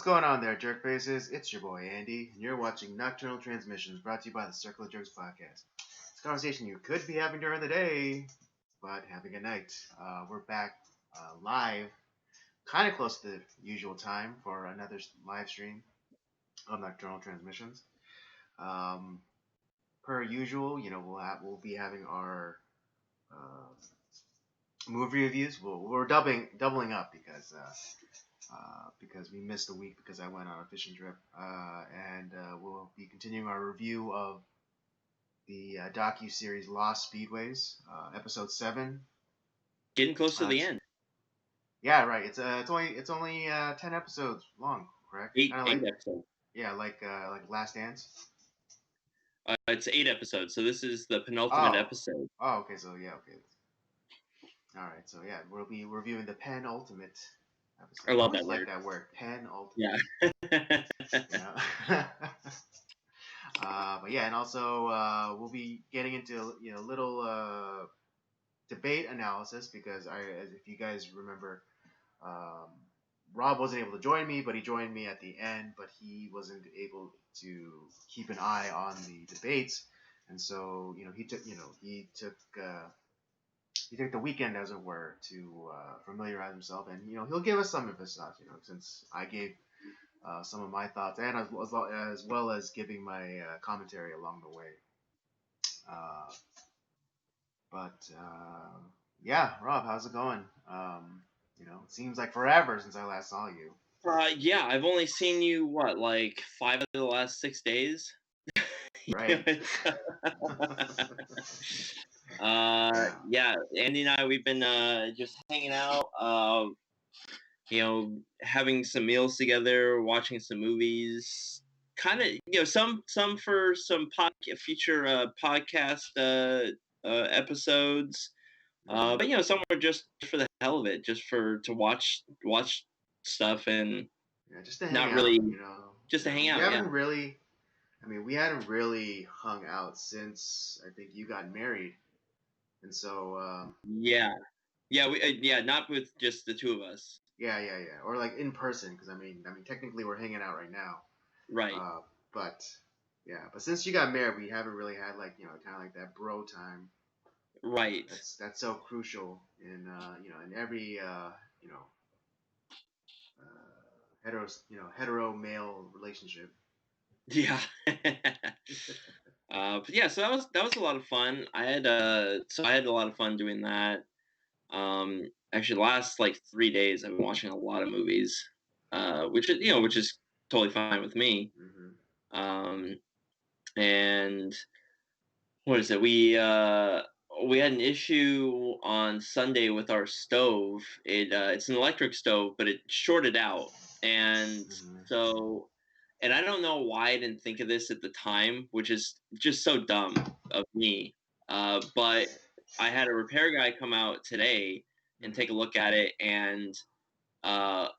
going on there, jerk faces? It's your boy Andy, and you're watching Nocturnal Transmissions, brought to you by the Circle of Jerks podcast. It's a conversation you could be having during the day, but having at night. We're back live, kind of close to the usual time for another live stream of Nocturnal Transmissions. Per usual, we'll be having our movie reviews. We're doubling up because we missed a week because I went on a fishing trip, and we'll be continuing our review of the docu-series Lost Speedways, Ep.7. Getting close to the end. Yeah, right. It's only 10 episodes long, correct? Eight episodes. Yeah, like Last Dance. It's 8 episodes, so this is the penultimate episode. Oh, okay. So yeah, okay. All right. So yeah, we'll be reviewing the penultimate episode. I love that word. Like that word, penultimate. Yeah. But yeah, and also we'll be getting into little debate analysis because if you guys remember, Rob wasn't able to join me, but he joined me at the end. But he wasn't able to keep an eye on the debates, and so he took the weekend, as it were, to familiarize himself, and he'll give us some of his thoughts. Since I gave some of my thoughts, and as well as giving my commentary along the way. Yeah, Rob, how's it going? It seems like forever since I last saw you. Yeah, I've only seen you, like 5 of the last 6 days? Right. Yeah, Andy and I, we've been just hanging out, having some meals together, watching some movies, kind of, some for some future podcast episodes. But some were just for the hell of it, just to watch stuff and just to hang not out, really, just to hang out. We hadn't really hung out since I think you got married, and so yeah, not with just the two of us. Yeah, or like in person, because I mean, technically we're hanging out right now. Right. But since you got married, we haven't really had kind of like that bro time. Right. That's so crucial in in every hetero male relationship. Yeah. But yeah, so that was a lot of fun. I had a lot of fun doing that. Actually, the last 3 days I've been watching a lot of movies, which is totally fine with me. Mm-hmm. And what is it? We had an issue on Sunday with our stove. It's an electric stove, but it shorted out, and so. And I don't know why I didn't think of this at the time, which is just so dumb of me. But I had a repair guy come out today and take a look at it, and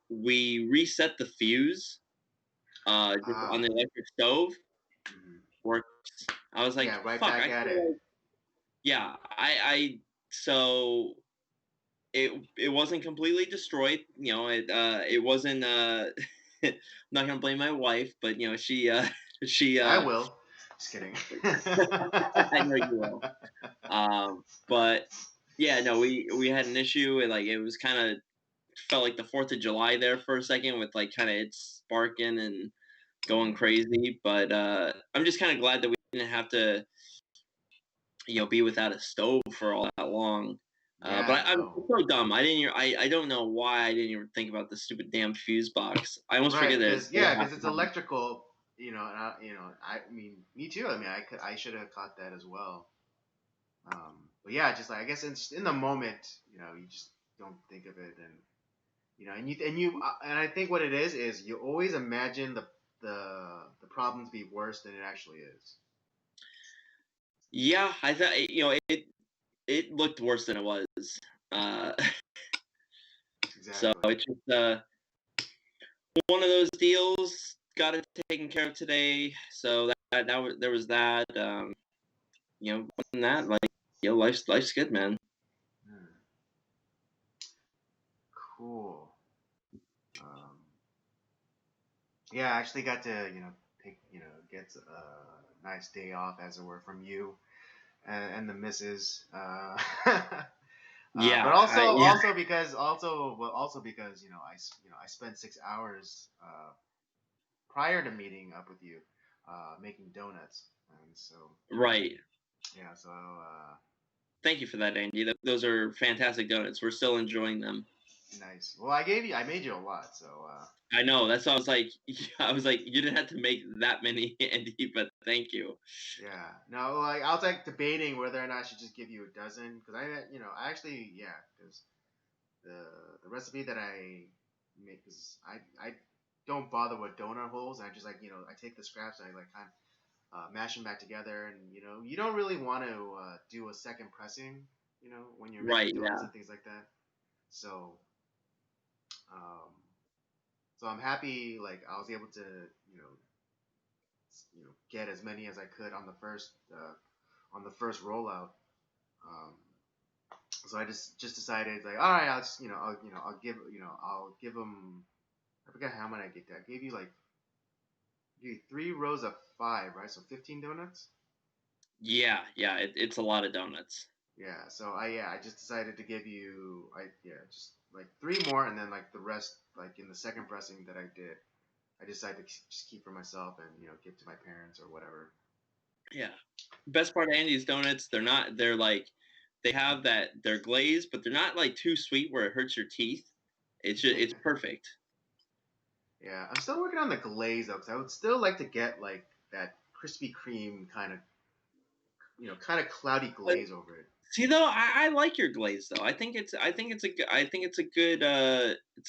we reset the fuse just on the electric stove. Works. I was like, right fuck, back at it. Yeah, so it wasn't completely destroyed. It wasn't. I'm not gonna blame my wife, but she. I will. Just kidding. I know you will. But yeah, no, we had an issue, and it was kind of felt like the 4th of July there for a second with kind of it sparking and going crazy. But I'm just kind of glad that we didn't have to be without a stove for all that long. But I'm so dumb. I don't know why I didn't even think about the stupid damn fuse box. I almost forget that. Because it's electrical. Me too. I should have caught that as well. But yeah, just I guess in the moment, you just don't think of it, and I think what it is you always imagine the problem to be worse than it actually is. Yeah, I thought it looked worse than it was. Exactly. So it's just one of those deals. Got it taken care of today. So there was that. Other than that, life's good, man. Cool. Yeah, I actually got to take get a nice day off, as it were, from you and the missus. But Yeah, yeah, also because I spent 6 hours prior to meeting up with you making donuts, and so right. yeah, so Thank you for that, Andy. Those are fantastic donuts. We're still enjoying them. nice. Well, I made you a lot, so I know. That's why I was like, I was like, you didn't have to make that many, Andy, but thank you. yeah. No, like I was like debating whether or not I should just give you a dozen because I actually because the the recipe that I make because I don't bother with donut holes. I just I take the scraps and I like kind of mash them back together, and you don't really want to do a second pressing when you're making Right. donuts Yeah. and things like that. So um, so I'm happy like I was able to you know get as many as I could on the first rollout. Um, so I just decided like, all right, I'll just I'll give them. I forget how many I get. I gave you like 3 rows of 5, right? So 15 donuts. Yeah. Yeah. It's a lot of donuts. Yeah. So I just decided to give you just like 3 more, and then like the rest like in the second pressing that I did, I decided to just keep for myself and give to my parents or whatever. Yeah. Best part of Andy's donuts, they're not. They're like, they have that. They're glazed, but they're not like too sweet where it hurts your teeth. It's perfect. Yeah, I'm still working on the glaze though, because I would still like to get like that Krispy Kreme kind of cloudy glaze over it. See though, I like your glaze though. I think it's a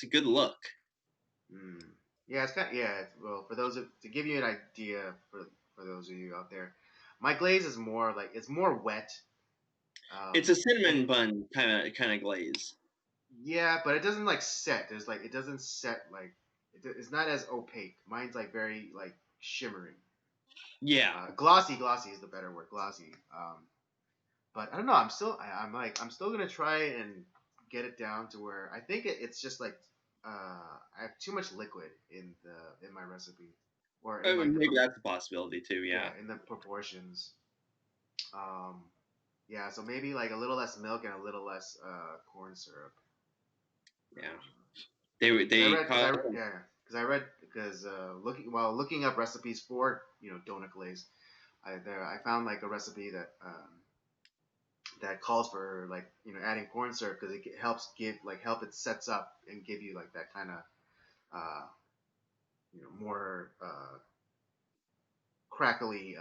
good look. Mm. Yeah, it's kind of, yeah. Well, to give you an idea for those of you out there, my glaze is more like it's more wet. It's a And cinnamon bun kind of glaze. yeah, but it doesn't like set. There's like it doesn't set like it's not as opaque. Mine's like very like shimmering. Yeah. Glossy is the better word. Glossy. But I don't know. I'm still gonna try and get it down to where I think it's just like I have too much liquid in my recipe, or in like Maybe that's a possibility too. Yeah. in the proportions. Um, yeah, so maybe like a little less milk and a little less corn syrup. Yeah. Um, because I They read because I call. yeah because I read because looking up recipes for donut glaze, I found like a recipe that calls for like adding corn syrup because it helps help it sets up and give you like that kind of uh, more crackly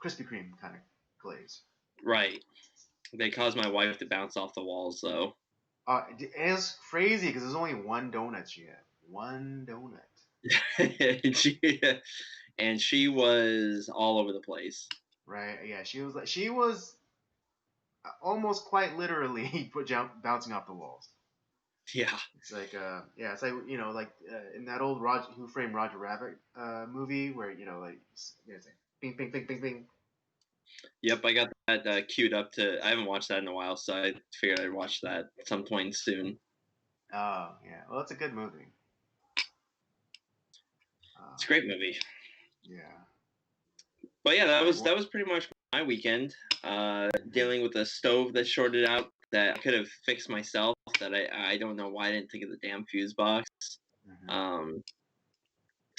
Krispy Kreme kind of glaze. Right. They cause my wife to bounce off the walls though. It's crazy because there's only one donut she had. One donut. she, and she was all over the place. Right? Yeah, she was almost quite literally bouncing off the walls. Yeah. It's like it's like in that old Roger Who Framed Roger Rabbit movie where like it's like bing bing bing bing bing. Yep, I got that queued up to. I haven't watched that in a while, so I figured I'd watch that at some point soon. Oh yeah, well it's a good movie. It's a great movie. Yeah. But yeah, that All right. was Well, that was pretty much my weekend. Dealing with a stove that shorted out that I could have fixed myself. That I don't know why I didn't think of the damn fuse box. mm-hmm. Um,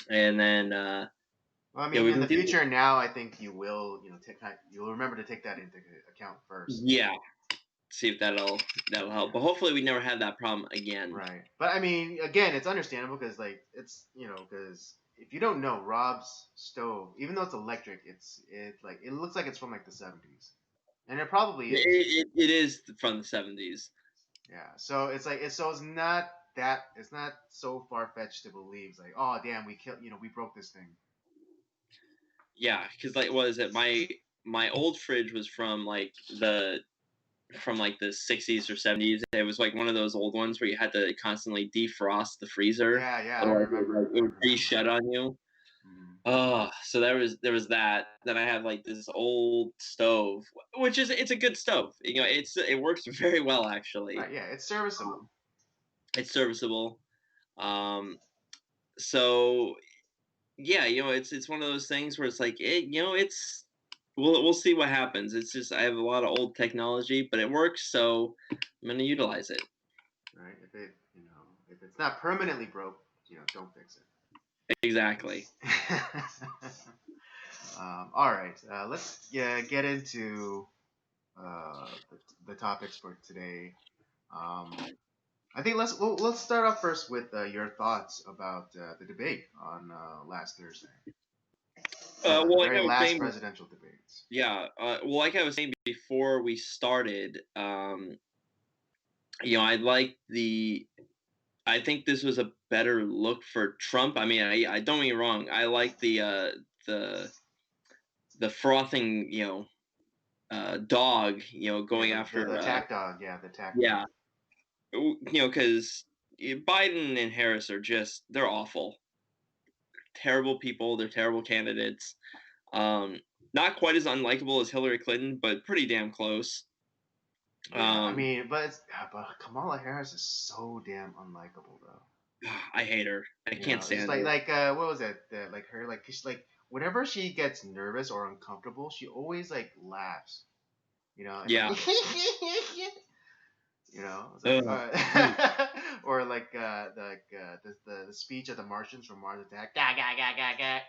and then Well, I yeah, mean, we've in been the dealing. future now, I think you will, you'll remember to take that into account first. Yeah, see if that'll help. Yeah. But hopefully, we never have that problem again. Right. But I mean, again, it's understandable because like it's because if you don't know Rob's stove, even though it's electric, it looks like it's from like the 70s, and it probably is. It is from the 70s. Yeah. So it's like it's not so far fetched to believe it's like, oh damn, we broke this thing. Yeah, because like what is it? My old fridge was from like the 60s or 70s. It was like one of those old ones where you had to constantly defrost the freezer, Yeah, I otherwise remember. it I would freeze remember. shut on you. Mhm. Oh, so there was that. Then I have like this old stove, which is it's a good stove. It works very well actually. Right. Yeah, it's serviceable. It's serviceable. Um, so yeah, it's one of those things where it's like it's we'll see what happens. It's just I have a lot of old technology, but it works, so I'm gonna utilize it. right? If it's not permanently broke, don't fix it. Exactly. All right, let's get into the topics for today. Um, I think let's start off first with your thoughts about the debate on last Thursday, the Well, like very I was last saying, presidential debates. yeah. Well, like I was saying before we started, I like the. I think this was a better look for Trump. I mean, I don't get me wrong. I like the the frothing, dog, Yeah, going the after, tack dog. Yeah, the tack dog. yeah, because Biden and Harris are just they're awful, terrible people. They're terrible candidates. Um, Not quite as unlikable as Hillary Clinton, but pretty damn close. Yeah, I Um, mean, but Kamala Harris is so damn unlikable though. I hate her. I can't It's just stand her. what was it? Like her like she's like whenever she gets nervous or uncomfortable, she always like laughs. It's like Yeah. it's like Ugh. Mm. or like the speech of the Martians from Mars Attack. Ga ga ga ga ga.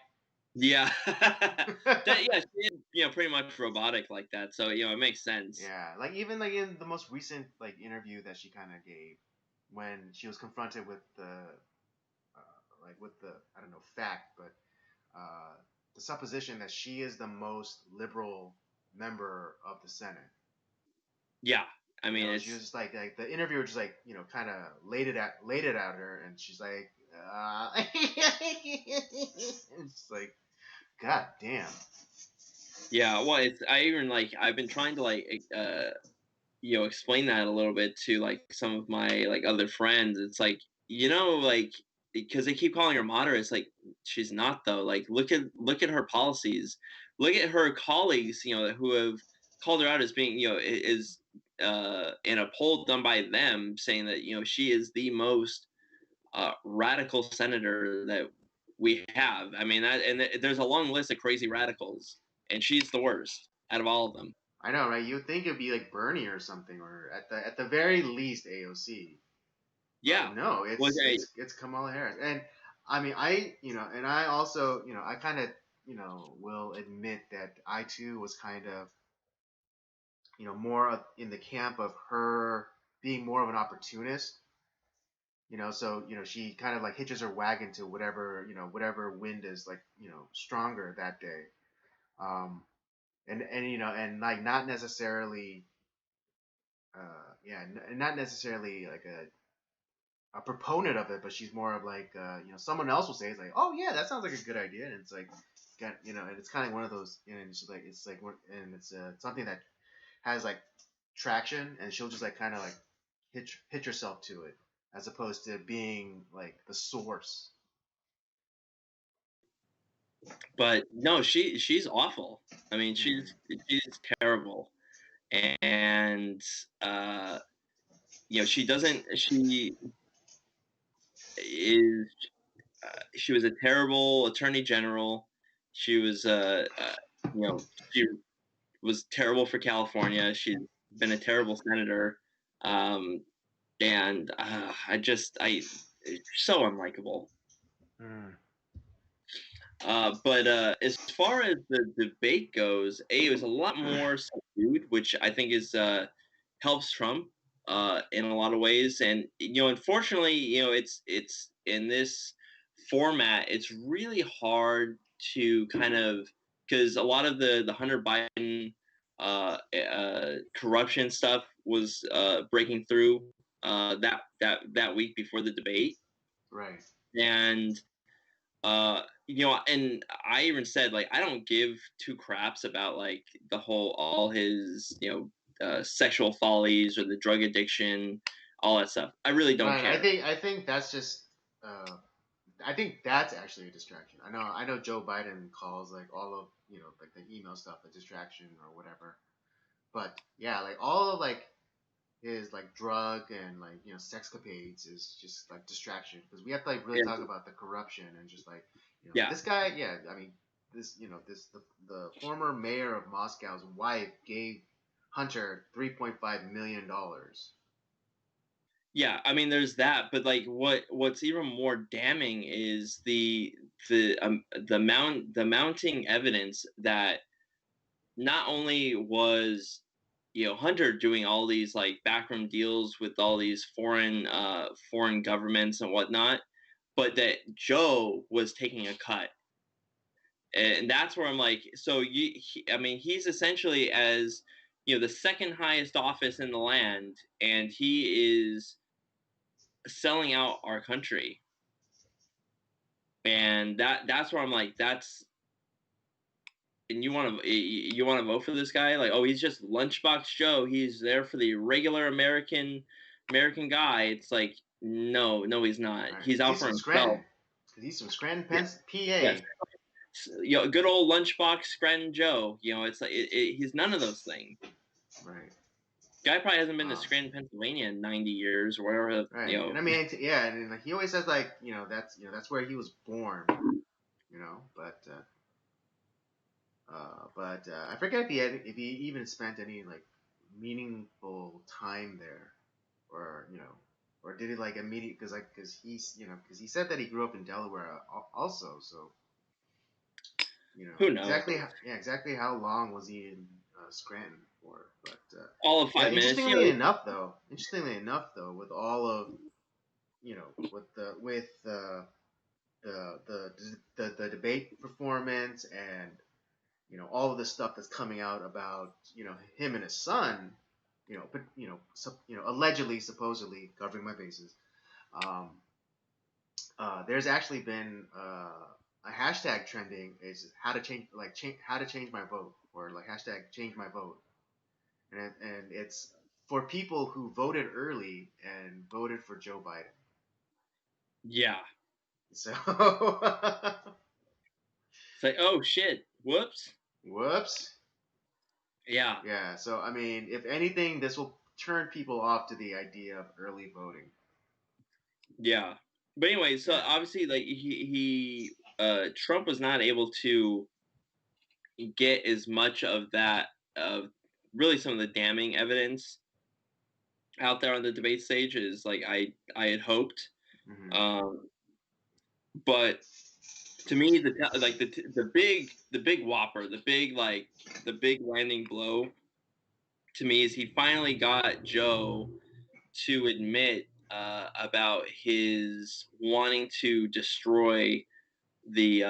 Yeah. Yeah, she is, pretty much robotic like that. So, it makes sense. Yeah, like even like in the most recent like interview that she kind of gave when she was confronted with with the I don't know fact, but uh, the supposition that she is the most liberal member of the Senate. Yeah. I mean, She was just like the interviewer just like kind of laid it at her, and she's like, it's like God damn. yeah. Well, I even I've been trying to explain that a little bit to like some of my like other friends. It's like, like because they keep calling her moderate. It's like she's not though. Like look at her policies. Look at her colleagues, who have called her out as being, is in a poll done by them saying that, she is the most radical senator that we have. I mean, there's a long list of crazy radicals, and she's the worst out of all of them. I know, right? You'd think it'd be like Bernie or something, or at the very least AOC. Yeah. But no, Well, it's Kamala Harris, and I mean and I also I kind of will admit that I too was kind of more in the camp of her being more of an opportunist. So she kind of like hitches her wagon to whatever wind is like stronger that day, um, and and like not necessarily not necessarily like a proponent of it, but she's more of like someone else will say it's like, oh yeah, that sounds like a good idea, and it's like and it's kind of one of those, and it's like and it's something that has like traction, and she'll just like kind of like hitch herself to it, as opposed to being like the source. but no, she's awful. I mean, Mm. she's terrible, and she doesn't. Is she was a terrible attorney general. She was she was terrible for California. She's been a terrible senator, um, and she's so unlikable. Mm. But as far as the debate goes, it was a lot more subdued, which I think is helps Trump in a lot of ways. And unfortunately, it's in this format. It's really hard to kind of because a lot of the Hunter Biden corruption stuff was breaking through that week before the debate, Right. and and I even said like I don't give two craps about like the whole all his sexual follies or the drug addiction, all that stuff. I really don't Right. care. I think that's just. I think that's actually a distraction. I know Joe Biden calls like all of like the email stuff a distraction or whatever. But yeah, like all of like his like drug and like sexcapades is just like distraction, because we have to like really Yeah. talk about the corruption and just like Yeah. This guy, yeah, I mean, the former mayor of Moscow's wife gave Hunter $3.5 million. Yeah, I mean, there's that, but like, what's even more damning is the mounting evidence that not only was Hunter doing all these like backroom deals with all these foreign governments and whatnot, but that Joe was taking a cut, and that's where I'm like, so I mean, he's essentially as the second highest office in the land, and he is selling out our country, and that's where I'm like, that's and you want to vote for this guy? Like, oh, he's just Lunchbox Joe. He's there for the regular American guy. It's like, no, no, he's not. All right, He's because out he's for from himself. Scranton. Because he's from Scranton, Yeah, yes. PA. Good old Lunchbox Scranton Joe. It's like he's none of those things. Right. Guy probably hasn't been to Um, Scranton, Pennsylvania in 90 years or whatever. right. And I mean, yeah, and like, he always says like, that's where he was born. But I forget if he even spent any like meaningful time there, or or did he like immediate because he said that he grew up in Delaware also, so Who knows? exactly how long was he in Scranton for? But All of yeah, 5 minutes. interestingly enough though, with all of with the debate performance, and all of the stuff that's coming out about him and his son, but allegedly, supposedly, covering my bases. um, there's actually been a hashtag trending, is how to change my vote, or like hashtag change my vote, and it's for people who voted early and voted for Joe Biden. Yeah. So It's like, oh shit, whoops. whoops. Yeah. Yeah. So I mean, if anything, this will turn people off to the idea of early voting. Yeah. But anyway, so Yeah. obviously, like Trump was not able to get as much of that of really some of the damning evidence out there on the debate stage as like I had hoped. Mm-hmm. Um, but to me, the big whopper, the big landing blow to me is he finally got Joe to admit about his wanting to destroy the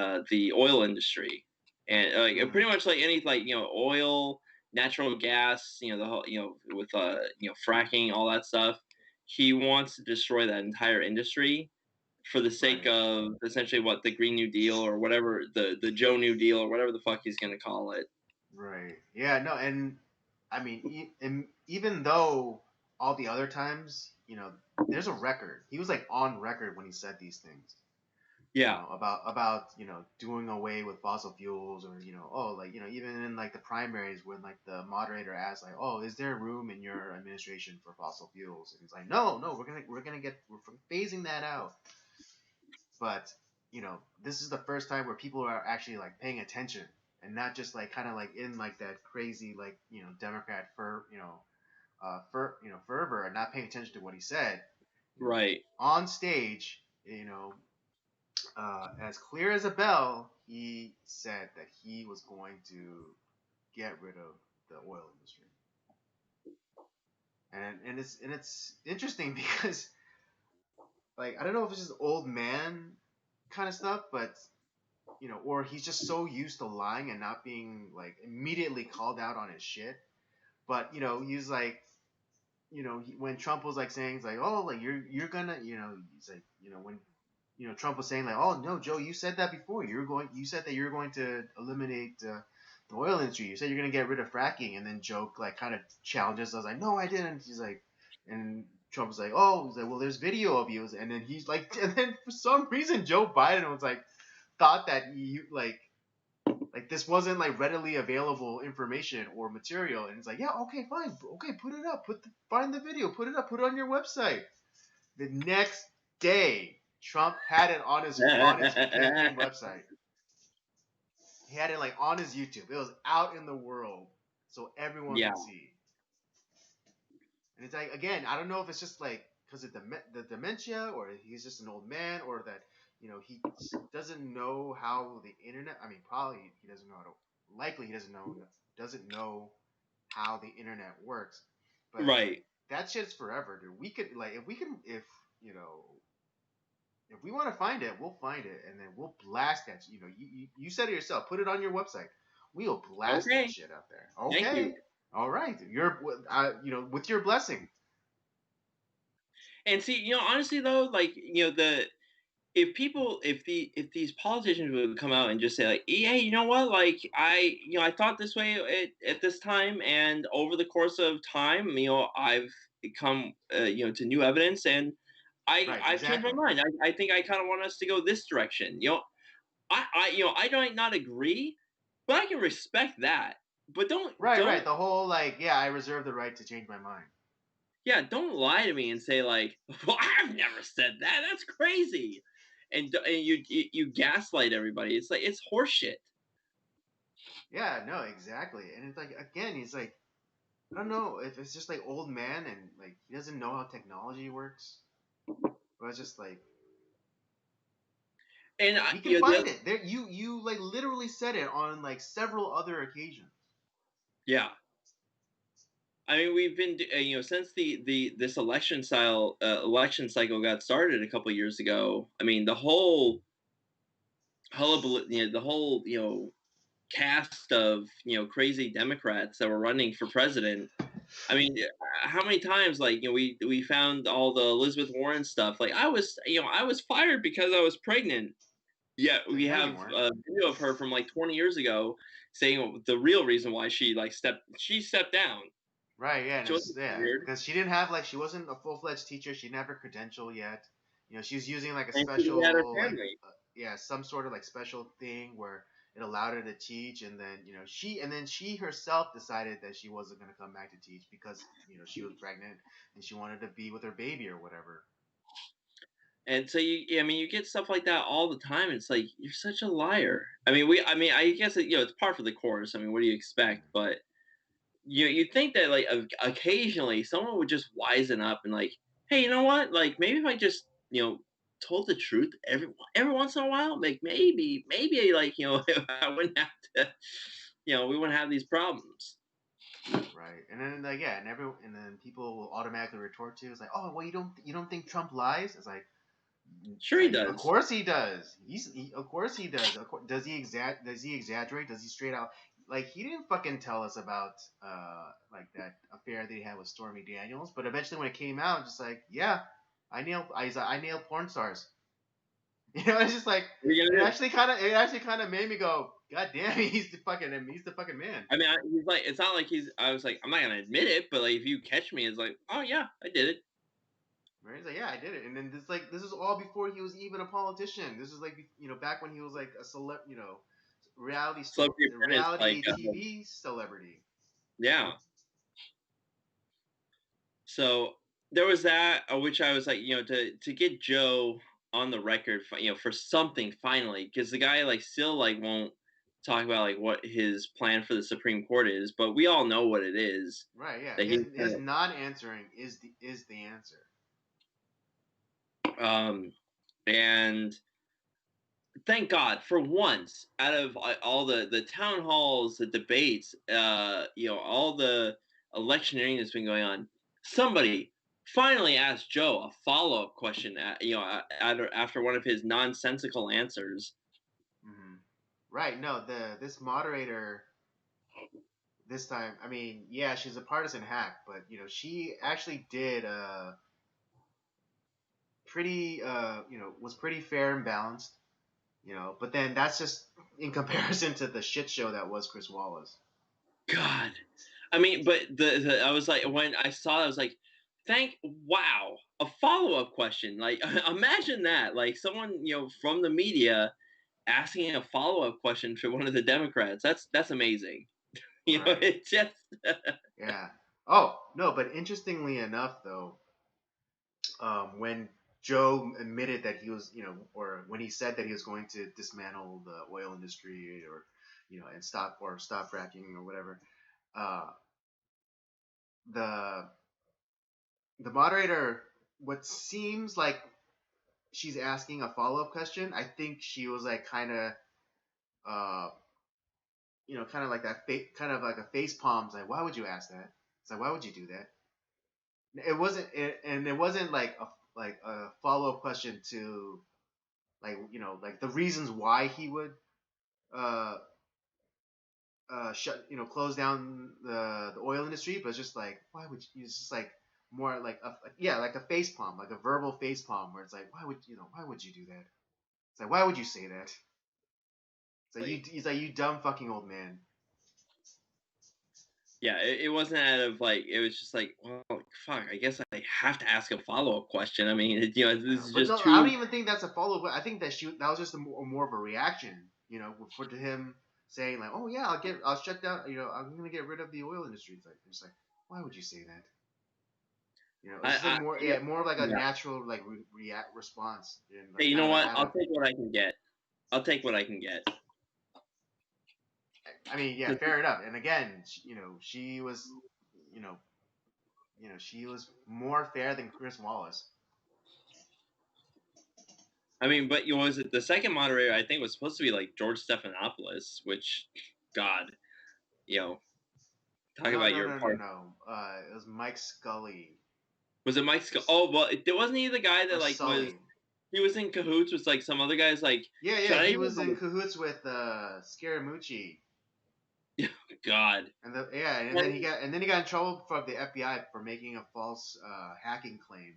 oil industry, and Mm-hmm. pretty much like any oil, natural gas, the whole with fracking, all that stuff. He wants to destroy that entire industry for the sake Right. of essentially what the Green New Deal or whatever the Joe New Deal or whatever the fuck he's gonna call it. Right. Yeah. No. And I mean, and even though all the other times, there's a record. He was like on record when he said these things. Yeah, About doing away with fossil fuels, or even in like the primaries, when like the moderator asked like, oh, is there room in your administration for fossil fuels, and he's like, no, no, we're phasing that out. But this is the first time where people are actually like paying attention, and not just like kind of like in like that crazy like Democrat fervor, and not paying attention to what he said. right. On stage, as clear as a bell, he said that he was going to get rid of the oil industry. And it's interesting because, like, I don't know if it's just old man kind of stuff, but or he's just so used to lying and not being like immediately called out on his shit. But he's like, when Trump was like saying, it's like, oh, like you're gonna, he's like, when Trump was saying like, oh no, Joe, you said that before. You said that you're going to eliminate the oil industry. You said you're going to get rid of fracking, and then Joe like kind of challenges. I was like, no, I didn't. He's like, and Trump was like, oh, he's like, well, there's video of you, and then he's like, and then for some reason Joe Biden was like, thought that you like this wasn't like readily available information or material, and it's like, yeah, okay, fine, okay, put it up, find the video, put it up, put it on your website. The next day, Trump had it on his campaign website. He had it like on his YouTube. It was out in the world, so everyone Yeah, could see. And it's like, again, I don't know if it's just like because of the dementia, or he's just an old man, or that he doesn't know how the internet. I mean, probably he doesn't know how to. Likely he doesn't know how the internet works. But like right. that shit's forever, dude. We could like you know if we want to find it, we'll find it, and then we'll blast that. You said it yourself. Put it on your website. We'll blast that Okay, shit out there. thank you. Okay. All right. With your blessing. And see, honestly though, like if these politicians would come out and just say like, hey, you know what, like I thought this way at this time, and over the course of time, I've come to new evidence, and Right. I've changed my Exactly. mind. I think I kind of want us to go this direction. I don't not agree, but I can respect that. But Right. don't Right. The whole like, yeah, I reserve the right to change my mind. yeah, don't lie to me and say like, well, I've never said that. That's crazy. And you gaslight everybody. It's like it's horseshit. Yeah. No. Exactly. And it's like, again, he's like, I don't know if it's just like old man and like he doesn't know how technology works. But it's just And like we can find it there. You like literally said it on like several other occasions. yeah, I mean we've been since the this election cycle got started a couple years ago. I mean the whole hullabaloo, the whole cast of crazy Democrats that were running for president. I mean, how many times like we found all the Elizabeth Warren stuff? Like I was fired because I was pregnant. Yeah, It's like, we no, you have weren't. a video of her from like 20 years ago saying the real reason why she stepped down. Right, yeah, and She wasn't yeah, fired, because she didn't have like she wasn't a full fledged teacher. She didn't have her credential yet. She was using like a and she had her special like family. yeah, some sort of like special thing where it allowed her to teach, and then she herself decided that she wasn't gonna come back to teach because she was pregnant and she wanted to be with her baby or whatever. And so I mean, you get stuff like that all the time. It's like you're such a liar. I mean, I guess it's par for the course. I mean, what do you expect? Mhm. But you'd think that like occasionally someone would just wisen up and like, hey, you know what? Like maybe if I just told the truth every once in a while, like maybe like I wouldn't have to, we wouldn't have these problems. Right, and then like yeah, and then people will automatically retort to it's like, oh well, you don't think Trump lies? It's like Sure, he of does. course he does. Of course he does. Does he exaggerate? Does he straight out like he didn't fucking tell us about like that affair that he had with Stormy Daniels? But eventually when it came out, just like yeah, I nailed porn stars. It's just like What are you gonna do? it actually kind of made me go, God damn, he's the fucking man. I mean, he's like, it's not like he's. I was like, I'm not gonna admit it, but like if you catch me, it's like, oh yeah, I did it. Right? He's like, yeah, I did it. And then this is all before he was even a politician. This is like back when he was like a Celebrity Apprentice, like, reality TV celebrity. yeah. So there was that, which I was like, to get Joe on the record, for something finally, because the guy like still like won't talk about like what his plan for the Supreme Court is, but we all know what it is. Right? Yeah. That His not answering is the answer. um, and thank God for once, out of all the town halls, the debates, all the electioneering that's been going on, somebody finally asked Joe a follow up question. After one of his nonsensical answers. Hmm. Right. No. This moderator this time. I mean, yeah, she's a partisan hack, but she actually did pretty was pretty fair and balanced. But then that's just in comparison to the shit show that was Chris Wallace. God, I mean, but I was like, when I saw it, I was like, wow, a follow up question. Like, imagine that, like someone from the media asking a follow up question to one of the Democrats. That's amazing. Right. It just Yeah. Oh no, but interestingly enough, though, when Joe admitted that he was, or when he said that he was going to dismantle the oil industry, or and stop fracking or whatever. Uh, the the moderator, what seems like she's asking a follow up question. I think she was like kind of, uh, kind of like that, kind of like a face palm. Like, why would you ask that? It's like, why would you do that? And it wasn't like a follow up question to, like, like the reasons why he would uh close down the oil industry, but it's just like, why would you? It's just like more like like a face palm, like a verbal face palm, where it's like, why would you do that? It's like, why would you say that? It's like, Like, he's like, you dumb fucking old man. yeah, it wasn't out of like, it was just like, well, fuck, I guess I have to ask a follow up question. I mean, this is But just no, I don't too. even think that's a follow up. I think that was just more of a reaction, for to him saying like, oh yeah, I'll shut down, I'm gonna get rid of the oil industry. It's like, why would you say that? It's just like more, Yeah, more of like a yeah. natural like react response, and Hey, like you know what? out I'll of. take what I can get. I'll take what I can get. I mean, yeah, fair enough. And again, she was, you know, she was more fair than Chris Wallace. I mean, but was it the second moderator? I think was supposed to be like George Stephanopoulos, which, God, you know, talk No, about no, your no, no, part. no. It was Mike Scully Was it Mike? Oh, well, wasn't he the guy or that like was Sully. he was in cahoots with like some other guys? Like, Yeah, should yeah, I he even was in cahoots with Scaramucci, like? God. and then he got in trouble from the FBI for making a false hacking claim,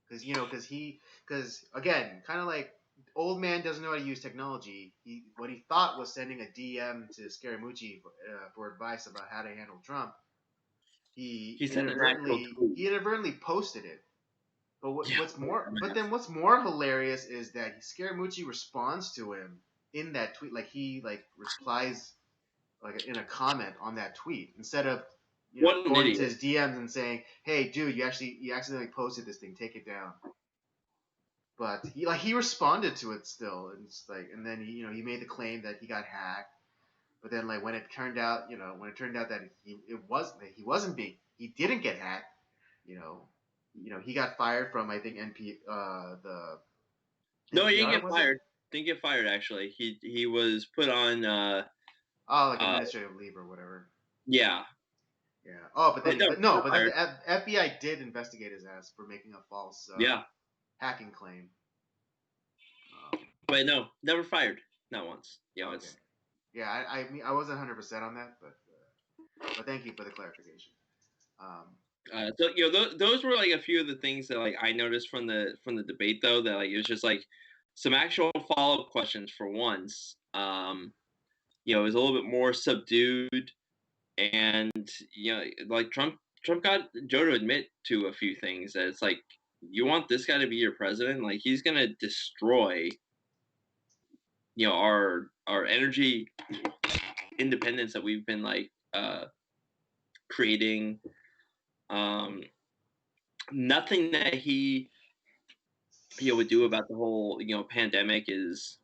because again, kind of like old man doesn't know how to use technology. What he thought was sending a DM to Scaramucci for advice about how to handle Trump. He sent an actual tweet. He inadvertently posted it. But Yeah. what's more hilarious is that Scaramucci responds to him in that tweet, like he like replies like in a comment on that tweet, instead of What an going to idiot. his DMs and saying, "Hey, dude, you accidentally posted this thing, take it down." But he responded to it still, and it's like, and then he made the claim that he got hacked. But then like when it turned out that he wasn't being he didn't get hacked, you know, he got fired from, I think, the No, he didn't NPR, get was it? fired. Didn't get fired actually. He was put on. Oh, like Uh, administrative leave or whatever. yeah. Yeah. Oh, but But no, no, not but then fired. the FBI did investigate his ass for making a false Yeah. hacking claim. Um, But no, never fired. Not once. okay. It's Yeah, I mean, I wasn't 100% on that, but thank you for the clarification. Um, so those were like a few of the things that like I noticed from the debate though, that like it was just like some actual follow up questions for once. It was a little bit more subdued, and like Trump got Joe to admit to a few things that it's like, you want this guy to be your president? Like, he's gonna destroy our energy independence that we've been like creating. Um, Nothing that he would do about the whole pandemic is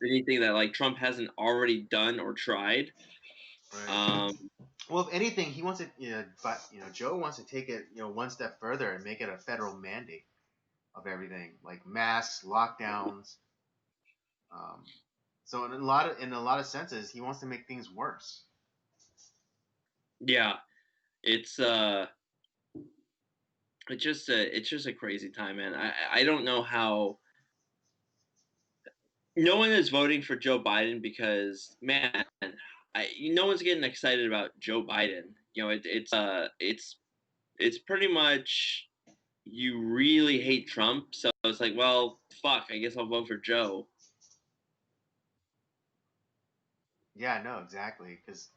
anything that like Trump hasn't already done or tried. right. Um, Well, if anything, he wants it, but Joe wants to take it, one step further and make it a federal mandate of everything, like masks, lockdowns. Um, so in a lot of senses, he wants to make things worse. yeah, it's it's just a crazy time, man. I don't know how no one is voting for Joe Biden because, man, no one's getting excited about Joe Biden. It's pretty much, you really hate Trump, so it's like, well, fuck, I guess I'll vote for Joe. Yeah, no, exactly. Because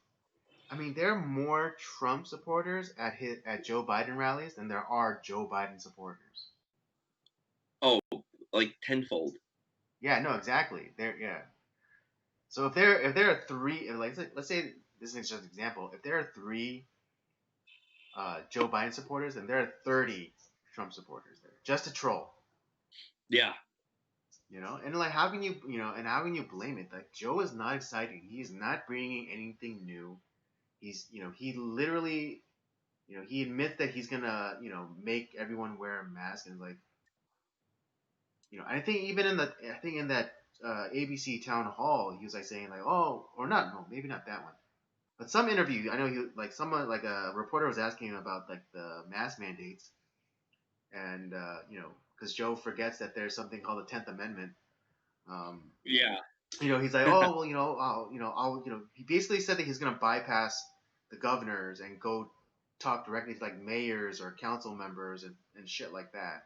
I mean, there are more Trump supporters at Joe Biden rallies than there are Joe Biden supporters. Oh, like tenfold. Yeah, no, exactly. Yeah. So if there are three, like let's say this is just an example. If there are three Joe Biden supporters, then there are 30 Trump supporters there, just to troll. Yeah. And like how can you blame it? Like Joe is not exciting. He's not bringing anything new. He literally, he admits that he's gonna, make everyone wear a mask and like, I think even in that ABC town hall, he was like saying like, oh, or not, no, maybe not that one, but some interview, I know he like someone like a reporter was asking him about like the mask mandates, and because Joe forgets that there's something called the 10th Amendment. Um, Yeah. he's like, oh well, he basically said that he's gonna bypass the governors and go talk directly to like mayors or council members and shit like that.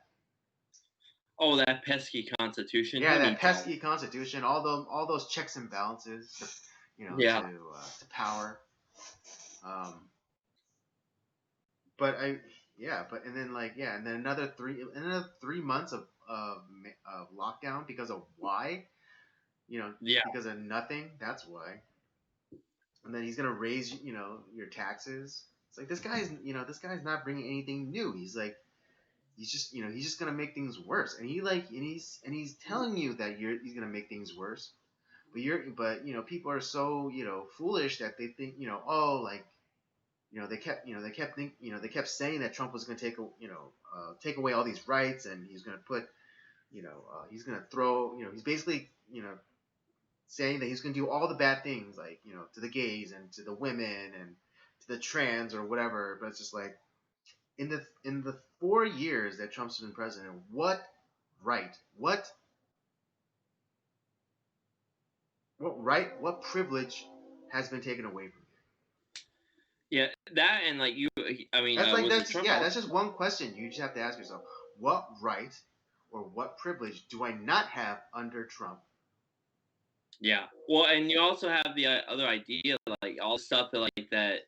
Oh, that pesky Constitution. Yeah, He that needs all. pesky constitution, all those checks and balances, Yeah. to power. Um, but and then like and then another 3 months of lockdown because of why? Yeah. Because of nothing. That's why. And then he's gonna raise your taxes. It's like this guy's not bringing anything new. He's like he's just gonna make things worse. And he's telling you that he's gonna make things worse. But people are so foolish that they think oh like they kept saying that Trump was going to take away all these rights, and he's going to put he's going to throw he's basically saying that he's going to do all the bad things like to the gays and to the women and to the trans or whatever. But it's just like in the 4 years that Trump's been president, right what privilege has been taken away from you? Yeah. That and like you. I mean, was it Trump? That's just one question you just have to ask yourself. What right or what privilege do I not have under Trump? Yeah. Well, and you also have the other idea, like all the stuff that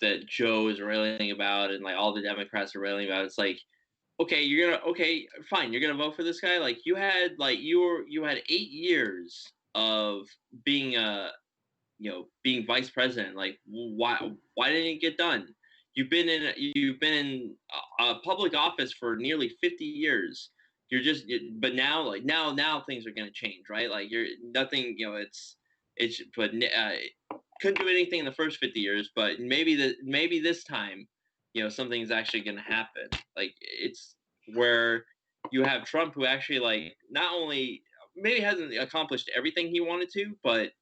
that Joe is railing about, and like all the Democrats are railing about. It's like, okay, fine, you're gonna vote for this guy. Like you had 8 years of being being vice president. Like why didn't it get done? You've been in a public office for nearly 50 years. But now now things are gonna change, right? Like you're nothing. It's but couldn't do anything in the first 50 years, but maybe this time, something's actually gonna happen. Like it's where you have Trump, who actually like not only maybe hasn't accomplished everything he wanted to, but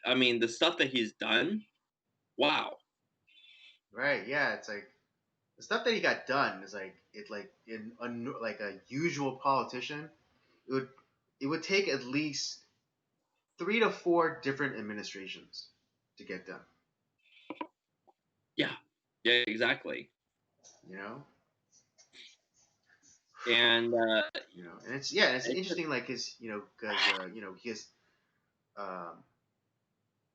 I mean, the stuff that he's done, wow. Right? Yeah, it's like the stuff that he got done is like like a usual politician, it would it would take at least 3 to 4 different administrations to get done. Yeah. Yeah, exactly. You know, And and it's it's just, interesting like his because his um,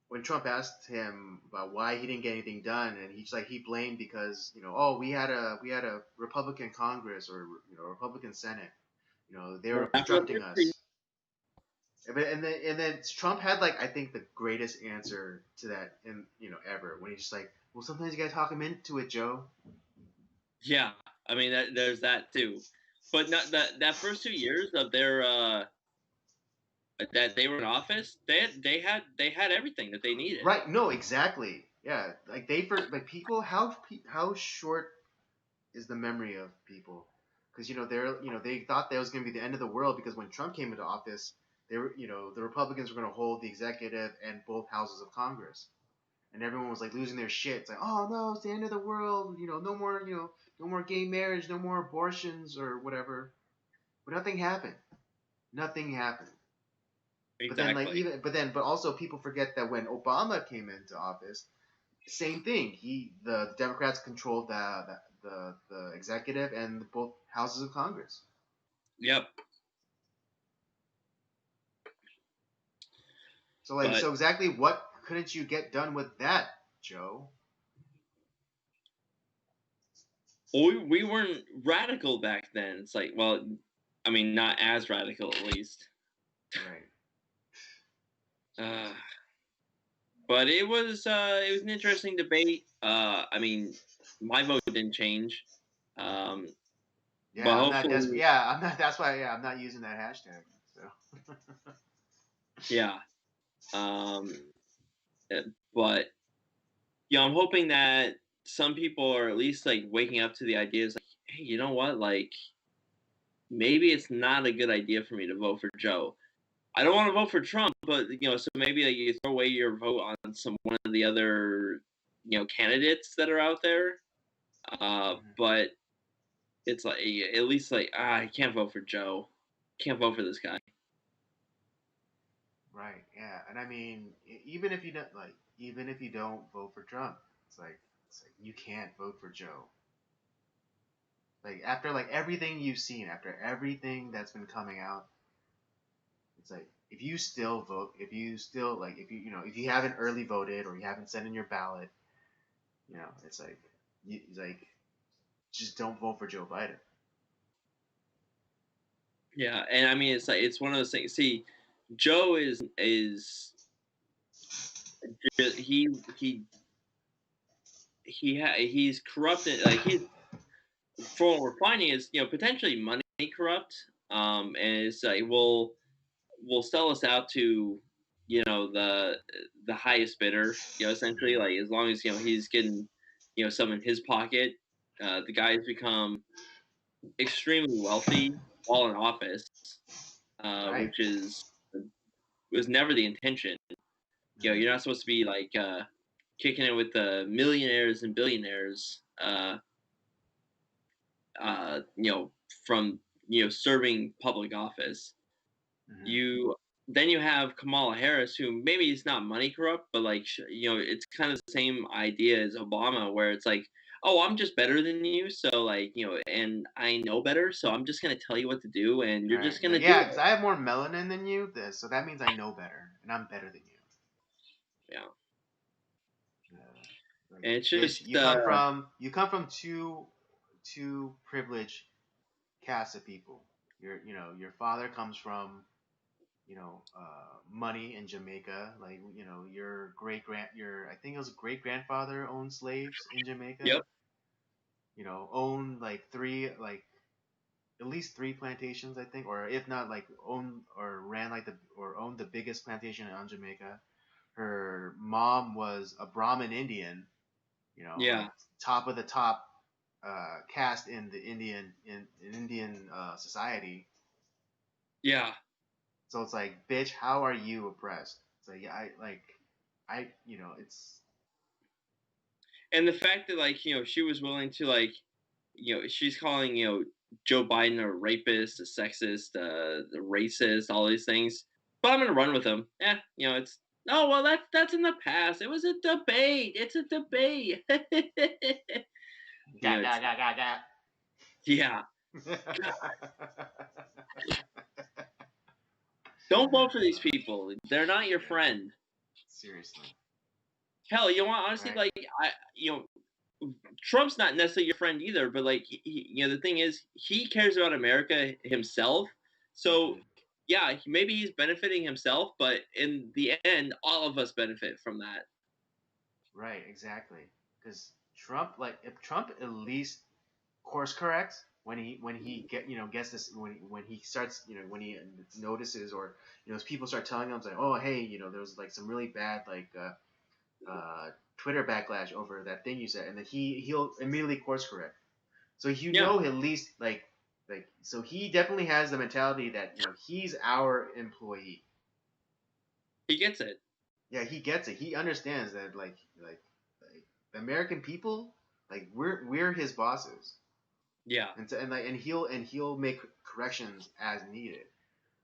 when Trump asked him about why he didn't get anything done, and he blamed because oh we had a Republican Congress or Republican Senate, they were well, natural obstructing history. us. And then Trump had like I think the greatest answer to that in ever when he's just like, well, sometimes you gotta talk him into it, Joe. Yeah. I mean, there's that too. But not that first 2 years of their that they were in office, they had everything that they needed. Right? No, exactly. Yeah, like like people how short is the memory of people because they thought that was going to be the end of the world because when Trump came into office, they were the Republicans were going to hold the executive and both houses of Congress, and everyone was like losing their shit. It's like, oh no, it's the end of the world. No more no more gay marriage, no more abortions or whatever. But nothing happened. Nothing happened. But then Exactly. but also people forget that when Obama came into office, same thing. The Democrats controlled the executive and both houses of Congress. Yep. So But exactly what couldn't you get done with that, Joe? we weren't radical back then. It's like, well, I mean, not as radical at least. Right. Uh, but it was an interesting debate. I mean, my vote didn't change. Um, Yeah, But I'm not desperate. hopefully, Yeah, I'm not. That's why. Yeah, I'm not using that hashtag. So. yeah. Um, eh, but I'm hoping that some people are at least like waking up to the ideas like, hey, you know what? Like maybe it's not a good idea for me to vote for Joe. I don't want to vote for Trump, but so maybe like you throw away your vote on some one of the other candidates that are out there. Mhm. But it's like at least like I can't vote for Joe, can't vote for this guy. Right. Yeah, and I mean, even if you don't like, even if you don't vote for Trump, it's like, you can't vote for Joe. Like after like everything you've seen, after everything that's been coming out, it's like if you still vote, if you still like, if if you haven't early voted or you haven't sent in your ballot, it's like, it's like just don't vote for Joe Biden. Yeah, and I mean it's like it's one of those things. See, Joe is he he's corrupted. Like he's for what we're finding is potentially money corrupt. And it's like will sell us out to the highest bidder. Essentially, Hmm. like as long as he's getting some in his pocket. The guy's become extremely wealthy while in office, Right. which was never the intention. Hmm. You're not supposed to be like kicking it with the millionaires and billionaires. Uh, you know, from serving public office. Hmm. You then you have Kamala Harris, who maybe is not money corrupt, but like it's kind of the same idea as Obama, where it's like, oh, I'm just better than you, so like and I know better, so I'm just gonna tell you what to do, and you're Right. just He's gonna like, do yeah, because it. I have more melanin than you, so that means I know better, and I'm better than you. Yeah, Yeah. Like, and it's bitch, just you come from two privileged casts of people. Your father comes from money in Jamaica. Like your your I think it was great grandfather owned slaves in Jamaica. yep, Owned like at least three plantations, I think, or if not, like owned or ran like or owned the biggest plantation on Jamaica. Her mom was a Brahmin Indian, like yeah, top of the top caste in the in Indian society. yeah. So it's like, bitch, how are you oppressed? So yeah, it's And the fact that like she was willing to like she's calling Joe Biden a rapist, a sexist, a racist, all these things. But I'm gonna run with him. Yeah, it's oh well that's in the past. It was a debate. It's a debate. ga ga It's ga ga ga. yeah. Don't vote for these people. They're not your Yeah, friend. seriously, Hell, honestly, right? like Trump's not necessarily your friend either, but like the thing is, he cares about America himself. So Hmm. yeah, maybe he's benefiting himself, but in the end, all of us benefit from that. Right, exactly. Because Trump, like, if Trump at least course corrects when he gets this when he starts when he notices or as people start telling him, it's like, oh hey, there was like some really bad like Twitter backlash over that thing you said, and then he'll immediately course correct. So Yeah, at least so he definitely has the mentality that he's our employee. he gets it. Yeah, he gets it. He understands that like the American people, like we're his bosses, Yeah, and he'll make corrections as needed.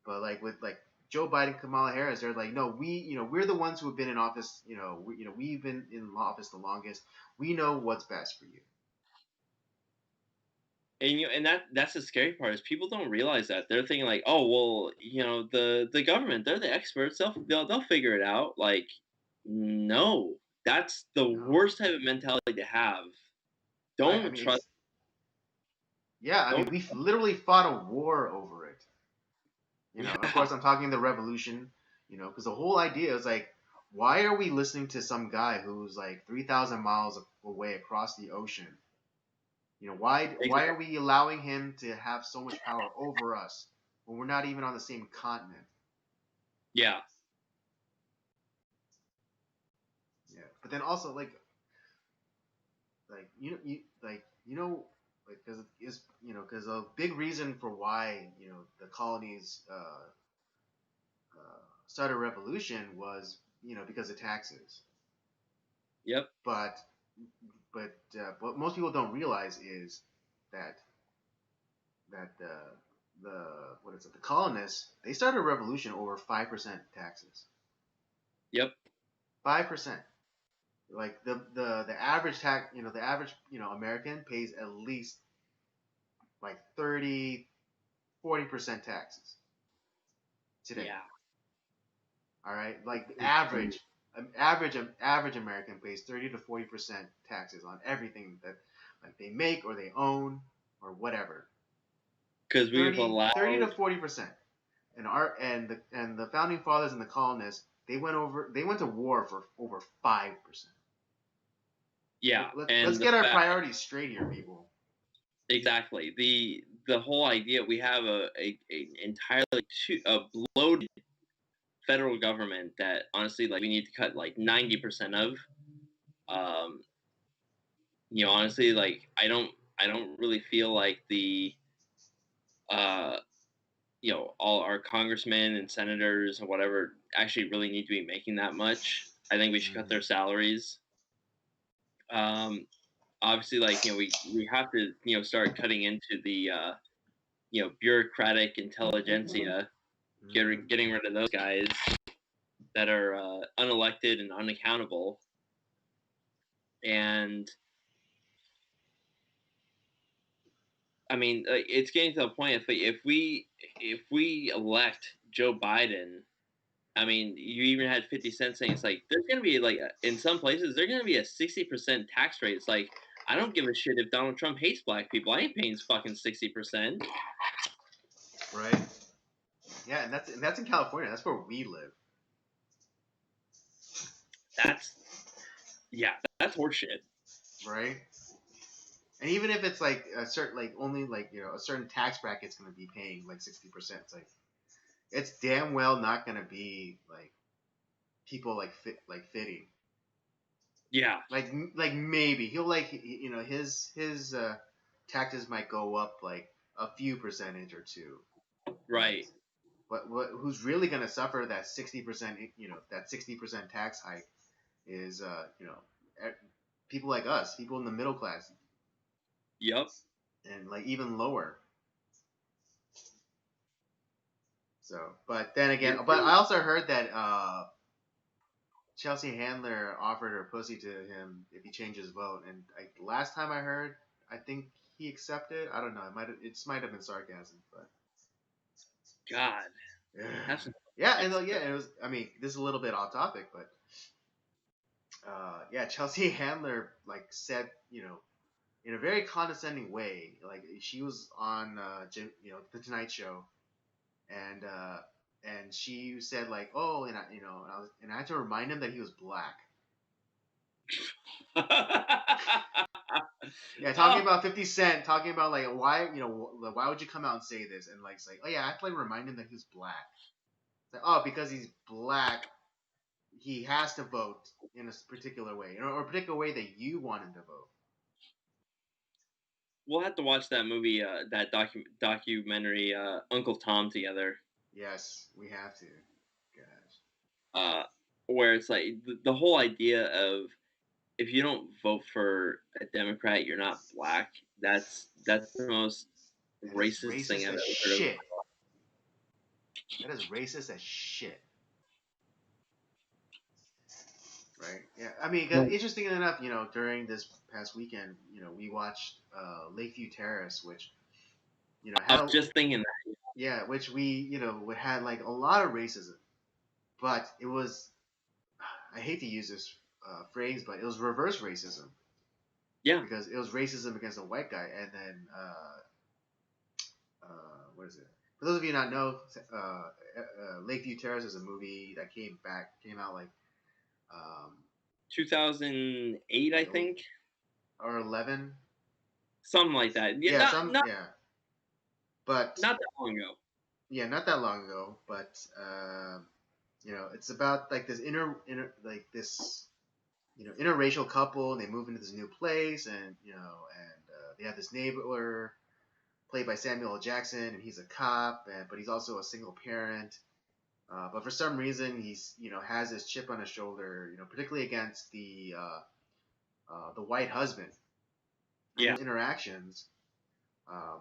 But like with like Joe Biden, Kamala Harris, they're like, no, we're the ones who have been in office. We've been in office the longest. We know what's best for you. and and that's the scary part is people don't realize that they're thinking like, oh well, the government, they're the experts. They'll figure it out. Like, no, that's the No, worst type of mentality to have. right? I Don't mean, trust. yeah. I Don't. mean, we've literally fought a war over it. And of Yeah, course, I'm talking the revolution. Because the whole idea is like, why are we listening to some guy who's like 3,000 miles away across the ocean? Why are we allowing him to have so much power over us when we're not even on the same continent? Yeah. Yeah, but then also because because a big reason for why the colonies started a revolution was because of taxes. Yep. But what most people don't realize is that the what is it the colonists, they started a revolution over 5% taxes. Yep. 5%. Like the average the average American pays at least like 30-40% taxes today. Yeah. All right, like Insane. average American pays 30-40% taxes on everything that like they make or they own or whatever. Because we've 30 to allowed. 40%. And the founding fathers and the colonists, they went to war for over 5%. Yeah, Let's and the get our fact priorities straight here, people. exactly the whole idea we have a entirely a bloated federal government that honestly like we need to cut like 90% of. Um, honestly, like I don't really feel like the uh all our congressmen and senators or whatever actually really need to be making that much. I think we should cut Mm-hmm. their salaries. Um, obviously, like we have to start cutting into the bureaucratic intelligentsia, Mm-hmm. getting rid of those guys that are unelected and unaccountable. And I mean, it's getting to the point if we elect Joe Biden. I mean, you even had 50 Cent saying it's like there's gonna be like in some places there's gonna be a 60% tax rate. It's like I don't give a shit if Donald Trump hates black people. I ain't paying his fucking 60%. Right. Yeah, and that's in California. That's where we live. That's yeah, that's horseshit. Right. And even if it's like a certain like only like a certain tax bracket's going to be paying like 60%, it's damn well not going to be like people fitting. Yeah, Like maybe he'll his taxes might go up like a few percentage or two, but right. who's really going to suffer that 60%, that 60% tax hike is people like us, people in the middle class, Yep. and like even lower. So, but then again, It but I really, also heard that Chelsea Handler offered her pussy to him if he changed his vote, and like last time I heard, I think he accepted. I don't know. It might have been sarcasm, but God, yeah, that's some yeah, shit and yeah, stuff. it was. I mean, this is a little bit off topic, but yeah, Chelsea Handler like said, in a very condescending way, like she was on the Tonight Show, and she said like, oh, and I had to remind him that he was black. Yeah, talking Oh, about 50 Cent, talking about like why would you come out and say this, and like it's like, oh yeah, I have to like remind him that he's black. It's like, oh, because he's black, he has to vote in a particular way, or a particular way that you want him to vote. we'll have to watch that movie, that documentary, Uncle Tom together. Yes, we have to. Gosh. Uh, where it's like the whole idea of if you don't vote for a Democrat, you're not black. That's the most That is racist thing racist I've as ever heard of. shit. That is racist as shit. Right? Yeah. I mean, Well, interesting enough, during this past weekend, we watched Lakeview Terrace, which I had was just thinking that. yeah, which we had like a lot of racism, but it was, I hate to use this phrase, but it was reverse racism, Yeah, because it was racism against a white guy, and then what is it? For those of you not know, Lakeview Terrace is a movie that came out um, 2008, I like think. or 11. something like that. Yeah, Yeah, not not but not that long ago. yeah, not that long ago. But it's about like this inner like this interracial couple, and they move into this new place, and they have this neighbor played by Samuel L. Jackson, and he's a cop, but he's also a single parent. But for some reason, he's has this chip on his shoulder, particularly against the white husband. And Yeah, his interactions, um,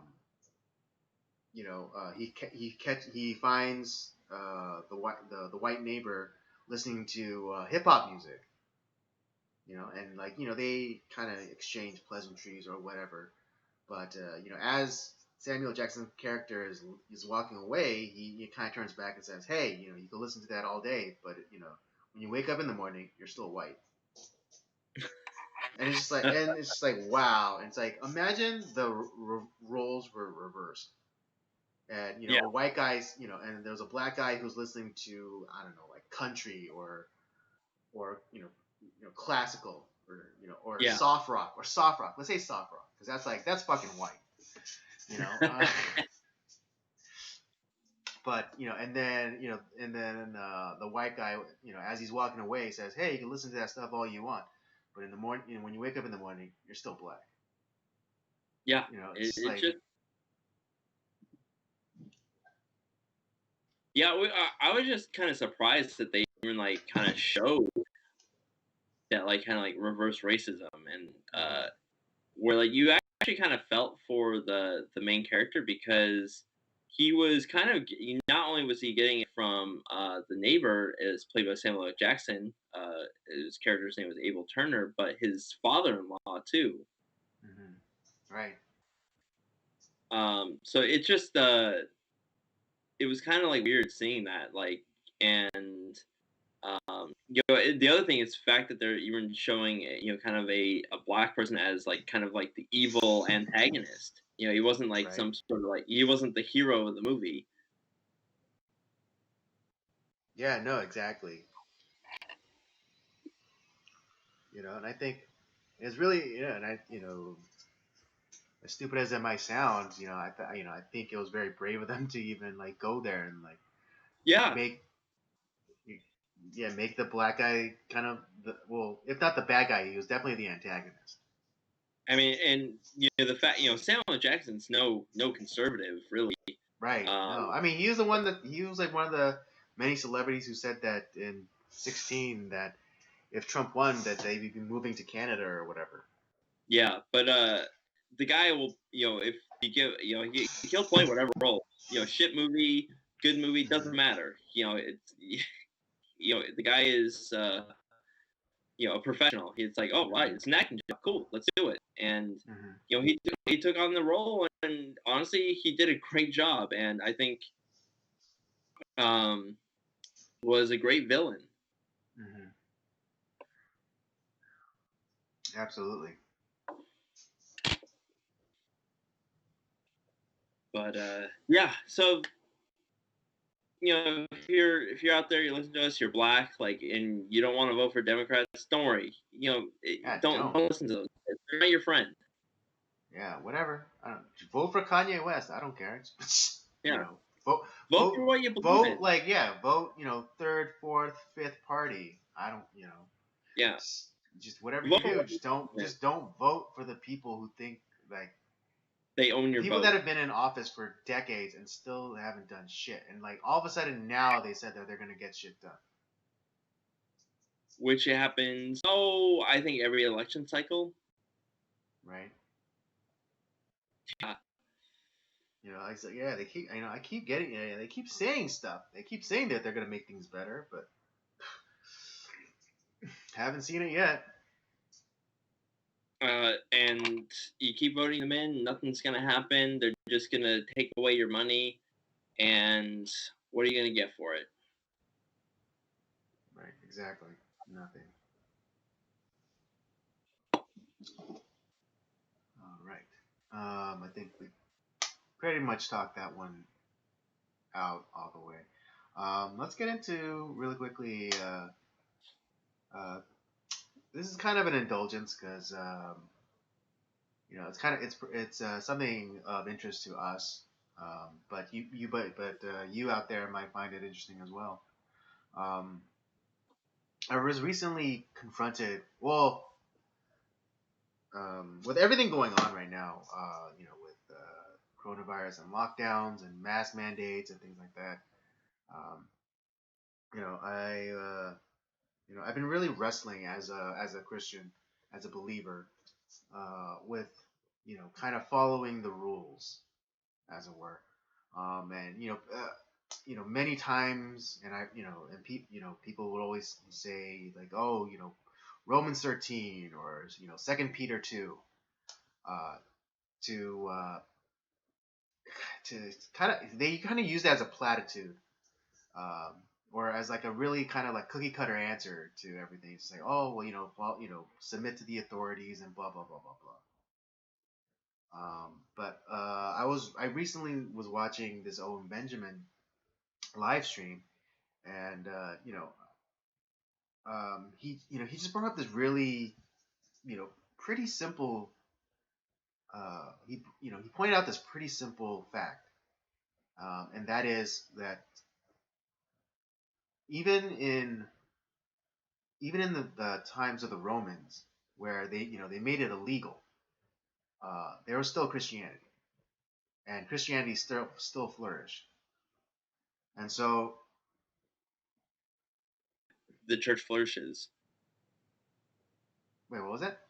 he finds the white neighbor listening to hip hop music, and they kind of exchange pleasantries or whatever. But as Samuel Jackson's character is walking away, he kind of turns back and says, "Hey, you can listen to that all day, but when you wake up in the morning, you're still white." And it's just like wow. And it's like imagine the roles were reversed, and yeah, a white guy's and there was a black guy who's listening to I don't know like country or classical or yeah. soft rock. Let's say soft rock because that's fucking white. You know. But the white guy, as he's walking away, says, "Hey, you can listen to that stuff all you want, but in the morning, when you wake up in the morning, you're still black." Yeah, It's just it like, just yeah. I was just kind of surprised that they even like kind of showed that like kind of like reverse racism and mm-hmm, where like you actually kind of felt for the main character because he was kind of not only was he getting it from the neighbor is played by Samuel L. Jackson, his character's name was Abel Turner, but his father-in-law too. mm-hmm, right, So it just it was kind of like weird seeing that like and the other thing is the fact that they're even showing kind of a black person as like kind of like the evil antagonist. He wasn't like right, some sort of like he wasn't the hero of the movie. yeah, no, exactly. And I think it's really and I as stupid as it might sound, I think it was very brave of them to even like go there and like Yeah, make make the black guy kind of if not the bad guy, he was definitely the antagonist. I mean, and the fact Samuel L. Jackson's no conservative really. Right. No, Um, I mean he was the one that he was like one of the many celebrities who said that in 16 that if Trump won that they'd be moving to Canada or whatever. yeah, but the guy will if you give he'll play whatever role. Shit movie, good movie doesn't Mm-hmm. matter. It's the guy is a professional. He's like, oh right, Mm-hmm. it's an acting job, cool, let's do it. And Mm-hmm. he took on the role, and honestly, he did a great job. And I think um, was a great villain. Mm-hmm. Absolutely. But yeah, so if you're out there, you listen to us, you're black, like, and you don't want to vote for Democrats, don't worry. Yeah, don't. Don't listen to those. They're not your friend. Yeah, whatever. I don't vote for Kanye West. I don't care. Yeah, Vote, vote for what you believe in. vote. Vote. Third, fourth, fifth party. I don't. Yeah, Just whatever you vote for do. what you believe in. Just don't vote for the people who think like They own the your people that vote, have been in office for decades and still haven't done shit. And like all of a sudden now they said that they're gonna get shit done. which happens. Oh, I think every election cycle. Right. Yeah, I said, yeah, they keep, I keep getting, they keep saying stuff. They keep saying that they're gonna make things better, but haven't seen it yet. and you keep voting them in, nothing's gonna happen. They're just gonna take away your money, and what are you gonna get for it? Right. Exactly. Nothing. All right. I think we pretty much talked that one out all the way. Let's get into really quickly. Uh, this is kind of an indulgence because it's kind of it's something of interest to us. But you out there might find it interesting as well. Um, I was recently confronted. Well, with everything going on right now, with coronavirus and lockdowns and mask mandates and things like that. Um, you know, I I've been really wrestling as a Christian, as a believer, with kind of following the rules, as it were. And many times, and people would always say like, oh, Romans 13 or Second Peter 2, uh, to to kind of use that as a platitude, um, or as like a really kind of like cookie cutter answer to everything. It's like, oh well, submit to the authorities and blah blah blah blah blah. But I recently was watching this Owen Benjamin live stream, and he just brought up this really pretty simple. He pointed out this pretty simple fact, and that is that even in the times of the Romans, where they made it illegal, there was still Christianity, and Christianity still flourished. And so, The church flourishes. wait, what was that?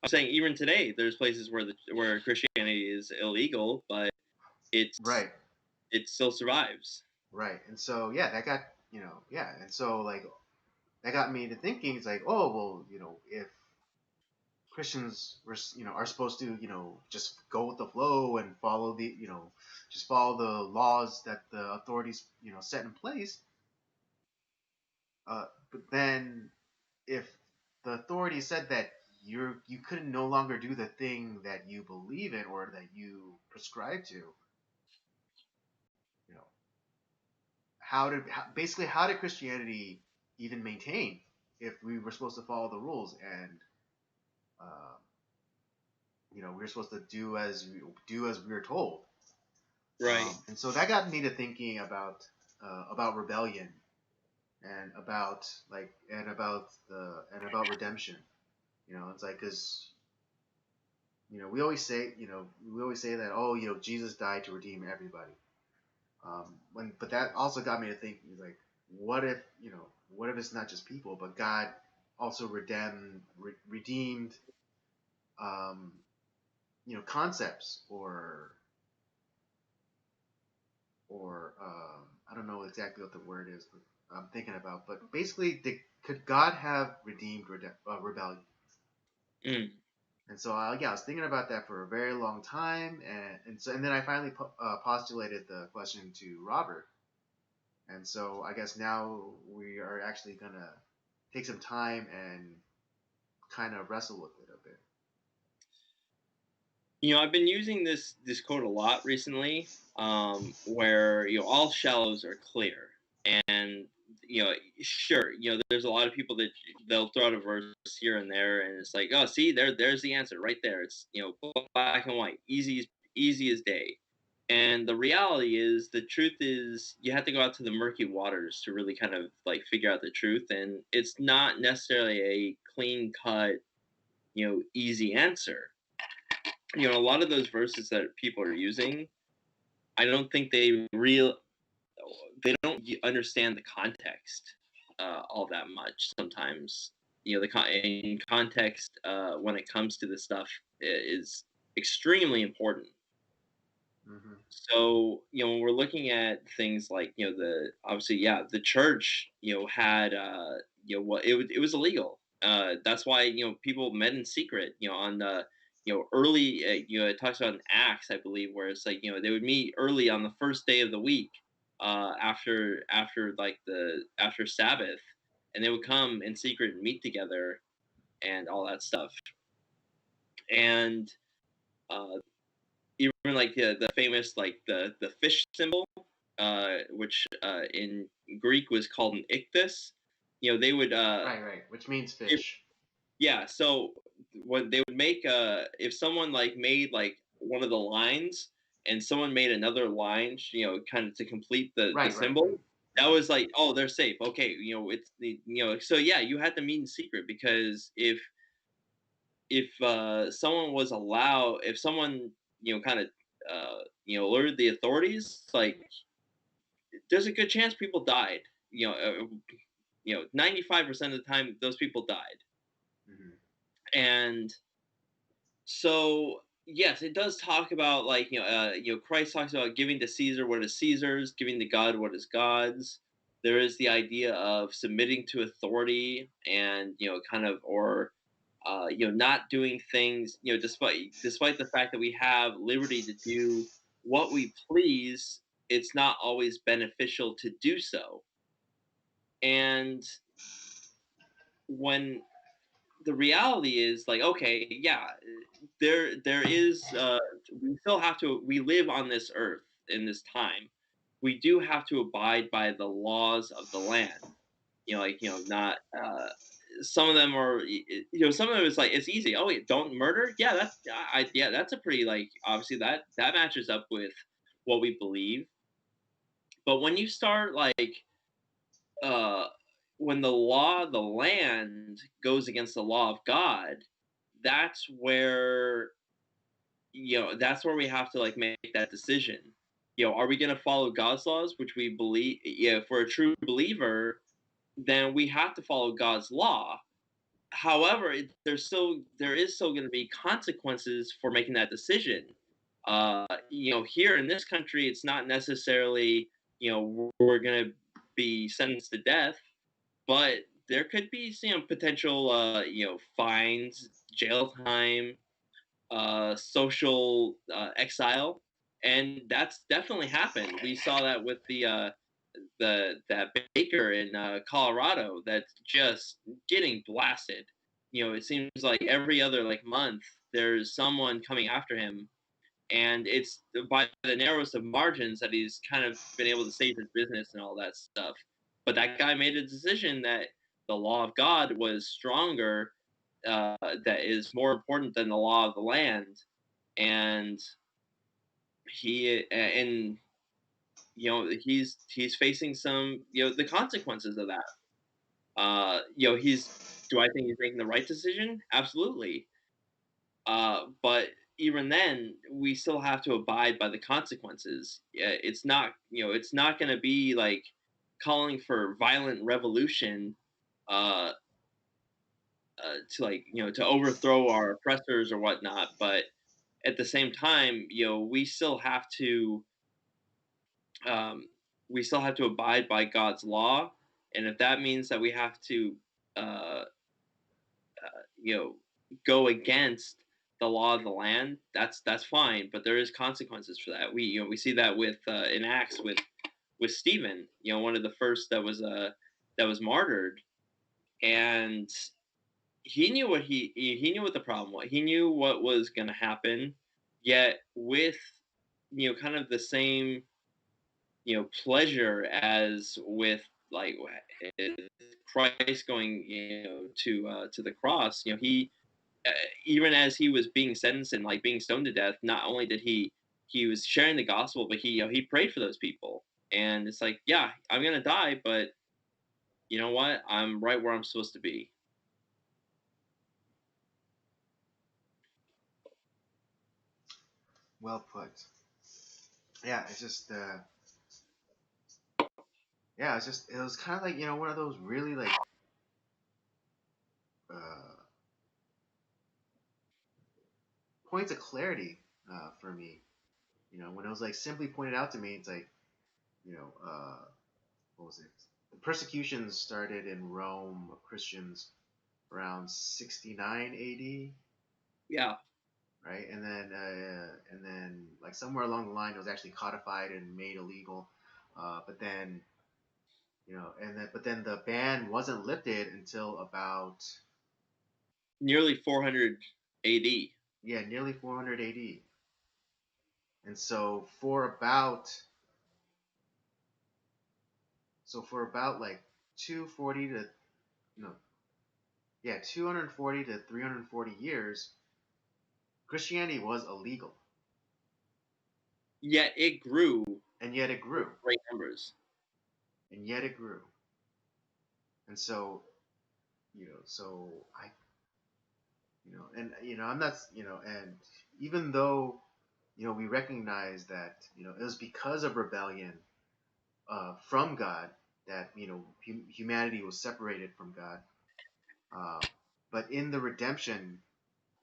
I'm saying even today, there's places where Christianity is illegal, but it's Right, it still survives. right. And so, yeah, that got yeah, and so like that got me to thinking. It's like, oh well, if Christians are supposed to just go with the flow and follow just follow the laws that the authorities set in place. But then if the authority said that you couldn't no longer do the thing that you believe in or that you prescribe to, you know, basically how did Christianity even maintain if we were supposed to follow the rules and uh, we were supposed to do as we were told. Right. And so that got me to thinking about rebellion and about redemption. It's like because we always say that, oh, Jesus died to redeem everybody. But that also got me to think, like, what if what if it's not just people, but God also redeemed um, concepts or I don't know exactly what the word is, but I'm thinking about. But basically, could God have redeemed rebellion? Mm. And so, yeah, I was thinking about that for a very long time, and then I finally postulated the question to Robert, and so I guess now we are actually gonna take some time and kind of wrestle with it a bit. I've been using this quote a lot recently, where all shallows are clear, and sure, there's a lot of people that they'll throw out a verse here and there, and it's like, oh, see, there's the answer right there. It's black and white, easy as day. And the reality is, the truth is, you have to go out to the murky waters to really kind of like figure out the truth, and it's not necessarily a clean cut, easy answer. A lot of those verses that people are using, I don't think they don't understand the context all that much. Sometimes, in context, when it comes to this stuff, is extremely important. Hmm. So, when we're looking at things like, the obviously, yeah, the church, had, what it was illegal. That's why, people met in secret, on the, early, it talks about in Acts, I believe, where it's like, they would meet early on the first day of the week, after Sabbath, and they would come in secret and meet together and all that stuff. And, uh, even like the famous like the fish symbol, which in Greek was called an ichthys. They would Right, right, which means it, fish. yeah. So when they would make if someone like made like one of the lines and someone made another line, kind of to complete the Right, right, right. symbol, that Hmm. was like, oh, they're safe. Okay, it's the so yeah, you had to meet in secret, because if someone was allowed, if someone kind of alerted the authorities, like there's a good chance people died. 95% of the time those people died. Hmm. And so yes, it does talk about, like, Christ talks about giving to Caesar what is Caesar's, giving to God what is God's. There is the idea of submitting to authority, and kind of, or not doing things, despite the fact that we have liberty to do what we please. It's not always beneficial to do so. And when the reality is, like, okay, yeah, there is we still have to, we live on this earth in this time, we do have to abide by the laws of the land. Like, not some of them are, some of them is like, it's easy. Oh wait, don't murder. Yeah, yeah, that's a pretty, like, obviously that matches up with what we believe. But when you start, like, uh when the law of the land goes against the law of God, that's where, that's where we have to, like, make that decision. Are we going to follow God's laws, which we believe? Yeah, if we're a true believer, then we have to follow God's law. However, there is still going to be consequences for making that decision. Here in this country, it's not necessarily, we're going to be sentenced to death, but there could be some potential, fines, jail time, social exile, and that's definitely happened. We saw that with that baker in Colorado that's just getting blasted. It seems like every other, like, month there's someone coming after him, and it's by the narrowest of margins that he's kind of been able to save his business and all that stuff. But that guy made a decision that the law of God was stronger, that is more important than the law of the land, and he's facing some, the consequences of that. He's Do I think he's making the right decision? Absolutely. But even then, we still have to abide by the consequences. It's not going to be like calling for violent revolution, uh, to, like, to overthrow our oppressors or whatnot. But at the same time, um, we still have to abide by God's law, and if that means that we have to, uh, you know, go against the law of the land, that's fine. But there is consequences for that. We see that with in Acts with Stephen, one of the first that was martyred, and he knew what the problem was. He knew what was going to happen, yet with kind of the same pleasure as with, like, Christ going to the cross. He even as he was being sentenced and, like, being stoned to death, not only did he was sharing the gospel, but he prayed for those people. And it's like, yeah, I'm gonna die, but you know what? I'm right where I'm supposed to be. Well put. Yeah, it's just yeah, it was kind of like, one of those really, like, uh, points of clarity for me. When it was, like, simply pointed out to me, it's like, you know, uh, what was it? The persecutions started in Rome of Christians around 69 AD, Yeah, right? And then, like, somewhere along the line, it was actually codified and made illegal. But then, but then the ban wasn't lifted until about, nearly 400 AD. yeah, nearly 400 AD. And so for about like 240 to, no, yeah, 240 to 340 years, Christianity was illegal, Yet it grew and yet it grew, great numbers. and yet it grew, and so so I and I'm not and even though we recognize that it was because of rebellion from God that humanity was separated from God, uh, but in the redemption,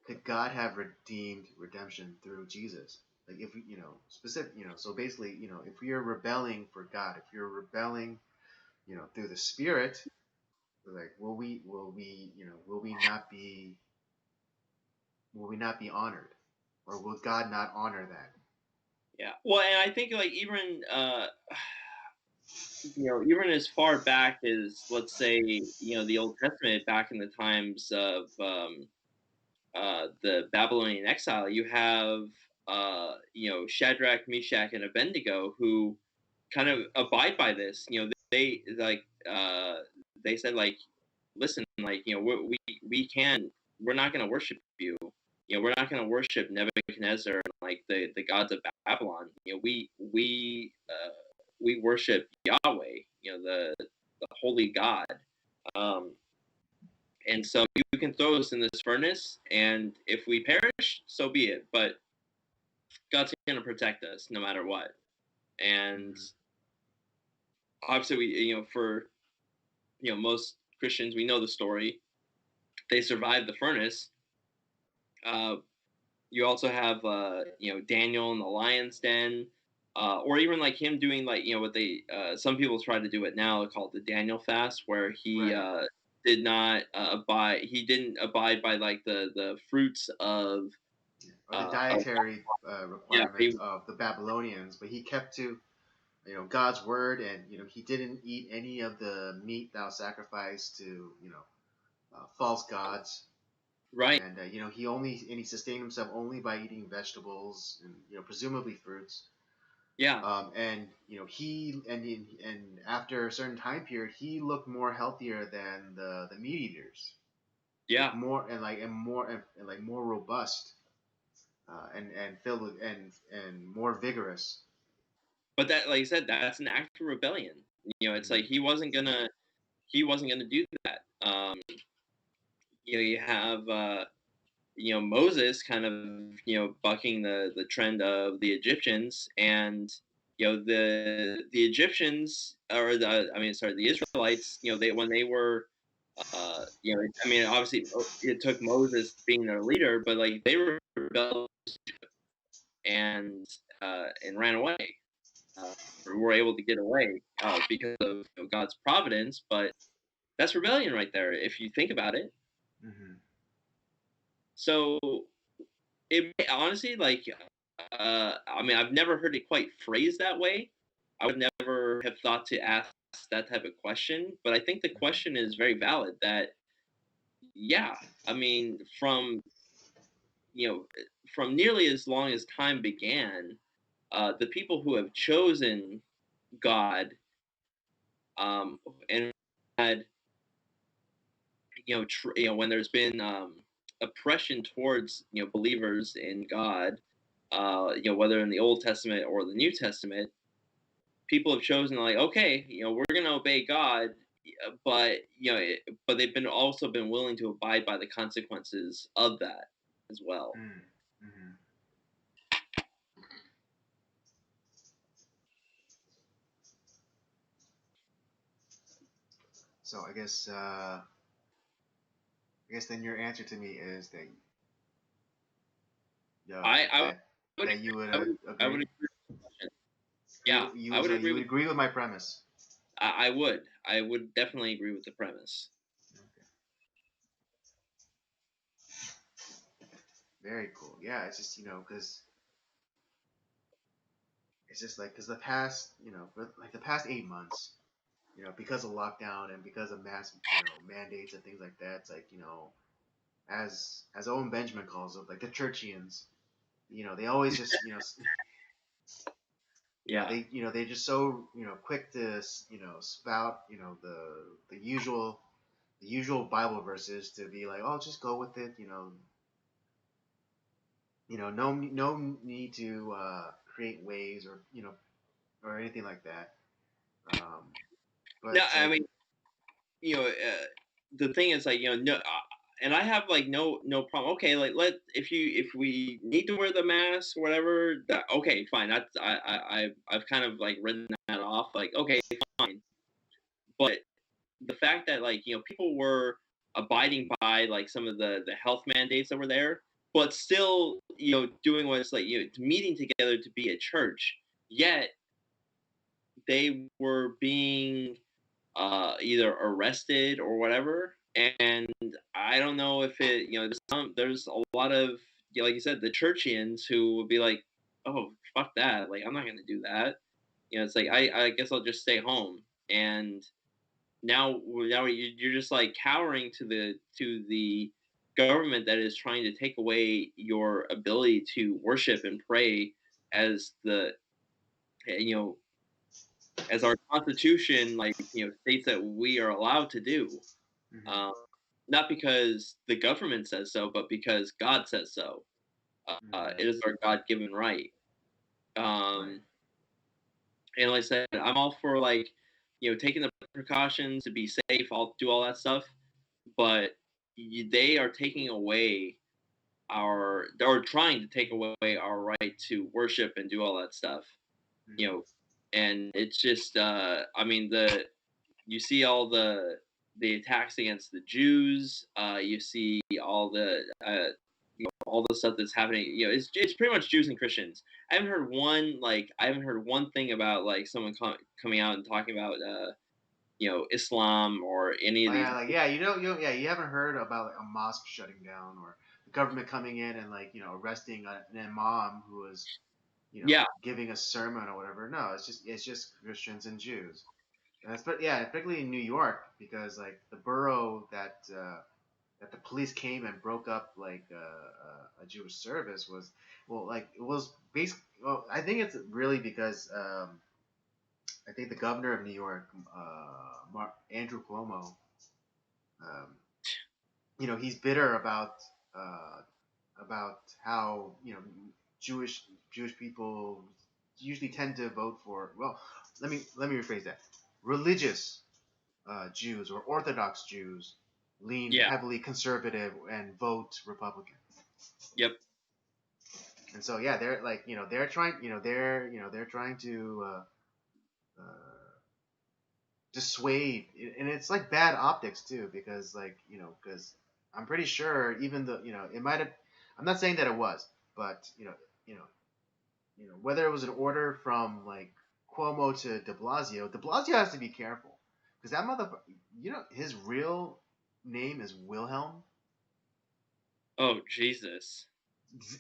could God have redeemed redemption through Jesus? Like if we, specific, so basically, if we are rebelling for God, if you're rebelling, through the Spirit, like will we not be honored, or will God not honor that? Yeah. Well, and I think like even even as far back as, let's say, the Old Testament, back in the times of the Babylonian exile, you have Shadrach, Meshach, and Abednego, who kind of abide by this. They like they said, like, listen, like, we can we're not going to worship you. We're not going to worship Nebuchadnezzar and like the gods of Babylon. We worship Yahweh, the holy God. Um, and so you can throw us in this furnace, and if we perish, so be it. But God's going to protect us no matter what. And Mm-hmm. obviously, for most Christians, we know the story. They survived the furnace. Uh, you also have Daniel in the lion's den, or even like him doing like what they some people try to do it now, called the Daniel fast, where he Right. did not abide. He didn't abide by like the fruits of Or the of dietary yeah. requirements of the Babylonians, but he kept to God's word, and he didn't eat any of the meat thou sacrificed to false gods, Right. and he sustained himself only by eating vegetables and presumably fruits. Yeah. And and after a certain time period, he looked more healthier than the meat eaters, like Yeah. more and like more robust, and filled with and more vigorous. But that, like I said, that's an act of rebellion. It's like Mm-hmm. he wasn't gonna do that. You have Moses kind of bucking the trend of the Egyptians, and the Egyptians, or the Israelites, they when they were obviously it took Moses being their leader, but like they were rebelled and ran away, uh, or were able to get away because of God's providence. But that's rebellion right there, if you think about it. Mm-hmm. So it honestly, like, I've never heard it quite phrased that way. I would never have thought to ask that type of question, but I think the Mm-hmm. question is very valid. That, yeah, I mean, you know, from nearly as long as time began, the people who have chosen God, and had, when there's been oppression towards believers in God, whether in the Old Testament or the New Testament, people have chosen, like, okay, we're going to obey God, but but they've been willing to abide by the consequences of that as well. Mm-hmm. So I guess then your answer to me is that I I would that you would I would I agree. would agree with the question. Yeah, I would You agree would with. agree with my premise. I would definitely agree with the premise. Okay. Very cool. Yeah, it's just because it's just like because the past like the past 8 months, because of lockdown and because of mass mandates and things like that, it's like as Owen Benjamin calls it, like the churchians, they always just Yeah. they're just so quick to spout the the usual Bible verses to be like, oh, just go with it, no need to create waves or or anything like that. But No, it's I like, mean, the thing is like no, and I have like no problem. Okay, like if we need to wear the mask or whatever, okay, fine. That's I've kind of like written that off. Like okay, fine. But the fact that like people were abiding by like some of the health mandates that were there, but still doing what's like meeting together to be a church, yet they were being either arrested or whatever. And I don't know if there's a lot of like you said, the churchians who would be like, oh fuck that, like I'm not gonna do that. It's like I guess I'll just stay home. And now you're just like cowering to the government that is trying to take away your ability to worship and pray as the you know as our constitution like states that we are allowed to do, mhm, um, not because the government says so but because God says so. mhm, It is our God-given right. right, um, and like I said, I'm all for like taking the precautions to be safe. I'll do all that stuff, but they are taking away our or trying to take away our right to worship and do all that stuff. you mhm, know and it's just I mean you see all the attacks against the Jews. You see all the stuff that's happening. It's pretty much Jews and Christians. I haven't heard one thing about like someone coming out and talking about Islam or any of oh these. yeah, like yeah, yeah, you haven't heard about like a mosque shutting down or the government coming in and like arresting an imam who was Yeah, giving a sermon or whatever. No, it's just Christians and Jews. And that's, but yeah, particularly in New York because like the borough that the police came and broke up like a Jewish service was, well, like it was basically, well, I think it's really because I think the governor of New York, Andrew Cuomo, um, he's bitter uh, about how Jewish Jewish people usually tend to vote for, well, let me rephrase that, religious Jews or Orthodox Jews lean yeah, heavily conservative and vote Republican. yep, And so yeah, they're like they're trying they're trying to uh, dissuade, and it's like bad optics too because like because I'm pretty sure even though it might have, I'm not saying that it was, but you know whether it was an order from like Cuomo to De Blasio has to be careful because that motherfucker, his real name is Wilhelm. oh Jesus,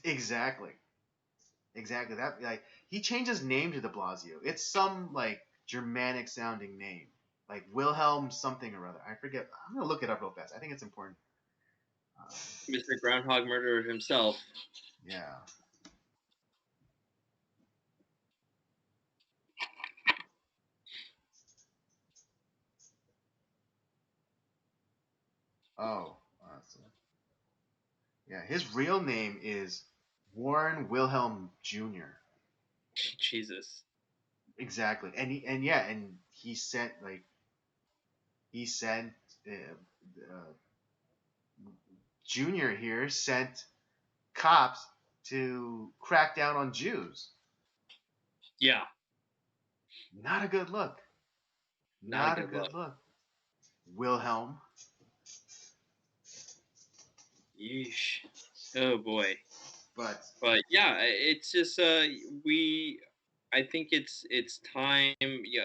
Exactly. Exactly. That, like, he changed his name to De Blasio. It's some like Germanic sounding name, like Wilhelm something or other. I forget. I'm gonna look it up real fast. I think it's important. Uh, Mr. Groundhog Murderer himself. yeah. Oh. So, yeah. His real name is Warren Wilhelm Jr. Jesus. Exactly. And he sent like he sent uh, Junior here sent cops to crack down on Jews. Yeah, Not a good look. not a Not a good look. good look. Wilhelm. Yeesh. Oh boy. But But yeah, it's just we. I think it's time. Yeah,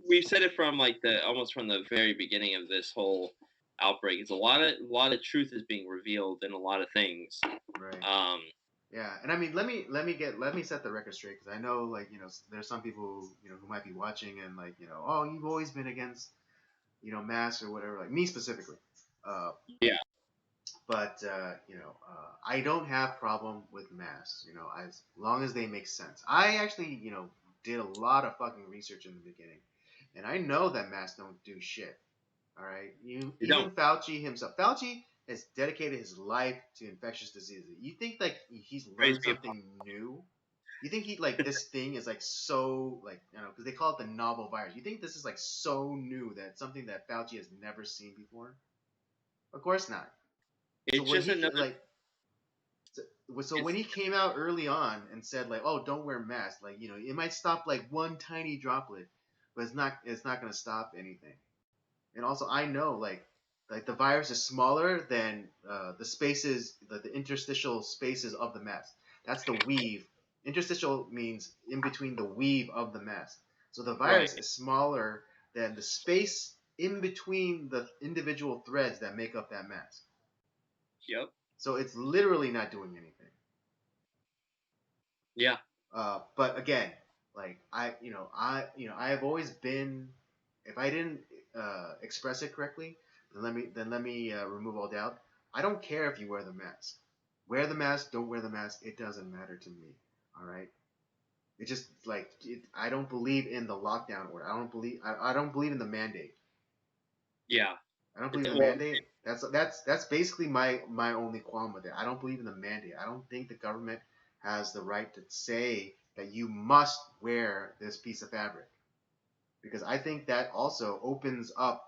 we've said it from like the almost from the very beginning of this whole outbreak. It's a lot of truth is being revealed in a lot of things. right, Um, yeah, and I mean, let me set the record straight because I know like there's some people who might be watching and like oh, you've always been against masks or whatever, like me specifically. Uh, yeah, but I don't have problem with masks. As long as they make sense. I actually did a lot of fucking research in the beginning, and I know that masks don't do shit. All right, you You even don't. Fauci himself. Fauci has dedicated his life to infectious diseases. You think like he's Praise learned be upon. something new? You think he like this thing is like so like you know because they call it the novel virus. You think this is like so new that something that Fauci has never seen before? Of course not. So It's when just he another. like so when It's he came out early on and said like oh don't wear masks like you know it might stop like one tiny droplet, but it's not going to stop anything. And also I know like the virus is smaller than the spaces the interstitial spaces of the mask. That's the weave. Interstitial means in between the weave of the mask. So the right. virus is smaller than the space in between the individual threads that make up that mask. Yep. So it's literally not doing anything. Yeah. But again, like I have always been. If I didn't express it correctly, then let me remove all doubt. I don't care if you wear the mask. Wear the mask, don't wear the mask. It doesn't matter to me. All right. It just I don't believe in the lockdown order. I don't believe in the mandate. Yeah. I don't It's believe in the well. mandate. That's basically my only qualm with it. I don't believe in the mandate. I don't think the government has the right to say that you must wear this piece of fabric because I think that also opens up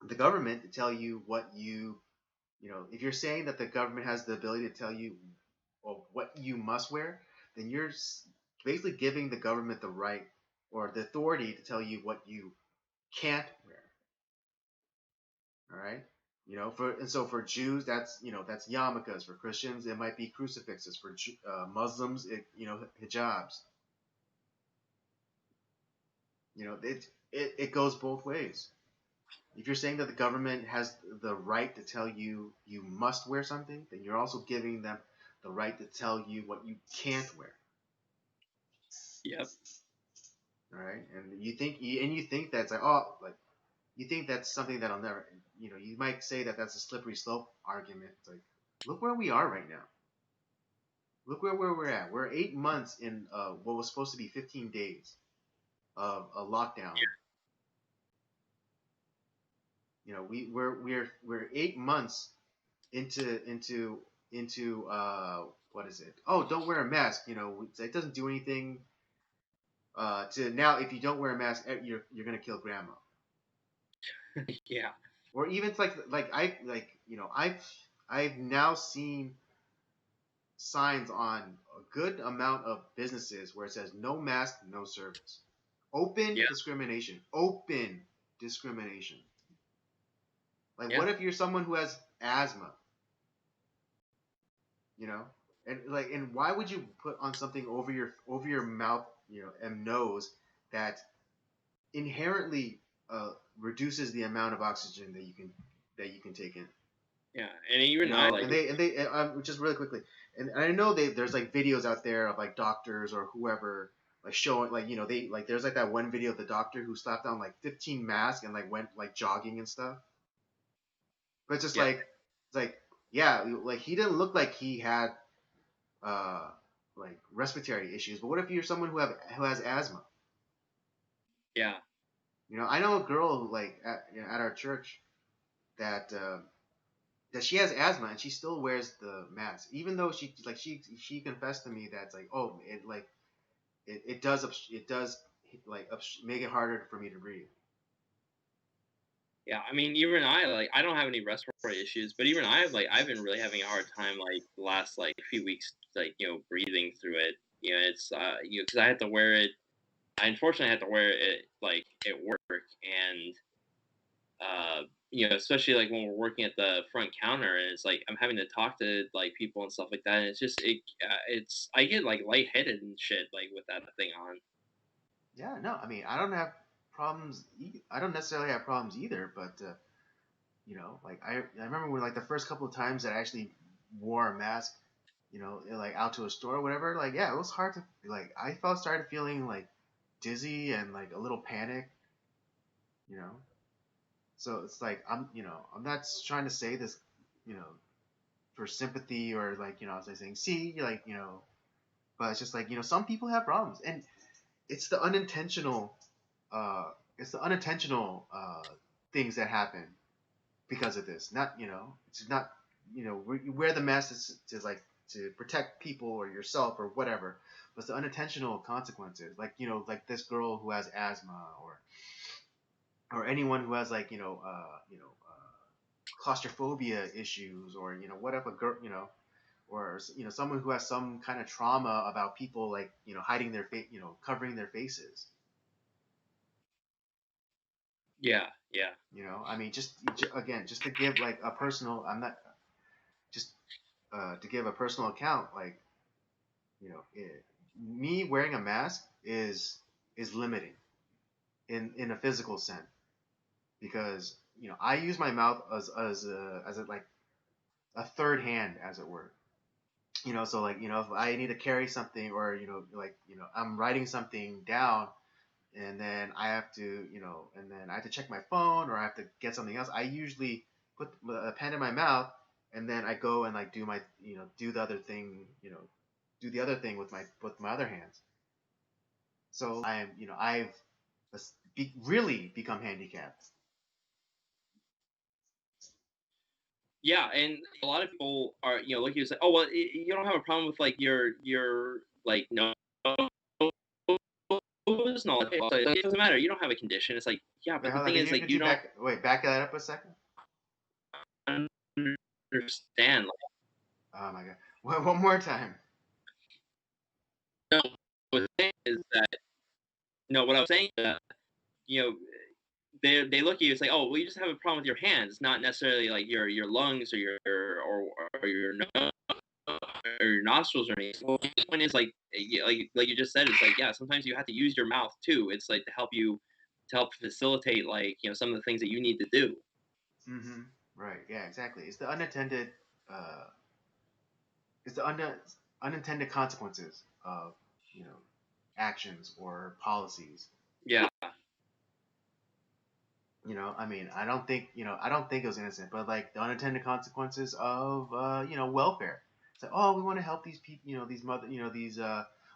the government to tell you what if you're saying that the government has the ability to tell you what you must wear, then you're basically giving the government the right or the authority to tell you what you can't wear. All right. For Jews, that's yarmulkes. For Christians, it might be crucifixes. For Muslims, hijabs. It goes both ways. If you're saying that the government has the right to tell you you must wear something, then you're also giving them the right to tell you what you can't wear. Yep. All right, and you think that's like you think that's something that'll never. You might say that that's a slippery slope argument. It's like, look where we are right now. Look where we're at. We're 8 months in what was supposed to be 15 days of a lockdown. We're 8 months into what is it? Oh, don't wear a mask. It doesn't do anything. To now, if you don't wear a mask, you're gonna kill grandma. Yeah. Or even it's I've now seen signs on a good amount of businesses where it says no mask, no service. Open Yeah. discrimination. Open discrimination. Like, Yeah. what if you're someone who has asthma? You know, and why would you put on something over your mouth, and nose that inherently reduces the amount of oxygen that you can take in? Yeah. And even I like. Just really quickly, and I know there's like videos out there of like doctors or whoever like showing like they like there's like that one video of the doctor who slapped on like 15 masks and like went like jogging and stuff. But it's just Yeah. like yeah, like he didn't look like he had uh like respiratory issues. But what if you're someone who has asthma? Yeah. I know a girl like at our church that she has asthma and she still wears the mask, even though she confessed to me that it's like it does like make it harder for me to breathe. Yeah. I mean, even I like I don't have any respiratory issues, but even I've been really having a hard time like the last like few weeks like breathing through it. It's because I had to wear it. I unfortunately had to wear it like at work and especially like when we're working at the front counter and it's like I'm having to talk to like people and stuff like that, and it's I get like lightheaded and shit like with that thing on. Yeah, no, I mean I don't have problems. I don't necessarily have problems either, but like I remember when like the first couple of times that I actually wore a mask, like out to a store or whatever. Like yeah, it was hard to like I felt started feeling like dizzy and like a little panic, you know. So it's like I'm not trying to say this, you know, for sympathy or like I was like saying see like but it's just like some people have problems and it's the unintentional uh it's the unintentional things that happen because of this. Not, it's not, you wear the mask to like to protect people or yourself or whatever, but it's the unintentional consequences, like like this girl who has asthma, or anyone who has like claustrophobia issues, or what if a girl, or someone who has some kind of trauma about people like hiding their face, covering their faces. Yeah, yeah, I mean, again, just to give like a personal, I'm not just to give a personal account, like me wearing a mask is limiting in a physical sense, because I use my mouth as a like a third hand, as it were. So like if I need to carry something, or like I'm writing something down, and then I have to and then I have to check my phone, or I have to get something else, I usually put a pen in my mouth, and then I go and like do my do the other thing, do the other thing with my other hands. So I've really become handicapped. yeah. And a lot of people are, look at you and say, oh well, you don't have a problem with like your like nose and all that. So it doesn't matter. You don't have a condition. It's like, yeah, Wait, but the hold on. thing is, like, Could you you don't back that up a second? understand. Oh my god. One more time. Like, no, the thing is that, no, what I was saying is that, you know, they look at you. It's like, oh, well, you just have a problem with your hands, not necessarily like your lungs or or your nose or your nostrils or anything. Well, the point is, like, like you just said, it's like, yeah, sometimes you have to use your mouth too. It's like to help facilitate, like, some of the things that you need to do. Mm-hmm. Right. Yeah. Exactly. It's the unintended. Uh, it's the unintended consequences of actions or policies. Yeah, I mean, I don't think it was innocent, but like the unintended consequences of welfare. It's like, oh, we want to help these people, these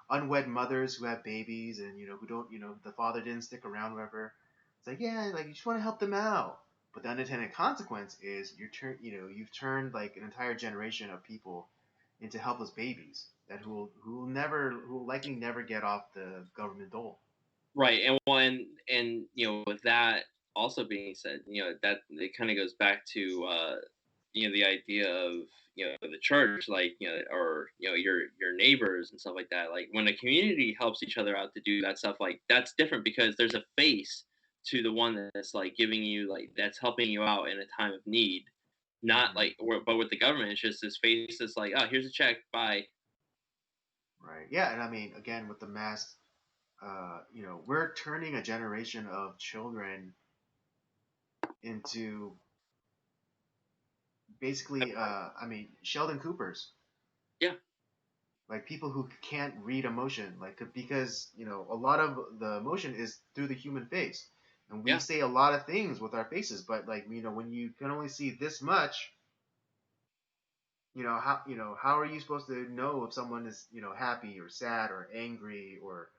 unwed mothers who have babies, and who don't, the father didn't stick around, whatever. It's like, yeah, like you just want to help them out. But the unintended consequence is you've turned like an entire generation of people into helpless babies that who will likely never get off the government dole. right. And with that also being said, that it kind of goes back to the idea of the church, like, or your neighbors and stuff like that. Like, when a community helps each other out to do that stuff, like, that's different because there's a face to the one that's like giving you, like, that's helping you out in a time of need. Not Hmm. like, but with the government, it's just this face that's like, oh, here's a check, bye. Right. Yeah, and I mean, again, with the masks, we're turning a generation of children into basically, I mean, Sheldon Coopers, Yeah, like people who can't read emotion, like because a lot of the emotion is through the human face, and we yeah, say a lot of things with our faces, but like when you can only see this much, how are you supposed to know if someone is happy or sad or angry, or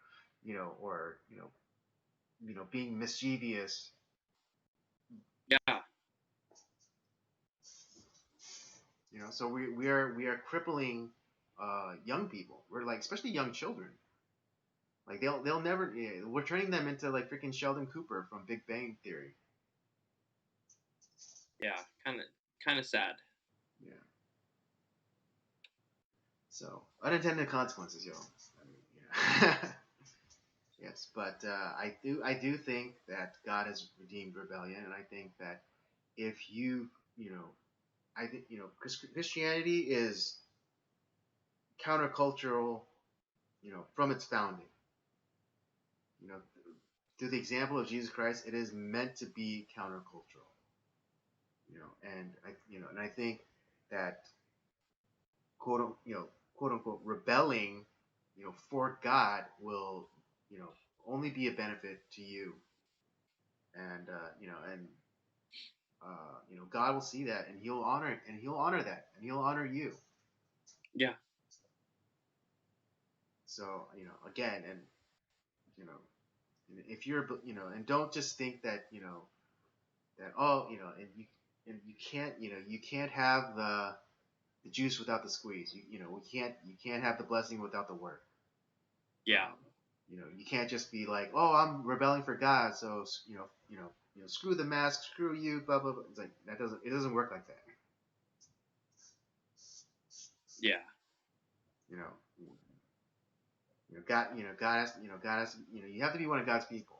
or being mischievous. yeah. So we are crippling young people. We're like, especially young children. Like they'll never. Yeah, we're turning them into like freaking Sheldon Cooper from Big Bang Theory. Yeah, kind of sad. Yeah. So unintended consequences, yo. I mean, yeah. Yes, but I do think that God has redeemed rebellion, and I think that if I think Christianity is countercultural, from its founding. You know, through the example of Jesus Christ, it is meant to be countercultural. And I think that quote unquote rebelling, for God will, you know, only be a benefit to you, and God will see that, and He'll honor that, and He'll honor you. Yeah, So again, and you know, if you're, and don't just think that that and you can't you can't have the juice without the squeeze. You can't have the blessing without the work. Yeah. You can't just be like, oh, I'm rebelling for God, so screw the mask, screw you, blah blah blah. It's like it doesn't work like that. Yeah. You know, God has you have to be one of God's people.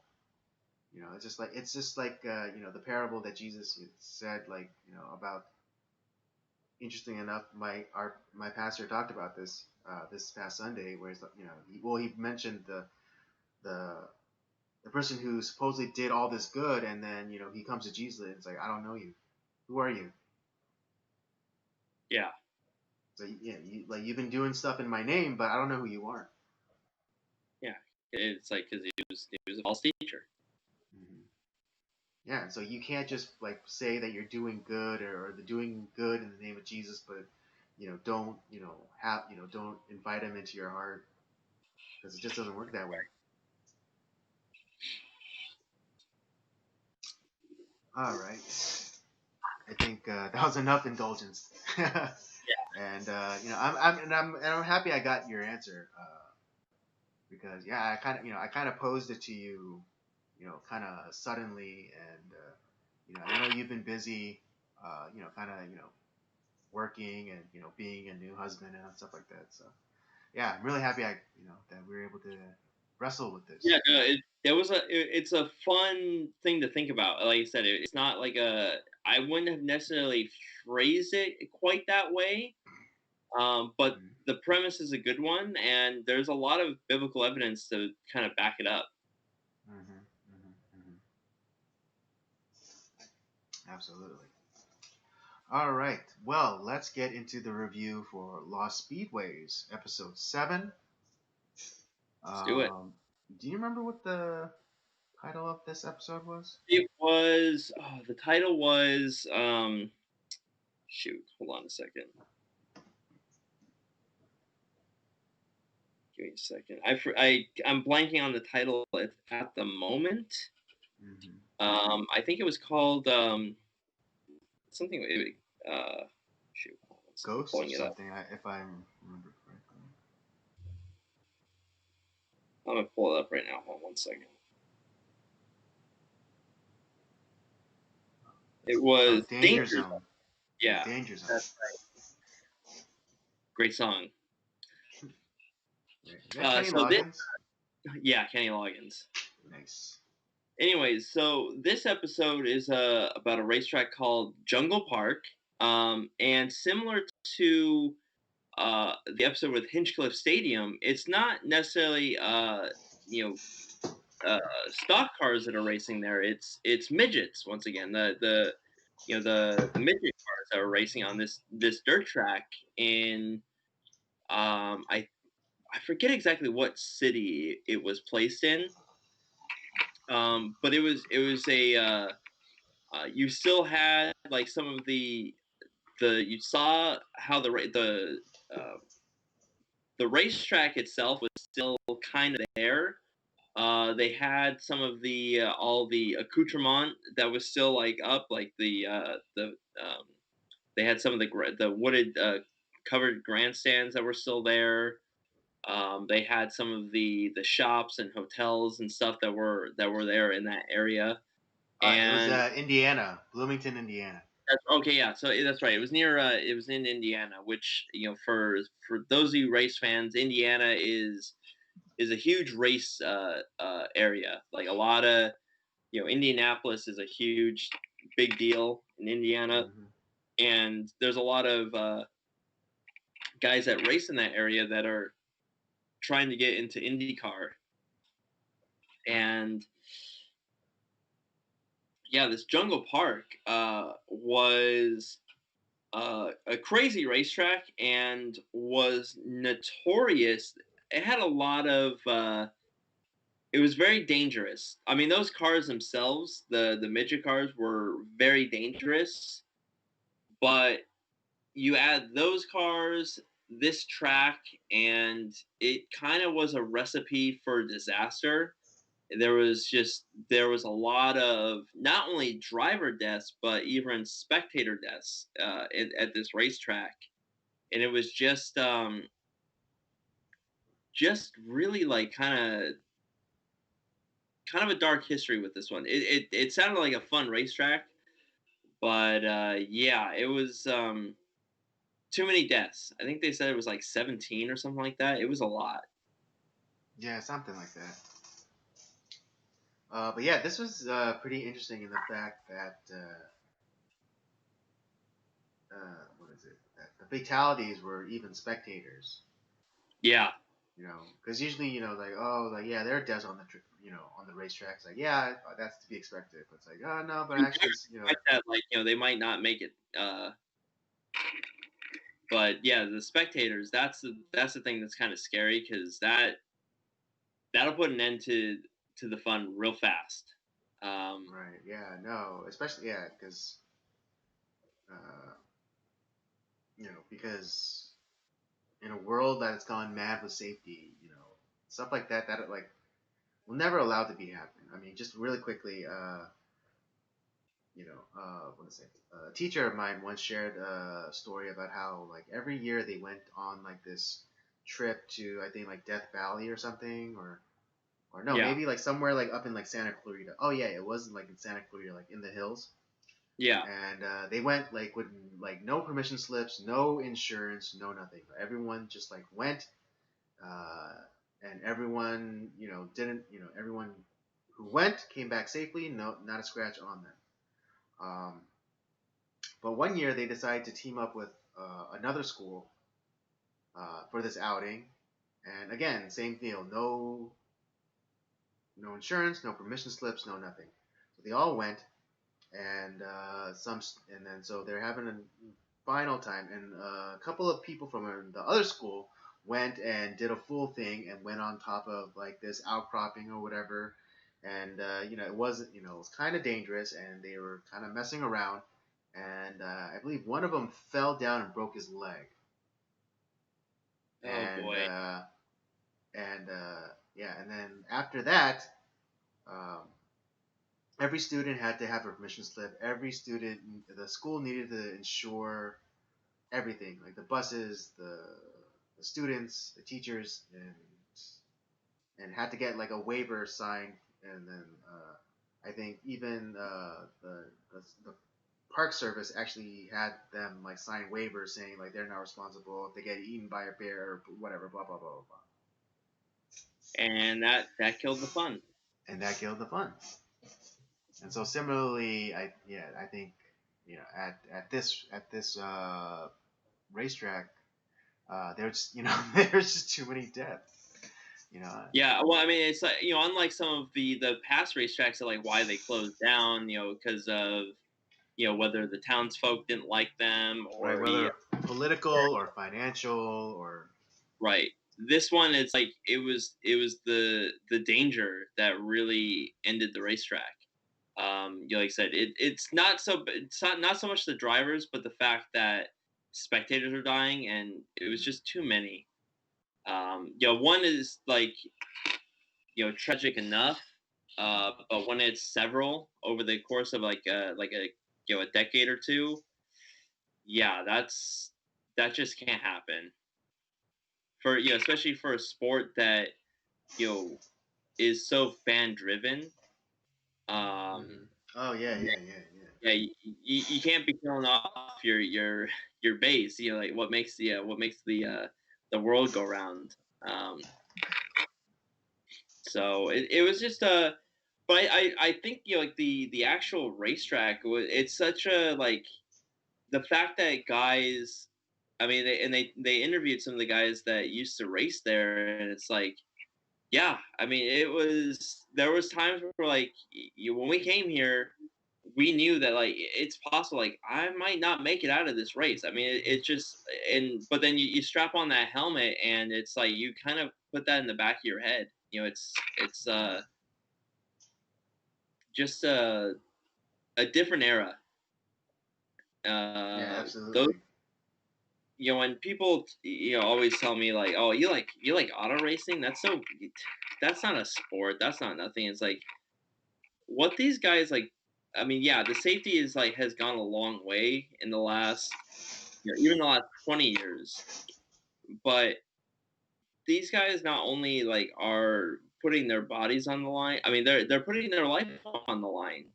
It's just like the parable that Jesus said, like about. Interesting enough, my pastor talked about this past Sunday, where he mentioned the the person who supposedly did all this good, and then he comes to Jesus and it's like, I don't know you. Who are you? Yeah. So you've been doing stuff in my name, but I don't know who you are. Yeah. It's like because he was a false teacher. Mm-hmm. Yeah, and so you can't just like say that you're doing good or doing good in the name of Jesus, but don't don't invite him into your heart, because it just doesn't work that way. All right. I think that was enough indulgence. And I'm happy I got your answer, because yeah, I kind of posed it to you, kind of suddenly, and I know you've been busy, kind of working and being a new husband and stuff like that. So yeah, I'm really happy that we were able to wrestle with this. Yeah. No, it's a fun thing to think about. Like I said, it's not like I wouldn't have necessarily phrased it quite that way. But Mm-hmm. the premise is a good one, and there's a lot of biblical evidence to kind of back it up. Mm-hmm. Mm-hmm. Mm-hmm. Absolutely. All right. Well, let's get into the review for Lost Speedways, Episode 7. Let's do it. Um, do you remember what the title of this episode was? It was the title was shoot, hold on a second. Give me a second. I'm blanking on the title at the moment. Mm-hmm. I think it was called something. Uh, shoot, hold on a second, I'm Ghost or pulling it up. something, if I remember correctly. I'm gonna pull it up right now. Hold on one second. It Oh, was Danger Danger Zone. Zone. Yeah, Yeah, Danger Zone. that's great song. Right. Is that Kenny Loggins? Yeah, Kenny Loggins. Nice. Anyways, so this episode is about a racetrack called Jungle Park, and similar to the episode with Hinchcliffe Stadium, it's not necessarily you know stock cars that are racing there. It's midgets once again. The midget cars that are racing on this dirt track in I forget exactly what city it was placed in, but it was a you still had like some of the you saw how uh, the racetrack itself was still kind of there. They had some of the all the accoutrement that was still like up, like um, they had some of the wooded covered grandstands that were still there. They had some of the shops and hotels and stuff that were there in that area. It was And Indiana, Bloomington, Indiana. that's okay, yeah. So that's right. It was near. It was in Indiana, which for those of you race fans, Indiana is a huge race area. Like a lot of Indianapolis is a huge big deal in Indiana, Mm-hmm. and there's a lot of guys that race in that area that are trying to get into IndyCar, and yeah, this Jungle Park was a crazy racetrack and was notorious. It had a lot of. It was very dangerous. I mean, those cars themselves, the midget cars, were very dangerous. But you add those cars, this track, and it kind of was a recipe for disaster. there was a lot of not only driver deaths but even spectator deaths at this racetrack, and it was just really like kind of a dark history with this one. It sounded like a fun racetrack, but yeah, it was too many deaths. I think they said it was like 17 or something like that. It was a lot. Yeah, something like that. But yeah, this was pretty interesting in the fact that what is it? That the fatalities were even spectators. Yeah, Because usually, like, oh, like, yeah, there are deaths on the on the racetracks. Like, yeah, that's to be expected. But it's like, oh no, but you actually, like that, like they might not make it. But yeah, the spectators. That's the thing that's kind of scary because that'll put an end to the fun real fast. right, yeah, no, especially yeah, because uh, because in a world that's gone mad with safety, stuff like that like will never allow to be happen. I mean, just really quickly, what is it? A teacher of mine once shared a story about how like every year they went on like this trip to I think like Death Valley or something or no Yeah, maybe like somewhere like up in like Santa Clarita. Oh yeah, it wasn't like in Santa Clarita, like in the hills. yeah. And they went like with like no permission slips, no insurance, no nothing. Everyone just like went, uh, and everyone didn't everyone who went came back safely, no not a scratch on them. But one year they decided to team up with another school for this outing, and again same deal, no insurance, no permission slips, no nothing. So they all went, and and then so they're having a final time, and a couple of people from the other school went and did a full thing and went on top of like this outcropping or whatever, and it wasn't it was kind of dangerous, and they were kind of messing around, and I believe one of them fell down and broke his leg, Oh and boy. yeah, and then after that. Um, every student had to have a permission slip. Every student, the school needed to insure everything, like the buses, the students, the teachers, and had to get like a waiver signed. And then I think even the park service actually had them like sign waivers saying like they're not responsible if they get eaten by a bear or whatever, blah blah blah blah blah. And that killed the fun. And that killed the fun. And so similarly, I think at this racetrack, there's there's just too many deaths. You know, Yeah, well, I mean, it's like unlike some of the past racetracks, that like why they closed down, because of whether the townsfolk didn't like them right? or Whether political or financial or right. This one, it's like it was the danger that really ended the racetrack. Like I said, it's not so much the drivers, but the fact that spectators are dying, and it was just too many. One is like tragic enough, but when it's several over the course of like a a decade or two, yeah, that just can't happen for especially for a sport that you know is so fan driven. mm-hmm. Um, Oh yeah. yeah, you can't be killing off your base. Like what makes the world go round. Um, so it was just a, but I think like the actual racetrack it's such a like the fact that guys, I mean they interviewed some of the guys that used to race there, and it's like yeah, I mean there was times where like when we came here we knew that like it's possible like I might not make it out of this race. I mean it just, and but then you strap on that helmet and it's like you kind of put that in the back of your head. It's just a different era. Yeah, uh those absolutely. when people always tell me like, "Oh, you like auto racing? That's not a sport. That's not nothing." It's like what these guys like. I mean, yeah, the safety is like has gone a long way in the last, even the last 20 years. But these guys not only like are putting their bodies on the line. I mean, they're putting their life on the line.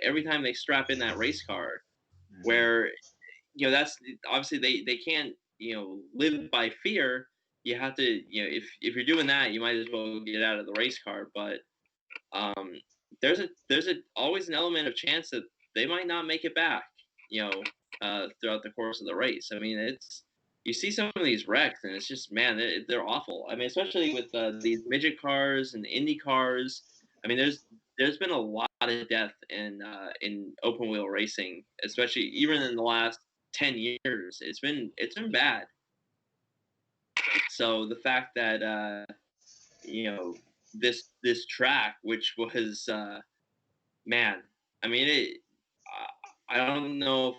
Every time they strap in that race car, Hmm. where that's obviously they can't live by fear. You have to if you're doing that, you might as well get out of the race car. But um, there's always an element of chance that they might not make it back. Throughout the course of the race. I mean, it's you see some of these wrecks, and it's just man, they're awful. I mean, especially with these midget cars and Indy cars. I mean, there's been a lot of death in open wheel racing, especially even in the last 10 years. It's been bad. So the fact that you know this track, which was man, I mean I don't know if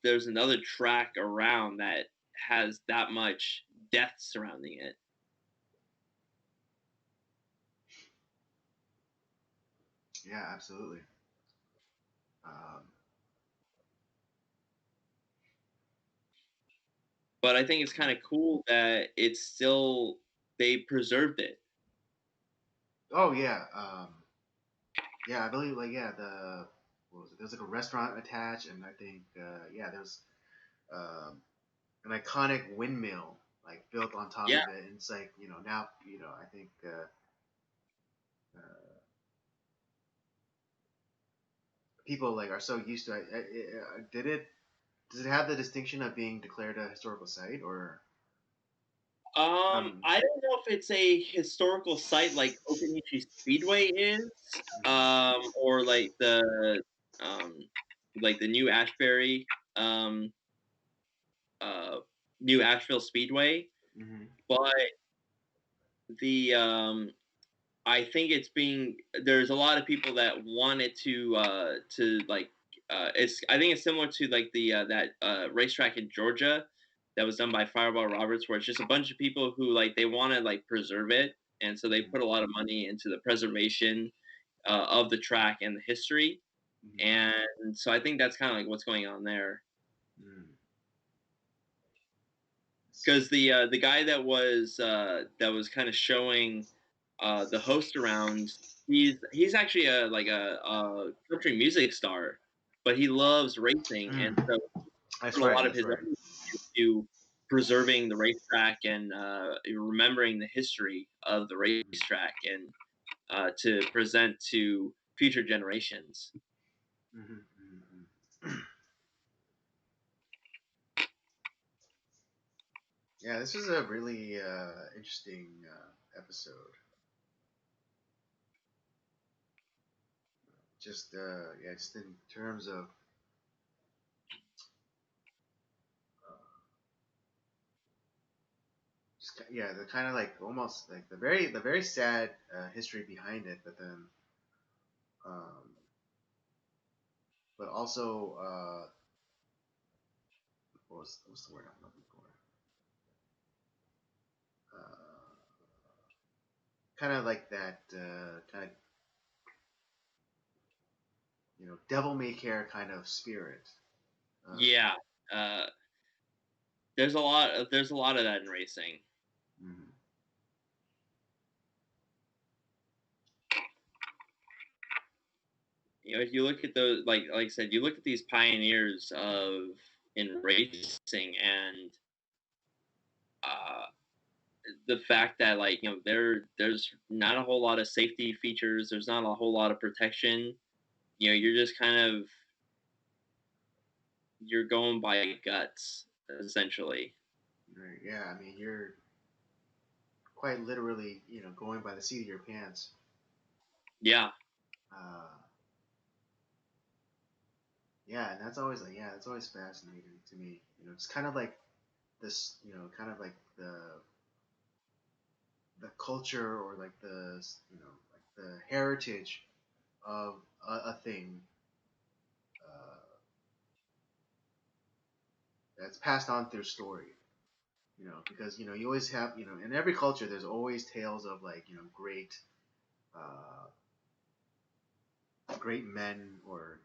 there's another track around that has that much death surrounding it. Yeah, absolutely. Um, But I think it's kind of cool that it's still they preserved it. oh yeah, yeah. I believe like yeah the what was it? There's like a restaurant attached, and I think yeah there's um, an iconic windmill like built on top Yeah, of it, and it's like now I think people like are so used to it. Does it have the distinction of being declared a historical site or I don't know if it's a historical site like Okanichi Speedway is, or um, like the um, uh, new Asheville Speedway. mm-hmm. But the I think there's a lot of people that wanted to like it's I think it's similar to like the that racetrack in Georgia that was done by Fireball Roberts, where it's just a bunch of people who like they want to like preserve it, and so they put a lot of money into the preservation of the track and the history. Mm-hmm. And so I think that's kind of like what's going on there. Mm-hmm. Because the guy that was kind of showing the host around, he's actually a country music star, but he loves racing, and so That's put a right. lot of That's his right. energy into preserving the racetrack and remembering the history of the racetrack and to present to future generations. Mm-hmm. Mm-hmm. Yeah, this was a really interesting episode. Just yeah, just in terms of yeah, the kind of like almost like the very sad history behind it, but then um, but also what's the word I'm looking for? Kind of like that kind of devil may care kind of spirit. Yeah, uh, there's a lot of that in racing. Mhm. If you look at those, like I said, you look at these pioneers of in racing, and uh, the fact that there's not a whole lot of safety features, there's not a whole lot of protection. You're just kind of you're going by guts essentially. Right, yeah, I mean you're quite literally going by the seat of your pants. Yeah, Uh, yeah, and that's always like yeah, that's always fascinating to me. It's kind of like this, kind of like the culture or like the like the heritage of a thing, uh, that's passed on through story. Because you always have in every culture there's always tales of like uh, great men or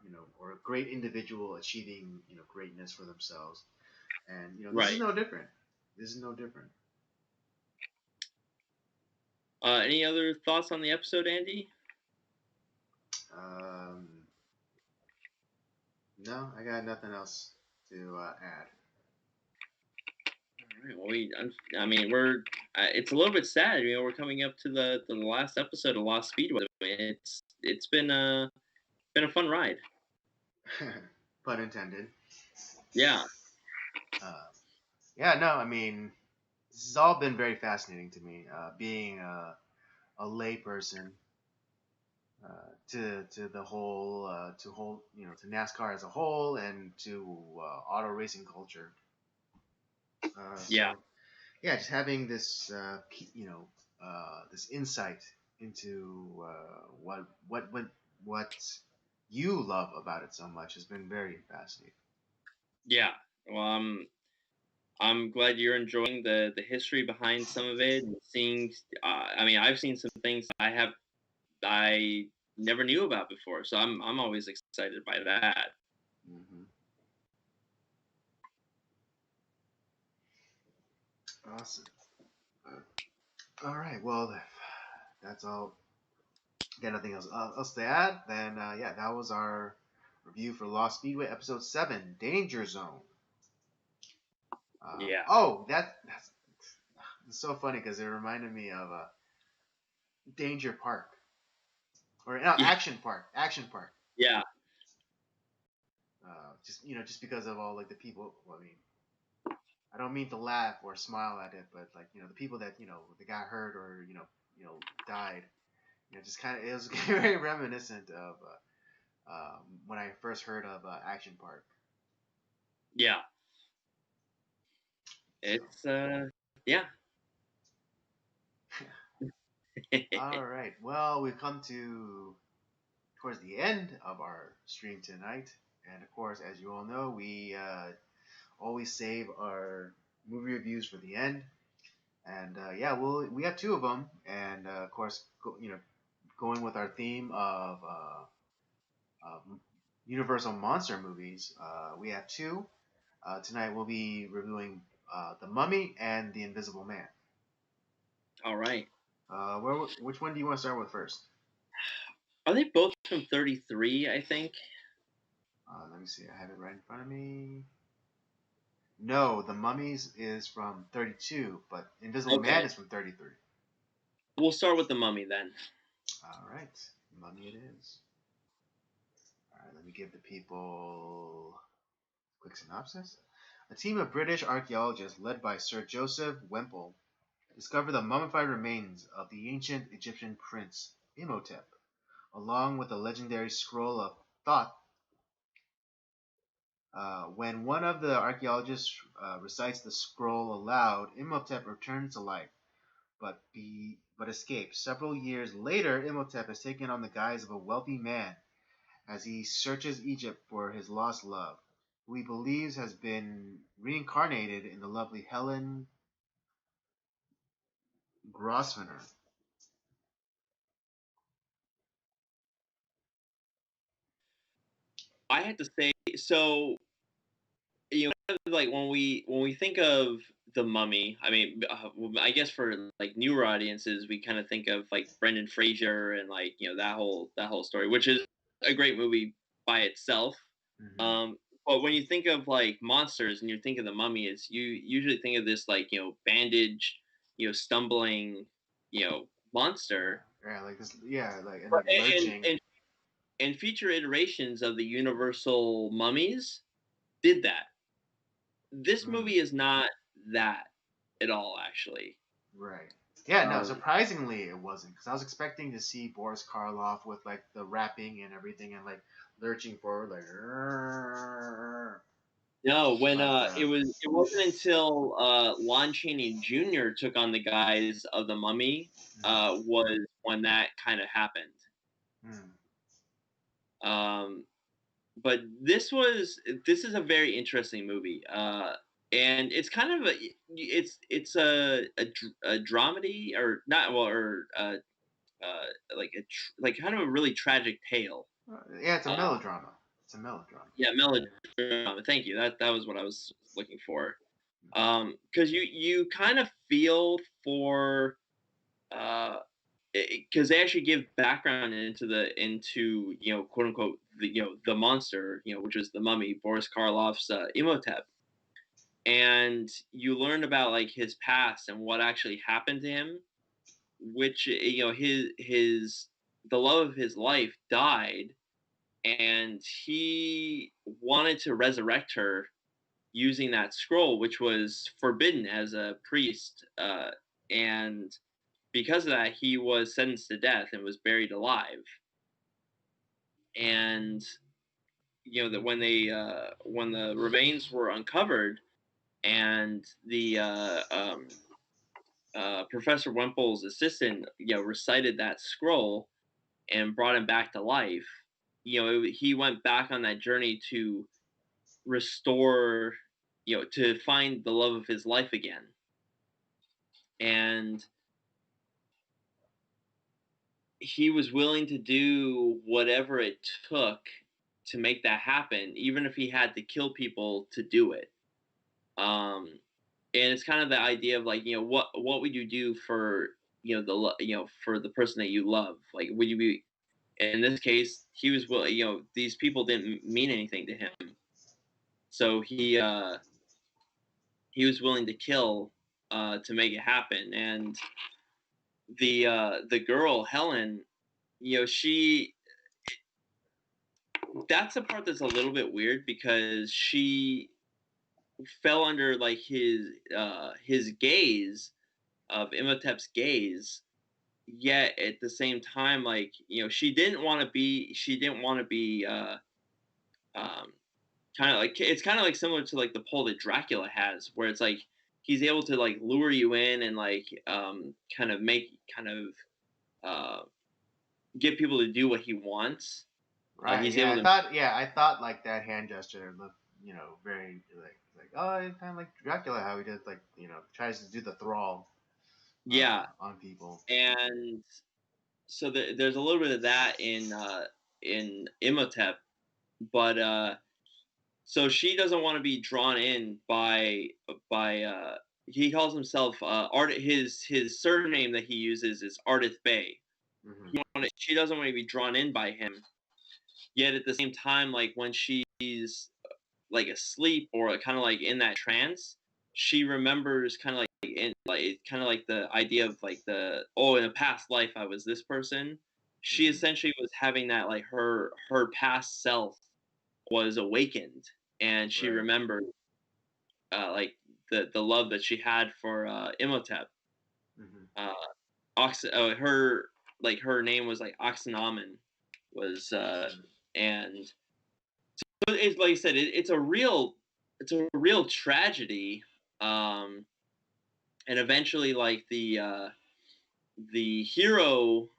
a great individual achieving greatness for themselves, and this is Right. no different. This is no different. Any other thoughts on the episode, Andy? Um, no, I got nothing else to add. All right. Well, I mean, we're. It's a little bit sad. We're coming up to the last episode of Lost Speedway. It's been a fun ride. Pun intended. Yeah. Uh, yeah, no, I mean, this has all been very fascinating to me. Being a lay person to the whole to NASCAR as a whole and to auto racing culture. Yeah. So yeah, just having this this insight into what you love about it so much has been very fascinating. Yeah. Well, I'm glad you're enjoying the history behind some of it and seeing. I mean, I've seen some things I never knew about before, so I'm always excited by that. Hmm. Awesome. All right. Well, if that's all. Got nothing else to add? Then yeah, that was our review for Lost Speedway Episode 7, Danger Zone. Yeah. Oh, that's it's so funny because it reminded me of Danger Park or no, Yeah. Action Park, Action Park. Yeah. Just because of all like the people. Well, I mean, I don't mean to laugh or smile at it, but like the people that that got hurt or died. Just kind of it was very reminiscent of when I first heard of Action Park. Yeah. So, It's yeah. all right. Well, we've come to towards the end of our stream tonight, and of course, as you all know, we always save our movie reviews for the end. And yeah, we have two of them, and of course, going with our theme of Universal monster movies, we have two. Tonight we'll be reviewing The Mummy and The Invisible Man. All right. Which one do you want to start with first? Are they both from 33, I think? Let me see. I have it right in front of me. No, The Mummies is from 32, but Invisible Man Okay. is from 33. We'll start with the Mummy then. All right, Mummy it is. All right, let me give the people a quick synopsis. A team of British archaeologists led by Sir Joseph Wemple discover the mummified remains of the ancient Egyptian prince Imhotep, along with the legendary scroll of Thoth. When one of the archaeologists recites the scroll aloud, Imhotep returns to life, but escapes. Several years later, Imhotep is taken on the guise of a wealthy man as he searches Egypt for his lost love, who he believes has been reincarnated in the lovely Helen Grosvenor. I had to say, so kind of like when we think of the Mummy, I mean, I guess for like newer audiences, we kind of think of like Brendan Fraser and like that whole story, which is a great movie by itself. Mm-hmm. Um, but when you think of like monsters and you think of the Mummy, it's you usually think of this like bandaged, stumbling, monster. Yeah, like this. Yeah, like and But like lurching. and future iterations of the Universal mummies did that. This Mm, movie is not that at all, actually. right. Yeah, no, Um, surprisingly it wasn't because I was expecting to see Boris Karloff with like the rapping and everything and like lurching forward like. "Rrrr." no, when But it wasn't until Lon Chaney Jr. took on the guise of the mummy was when that kind of happened. mm, Um, but this is a very interesting movie. and it's kind of it's a dramedy or not well or like like kind of a really tragic tale. Yeah, it's a Uh, melodrama. It's a melodrama. yeah, melodrama. Thank you. That was what I was looking for. Because you kind of feel for uh because they actually give background into quote unquote the monster which is the mummy Boris Karloff's Imhotep, and you learn about like his past and what actually happened to him, which his the love of his life died, and he wanted to resurrect her using that scroll, which was forbidden as a priest, and because of that, he was sentenced to death and was buried alive. And that when the remains were uncovered, and the Professor Wemple's assistant, recited that scroll and brought him back to life. He went back on that journey to restore, to find the love of his life again. And he was willing to do whatever it took to make that happen, even if he had to kill people to do it. Um, and it's kind of the idea of like, what would you do for for the person that you love? Like, would you be? In this case, he was willing. These people didn't mean anything to him, so he was willing to kill to make it happen. And the girl Helen, she that's the part that's a little bit weird because she fell under like his gaze of Imhotep's gaze, yet at the same time like she didn't want to be um kind of like it's kind of like similar to like the pull that Dracula has, where it's like he's able to like lure you in and like kind of make kind of uh get people to do what he wants. Right. He's Yeah, able I to. thought. Yeah, I thought like that hand gesture looked, very like oh, kind of like Dracula, how he does like tries to do the thrall Yeah, on people. and so there's a little bit of that in Imhotep, but so she doesn't want to be drawn in by he calls himself Art. His surname that he uses is Ardith Bey. Hmm. She doesn't want to be drawn in by him. Yet at the same time, like when she's like asleep or kind of like in that trance, she remembers kind of like the idea of like in a past life I was this person. She Hmm. essentially was having that like her past self was awakened, and she Right. remembered like the love that she had for Imhotep. Hmm. Uh, her like her name was like Oxenamen was and it's like I said, it's a real tragedy. Um, and eventually, like the hero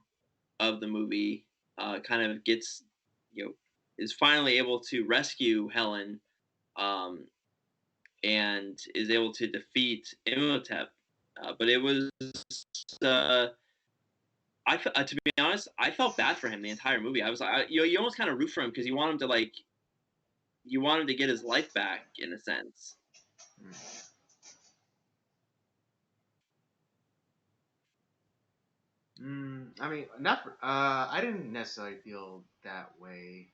of the movie kind of gets, is finally able to rescue Helen, um, and is able to defeat Imhotep. But it was, uh, to be honest, I felt bad for him the entire movie. I was, you almost kind of root for him because you want him to like, you want him to get his life back in a sense. I mean, not. I didn't necessarily feel that way.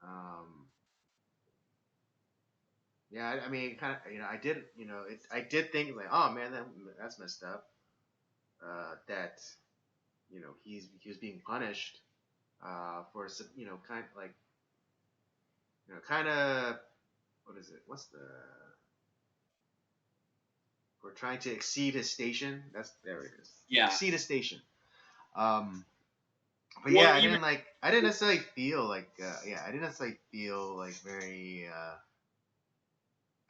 Um, yeah, I mean, kind of. I did. I did think like, oh man, that's messed up. That he was being punished for kind of like kind of what is it? What's the for trying to exceed his station? That's there it is. Yeah. Exceed his station. Um, but Well, yeah, even I didn't necessarily feel like I didn't necessarily feel like very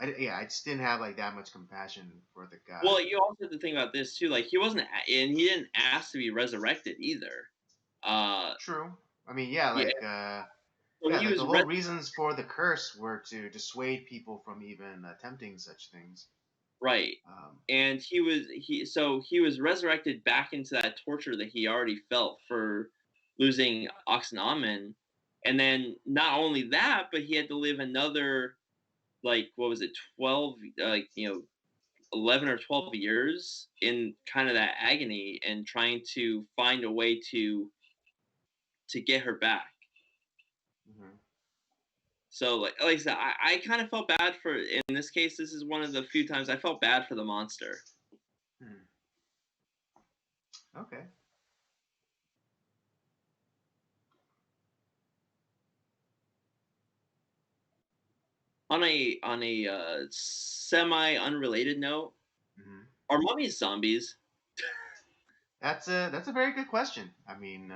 I just didn't have like that much compassion for the guy. well, you also have to think about this too. Like and he didn't ask to be resurrected either. Uh, True. I mean, yeah, yeah, like So Yeah, he like was the whole reasons for the curse were to dissuade people from even attempting such things. right, Um, and he was resurrected back into that torture that he already felt for losing Oxanamen, and then not only that, but he had to live another, like, what was it, 12, 11 or 12 years in kind of that agony and trying to find a way to get her back. mhm. So, like I said, I kind of felt bad for, in this case, this is one of the few times I felt bad for the monster. Hmm. Okay. On a semi unrelated note, Hmm. are mummies zombies? That's a very good question. I mean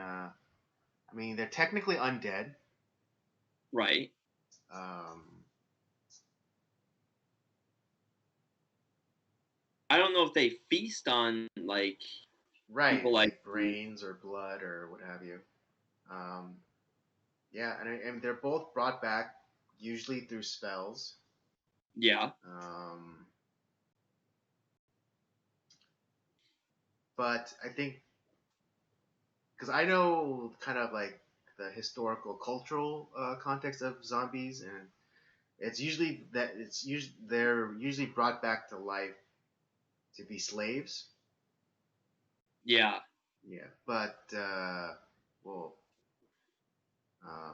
they're technically undead. Right. Um, I don't know if they feast on, like, people right, like like you. brains or blood or what have you. Um, yeah, and they're both brought back usually through spells. Yeah. Um, but I think because I know kind of like the historical cultural context of zombies, and they're usually brought back to life to be slaves. Yeah. Yeah, but well, uh,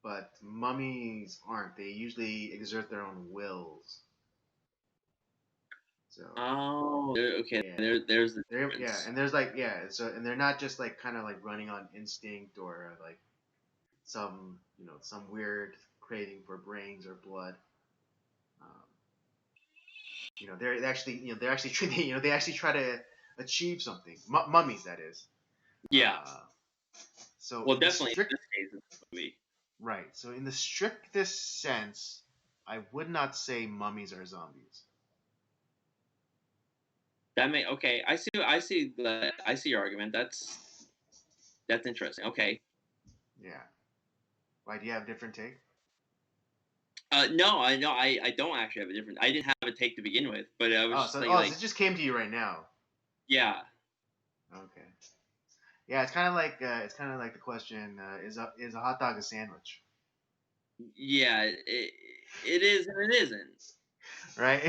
but mummies aren't. They usually exert their own wills. So Okay. yeah, There's the yeah, difference. and there's like yeah, so and they're not just like kind of like running on instinct or like some weird craving for brains or blood. Um, they're actually they actually try to achieve something. Mummies, that is. Yeah. Uh, so Well, in the definitely in strict this case of the movie. right, so in the strictest sense, I would not say mummies are zombies. That may okay. I see your argument. That's interesting. Okay. Yeah. Why do you have a different take? No, I know I don't actually have a different. I didn't have a take to begin with, but I was just thinking, So like, it just came to you right now. yeah, Okay. Yeah, it's kind of like the question: is a hot dog a sandwich? yeah, it is and it isn't. Right.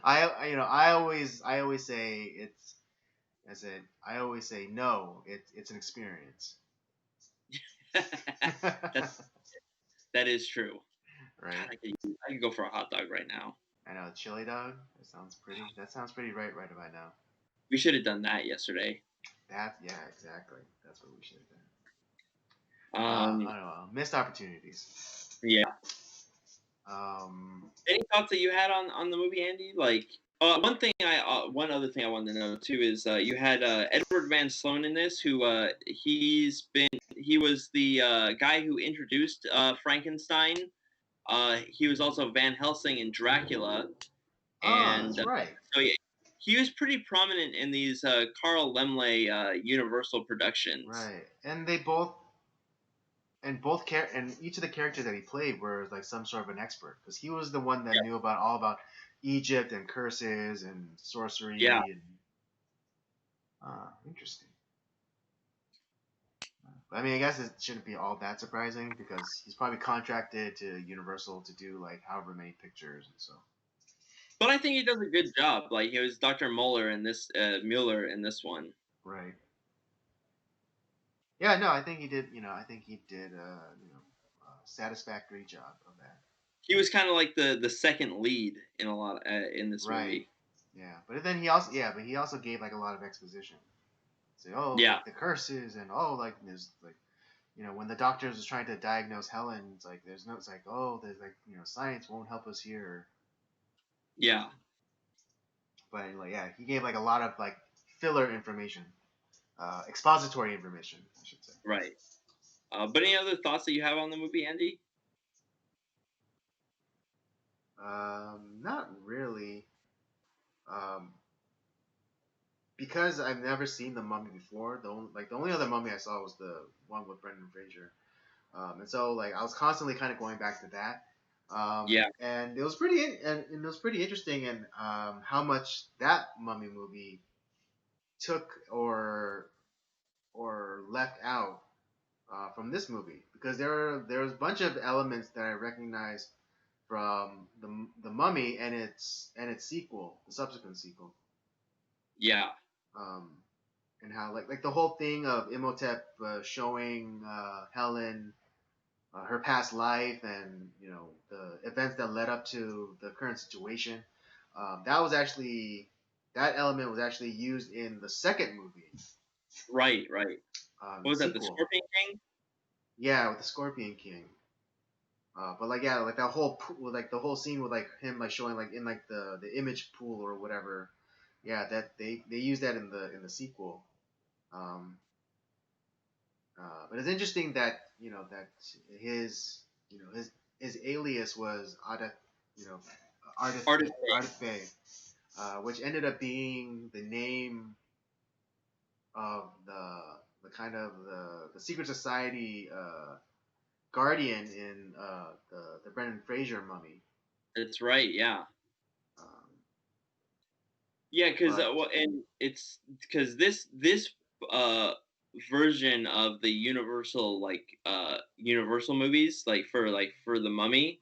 I always say it's I said I always say no. It's an experience. that that is true. Right. God, I could go for a hot dog right now. I know chili dog. That sounds pretty right about now. We should have done that yesterday. Yeah, exactly. That's what we should have done. Um, I don't know. Missed opportunities. yeah. Um, Any thoughts that you had on the movie, Andy? Like, one other thing I wanted to know too is you had Edward Van Sloan in this, who he was the guy who introduced Frankenstein. He was also Van Helsing in Dracula, and that's right. so he was pretty prominent in these Carl Laemmle Universal productions. Right. And each of the characters that he played were like some sort of an expert because he was the one that knew about all about Egypt and curses and Yeah, sorcery and interesting. I mean, I guess it shouldn't be all that surprising because he's probably contracted to Universal to do like however many pictures and so. but I think he does a good job. Like, he was Dr. Mueller in this one. Right. Yeah. No, I think he did. I think he did. A satisfactory job of that. He was kind of like the second lead in a lot in this Right. movie. Yeah. But he also gave like a lot of exposition. Say, oh, Yeah, like the curses and oh, like there's like when the doctors was trying to diagnose Helen, it's like it's like oh, there's like science won't help us here. yeah, Um, but like yeah, he gave like a lot of like filler information, expository information, I should say. right. But So any other thoughts that you have on the movie, Andy? not really, um, because I've never seen the Mummy before. The only other Mummy I saw was the one with Brendan Fraser. And so like I was constantly kind of going back to that. Yeah. And it was and it was pretty interesting, and how much that Mummy movie took or left out from this movie, because there's a bunch of elements that I recognized from the Mummy and its sequel, the subsequent sequel. Yeah. Um, and how like the whole thing of Imhotep showing Helen her past life, and the events that led up to the current situation. That element was actually used in the second movie, Right. Right. What the was that? The sequel. Scorpion King? Yeah, with the Scorpion King. But like yeah, like that whole like the whole scene with like him like showing like in like the image pool or whatever. Yeah, that they use that in the sequel. Um, but it's interesting that that his his alias was Artist Bay. Ardith Bay, which ended up being the name of the kind of the secret society guardian in the Brendan Fraser Mummy. That's right. Yeah. Um, Yeah, because but well, and it's because this uh version of the Universal movies, like for the Mummy,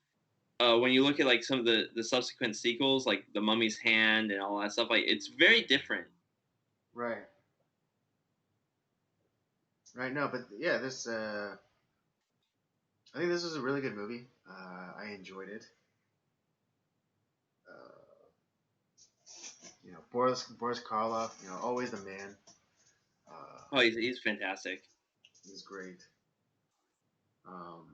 when you look at like some of the subsequent sequels, like the Mummy's Hand and all that stuff, like it's very different. right, right, no, but yeah, this I think this was a really good movie. I enjoyed it. Uh, Boris Karloff, always the man. Oh, he's fantastic. He's great. Um,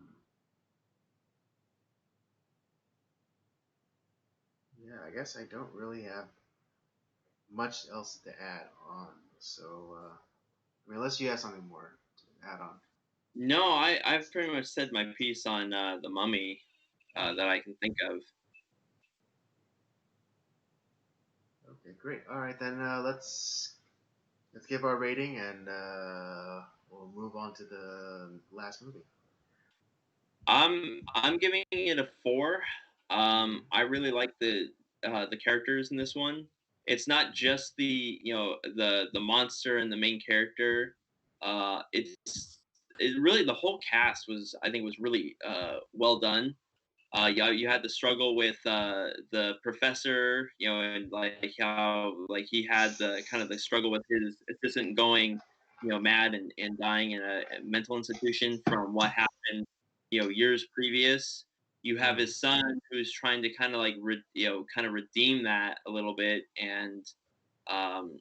yeah, I guess I don't really have much else to add on. So, I mean, unless you have something more to add on. No, I've pretty much said my piece on the Mummy that I can think of. Okay, great. All right, then let's give our rating, and we'll move on to the last movie. I'm giving it a 4. Mm-hmm. I really like the characters in this one. It's not just the monster and the main character. It really the whole cast was I think was really well done. You had the struggle with the professor, and like how like he had the kind of the struggle with his assistant going, mad and dying in a mental institution from what happened, years previous. You have Mm-hmm. his son who's trying to kind of like kind of redeem that a little bit and um,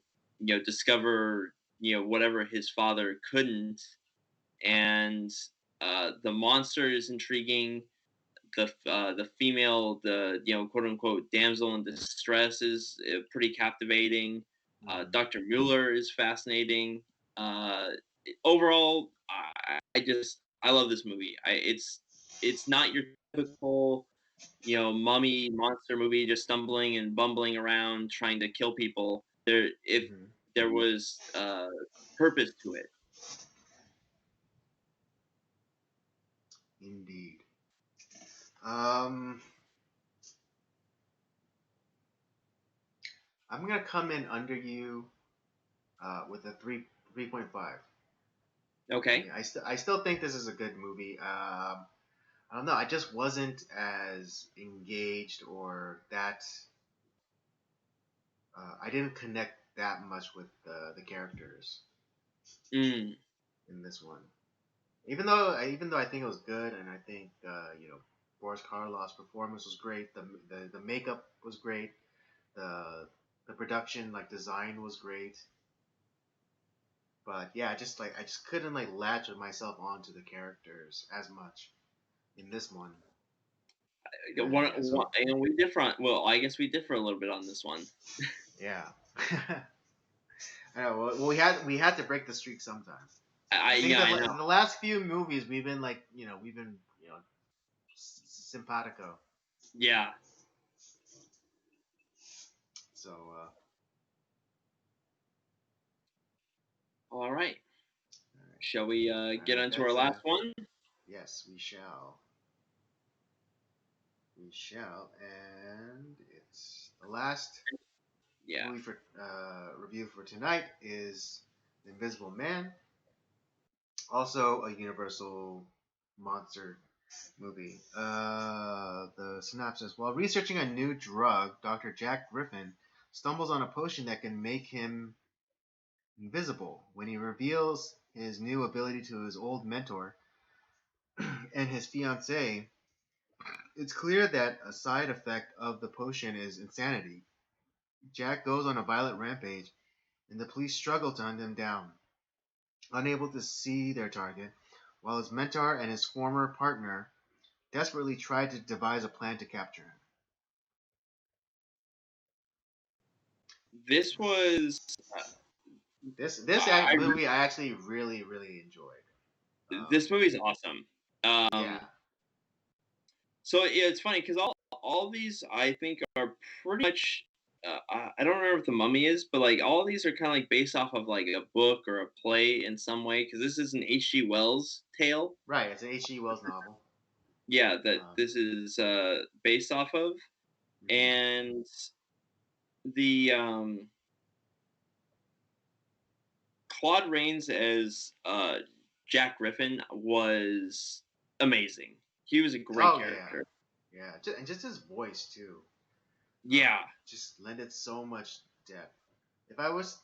discover whatever his father couldn't, and the monster is intriguing. The female, the quote unquote damsel in distress is pretty captivating. Mm-hmm. Dr. Mueller is fascinating. Uh, Overall, I love this movie. It's not your typical mummy monster movie just stumbling and bumbling around trying to kill people. If Mm-hmm. there was purpose to it. Indeed. Um, I'm gonna come in under you with a 3.5. I Okay. mean, I still think this is a good movie. I don't know. I just wasn't as engaged, or that I didn't connect that much with the characters Mm, in this one. Even though I think it was good, and I think Boris Karloff's performance was great. The makeup was great. The production like design was great. But yeah, I just couldn't like latch myself onto the characters as much in this one. And yeah, one, so and we differ. Well, I guess we differ a little bit on this one. yeah. I know. Well, we had to break the streak sometime. I think Yeah, that I know. in the last few movies we've been like we've been simpatico. Yeah. So All right. All right. Shall we All get right. on to our last one? Yes, we shall. We shall, and it's the last Yeah. movie for review for tonight is The Invisible Man, also a Universal monster movie. The synopsis: while researching a new drug, Dr. Jack Griffin stumbles on a potion that can make him invisible. When he reveals his new ability to his old mentor and his fiancée, it's clear that a side effect of the potion is insanity. Jack goes on a violent rampage, and the police struggle to hunt him down. Unable to see their target, while his mentor and his former partner desperately try to devise a plan to capture him. This was This I movie I actually really enjoyed. this movie's awesome. Yeah, So yeah, it's funny because all these I think are pretty much. I don't remember what the Mummy is, but like all these are kind of like based off of like a book or a play in some way. Because this is an H.G. Wells tale. right. It's an H.G. Wells novel. Yeah, that Um, this is based off of, mhm. and the Claude Rains as Jack Griffin was amazing. He was a great Oh yeah, character. yeah, and just his voice too. Yeah, Just lended so much depth. If I was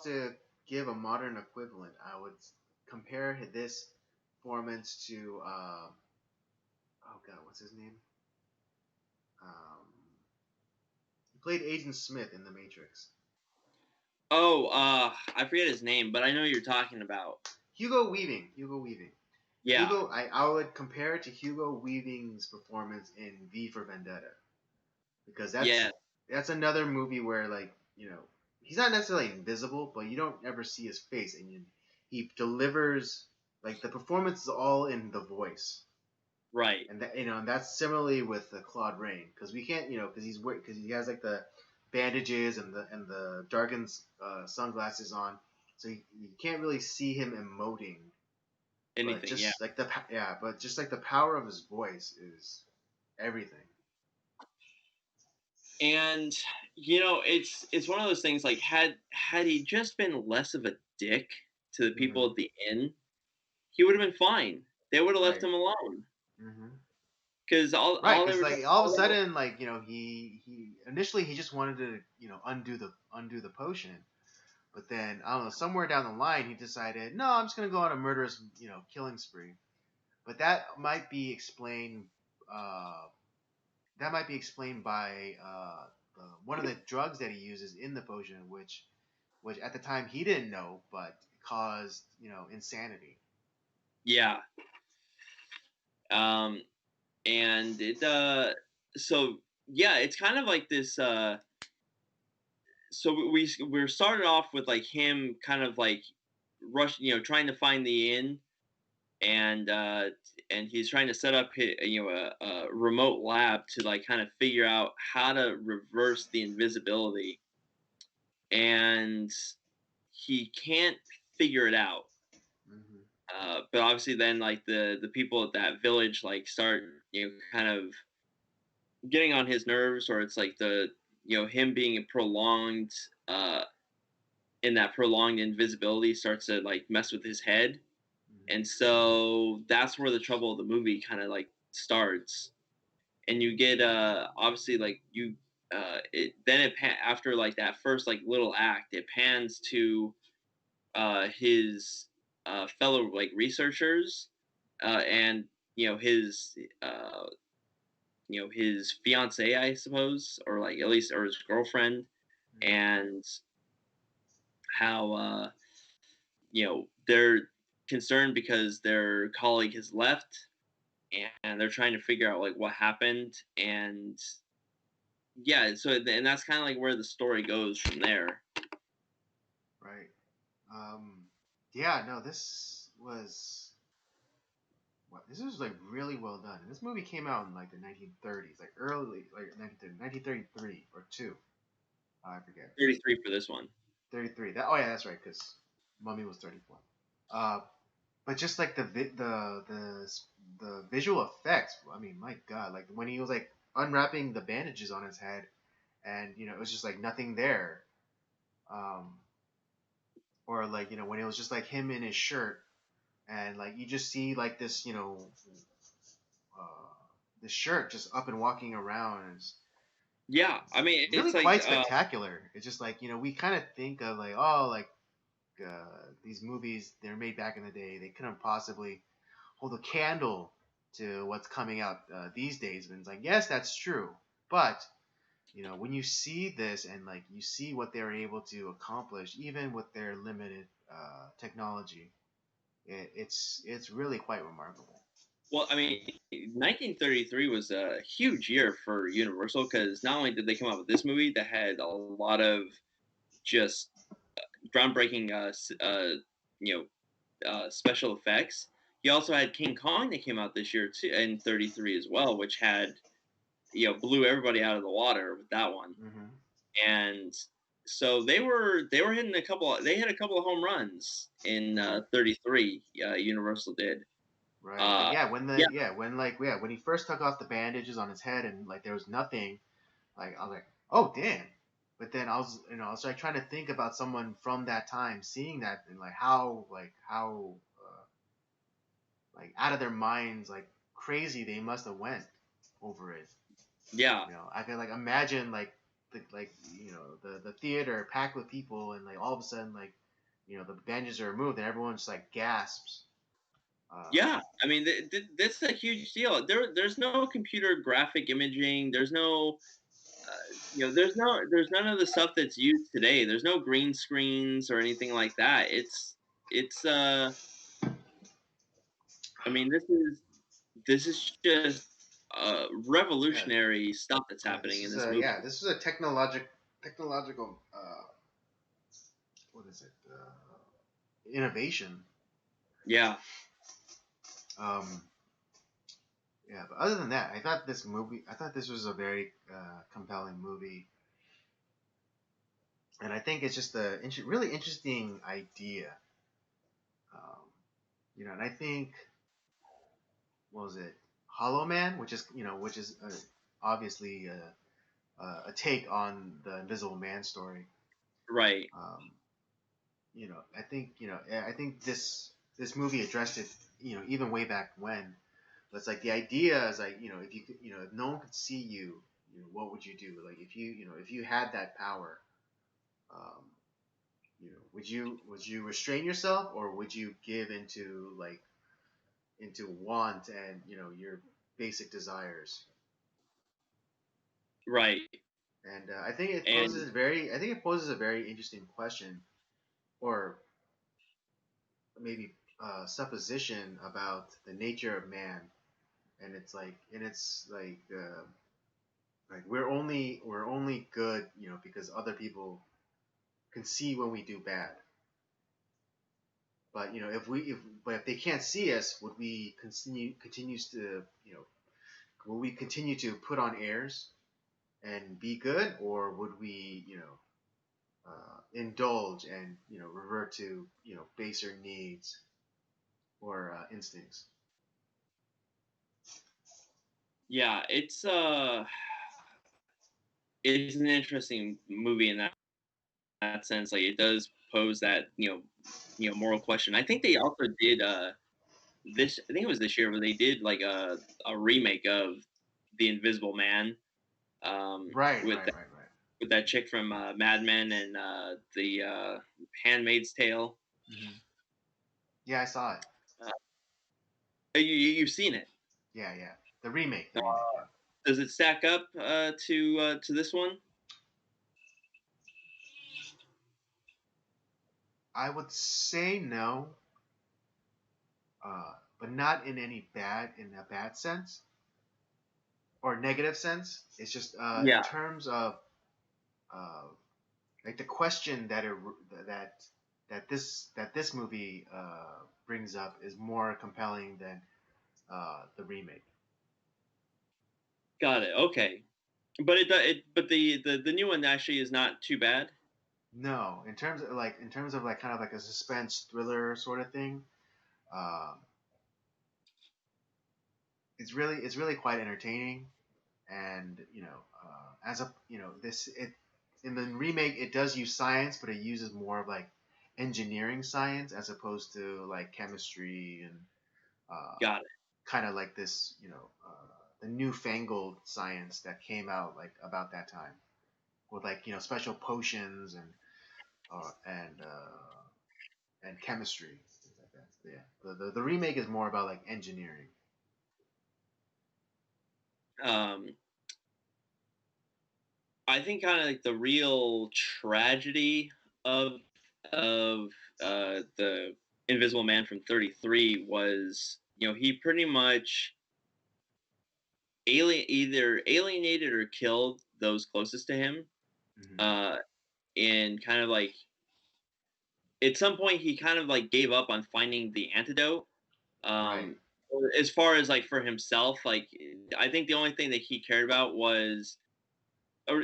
to give a modern equivalent, I would compare this performance to oh god, what's his name? Um, he played Agent Smith in The Matrix. oh, I forget his name, but I know who you're talking about. Hugo Weaving. Hugo Weaving. Yeah, I would compare it to Hugo Weaving's performance in V for Vendetta because yeah, that's another movie where he's not necessarily invisible, but you don't ever see his face, and he delivers like the performance is all in the voice, right. and and that's similarly with Claude Rain because we can't because he has like the bandages and the darkened sunglasses on, so you can't really see him emoting, but Anything, yeah. just like but just like the power of his voice is everything. And it's one of those things. Like had he just been less of a dick to the people Hmm. at the inn, he would have been fine. They would have left Right. him alone Hmm. because Right, all they because were like all of a sudden, he initially he just wanted to undo the potion, but then I don't know, somewhere down the line he decided, no, I'm just gonna go on a murderous killing spree. But uh, that might be explained by one of the drugs that he uses in the potion, which at the time he didn't know, but caused insanity. yeah. Um, and it so yeah, it's kind of like this. So we're started off with like him kind of like rush, trying to find the inn, and he's trying to set up a remote lab to like kind of figure out how to reverse the invisibility, and he can't figure it out. Hmm. But obviously, then like the people at that village like start kind of getting on his nerves, or it's like the him being prolonged uh, in that prolonged invisibility starts to like mess with his head, and Hmm. so that's where the trouble of the movie kind of like starts. And you get obviously like you it then after like that first like little act, it pans to his fellow like researchers, and his his fiance, I suppose, or like at least or his girlfriend, Hmm. and how they're concerned because their colleague has left, and they're trying to figure out like what happened. And yeah, so and that's kind of like where the story goes from there. Right. Um, yeah, no, this was like really well done. And this movie came out in like the 1930s, like early, like 1933 or two. I forget. 33 for this one. 33. Oh yeah, that's right. Cause Mummy was 34. Uh, but just like the visual effects. I mean, my God, like when he was like unwrapping the bandages on his head, and it was just like nothing there. Um, or like when it was just like him in his shirt, and like you just see like this uh, this shirt just up and walking around. And Yeah, I mean, really it's like quite spectacular. It's just like we kind of think of like, oh, like these movies they're made back in the day. They couldn't possibly hold a candle to what's coming out these days. And it's like, yes, that's true, but when you see this and like you see what they're able to accomplish, even with their limited technology, it's really quite remarkable. well, I mean, 1933 was a huge year for Universal because not only did they come out with this movie that had a lot of just groundbreaking, you special effects. You also had King Kong that came out this year too in '33 as well, which had blew everybody out of the water with that one. Hmm. And so they were hitting a couple. They hit a couple of home runs in '33. Universal did. Right. Like Uh, yeah, when yeah, when he first took off the bandages on his head and like there was nothing, like I was like, oh damn. But then I was like trying to think about someone from that time seeing that and like how like out of their minds, like crazy they must have went over it. yeah, I could like imagine like the theater packed with people and like all of a sudden like the bandages are removed and everyone just like gasps. yeah. I mean, that's a huge deal. There's no computer graphic imaging. There's no there's none of the stuff that's used today. There's no green screens or anything like that. It's I mean, this is just Yeah, revolutionary stuff that's yeah. happening in this movie. This is a technological what is it innovation. Yeah, Um, yeah, but other than that, I thought this was a very compelling movie, and I think it's just a really interesting idea. Um, and I think what was it, Hollow Man, which is obviously a take on the Invisible Man story. right. Um, I think this movie addressed it, even way back when. But it's like the idea is like, if if no one could see you, what would you do? Like if you had that power, um, would you restrain yourself or would you give into want and your basic desires? Right. And And I think it poses a very interesting question, or maybe supposition about the nature of man. And it's like we're only good, because other people can see when we do bad. But if they can't see us, would we continues to will we continue to put on airs and be good, or would we indulge and revert to baser needs or instincts? yeah, it's an interesting movie in that sense. Like it does pose that moral question. I think they also did this. I think it was this year where they did like a remake of The Invisible Man Right, with right, right, right. with that chick from Mad Men and the Handmaid's Tale. Hmm. Yeah, I saw it. Uh, you've seen it. Yeah, yeah. The remake. Yeah. Does it stack up to this one? I would say no, but not in a bad sense or negative sense. It's just in Yeah, terms of uh, like the question that that this movie brings up is more compelling than the remake. got it. Okay, but but the new one actually is not too bad. No, in terms of like kind of like a suspense thriller sort of thing. Um, it's really quite entertaining, and as a this it in the remake it does use science, but it uses more of like engineering science as opposed to like chemistry and Got it. kind of like this the newfangled science that came out like about that time with like special potions and uh, and uh, and chemistry things like that. So, yeah, the remake is more about like engineering. Um, I think kind of like the real tragedy of of the Invisible Man from 33 was, he pretty much either alienated or killed those closest to him. Hmm. Uh, and kind of like at some point he kind of like gave up on finding the antidote. Right. Um, as far as like for himself, like I think the only thing that he cared about was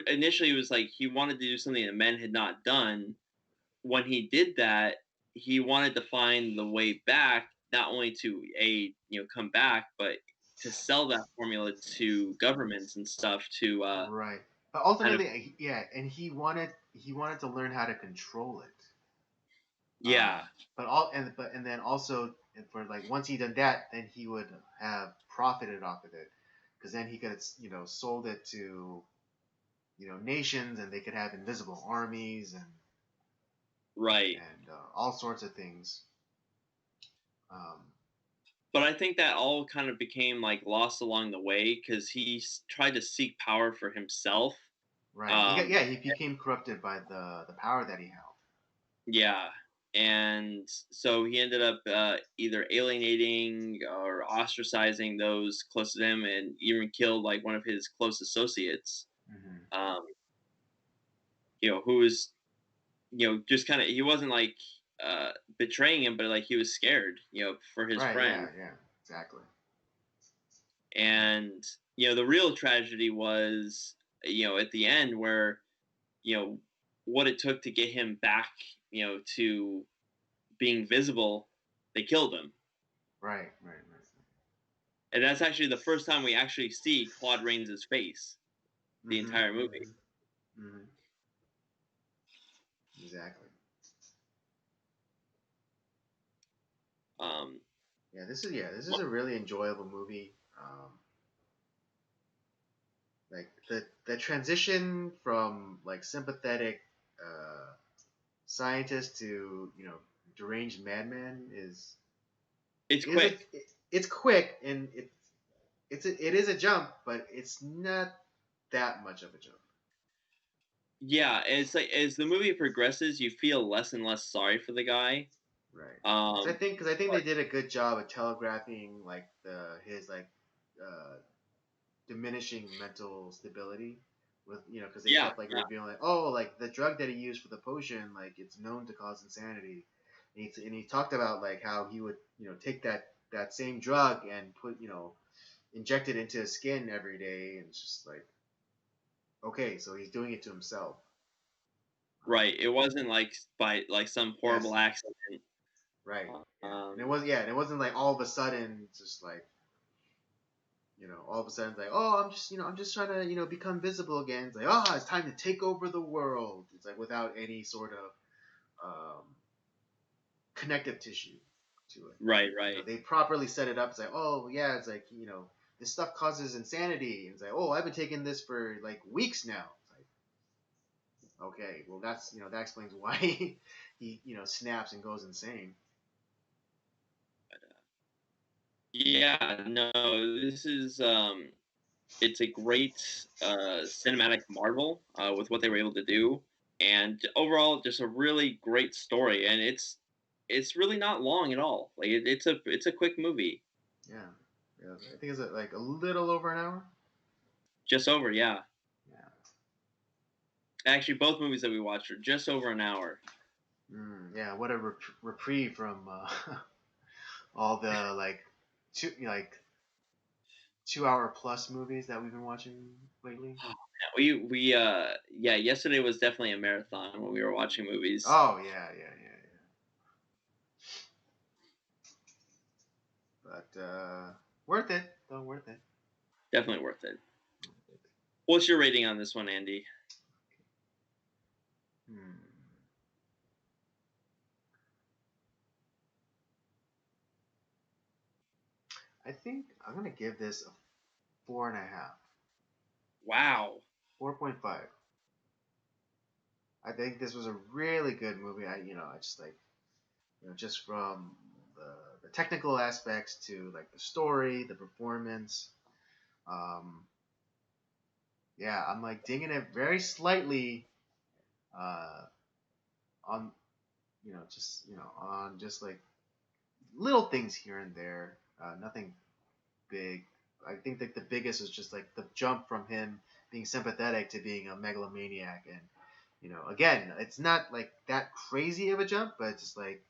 initially it was like he wanted to do something that men had not done. When he did that, he wanted to find the way back, not only to come back, but to sell that formula to governments and stuff to Right. But kind of ultimately, yeah, and he wanted to learn how to control it. yeah, But all and then also for like once he done that, then he would have profited off of it, because then he could have sold it to nations, and they could have invisible armies right. and all sorts of things. Um, But I think that all kind of became like lost along the way because he tried to seek power for himself. right. Um, He became corrupted by the power that he held. yeah, and so he ended up either alienating or ostracizing those close to him, and even killed like one of his close associates. Hmm. Um, who was just kind of he wasn't like uh, betraying him, but like he was scared, for his Right. friend. Yeah. Yeah. Exactly. And the real tragedy was at the end where you know what it took to get him back, to being visible. They killed him, Right. Right. Right. and that's actually the first time we actually see Claude Rains' face the Hmm. entire movie. Hmm. Hmm. Exactly. Um, This is a really enjoyable movie. Like the transition from like sympathetic uh, scientist to deranged madman it's is a quick. it's quick, and it is a jump, but it's not that much of a jump. Yeah, it's like as the movie progresses, you feel less and less sorry for the guy. Right. Um, Because I think but they did a good job of telegraphing like the his like uh, diminishing mental stability with because they yeah, kept like yeah, revealing like, oh, like the drug that he used for the potion, like it's known to cause insanity, and he talked about like how he would take that same drug and put inject it into his skin every day, and it's just like, okay, so he's doing it to himself. right. It wasn't like by like some Yes. horrible accident. Right. Yeah. And Um, it wasn't like all of a sudden just like all of a sudden it's like, oh, I'm just I'm just trying to become visible again. It's like, oh, it's time to take over the world. It's like without any sort of um, connective tissue to it. right, right. They properly set it up. It's like, oh yeah, it's like this stuff causes insanity. And it's like, oh, I've been taking this for like weeks now. It's like, okay, well that's that explains why he snaps and goes insane. Yeah, no, this is it's a great cinematic marvel with what they were able to do, and overall, just a really great story. And it's really not long at all. Like it's a quick movie, Yeah, yeah. I think it's like a little over an hour. just over. Yeah, Yeah. actually, both movies that we watched are just over an hour. Yeah, what a reprieve from all the like 2 hour plus movies that we've been watching lately. Yeah, yesterday was definitely a marathon when we were watching movies. Oh yeah. But worth it though, worth it. Definitely worth it. What's your rating on this one, Andy? Hmm. I think I'm gonna give this a 4.5. Wow. 4.5. I think this was a really good movie. I just like, just from the technical aspects to like the story, the performance. Um, yeah, I'm like dinging it very slightly uh, on, on just like little things here and there. Nothing big. I think that the biggest is just like the jump from him being sympathetic to being a megalomaniac, and again, it's not like that crazy of a jump, but it's like,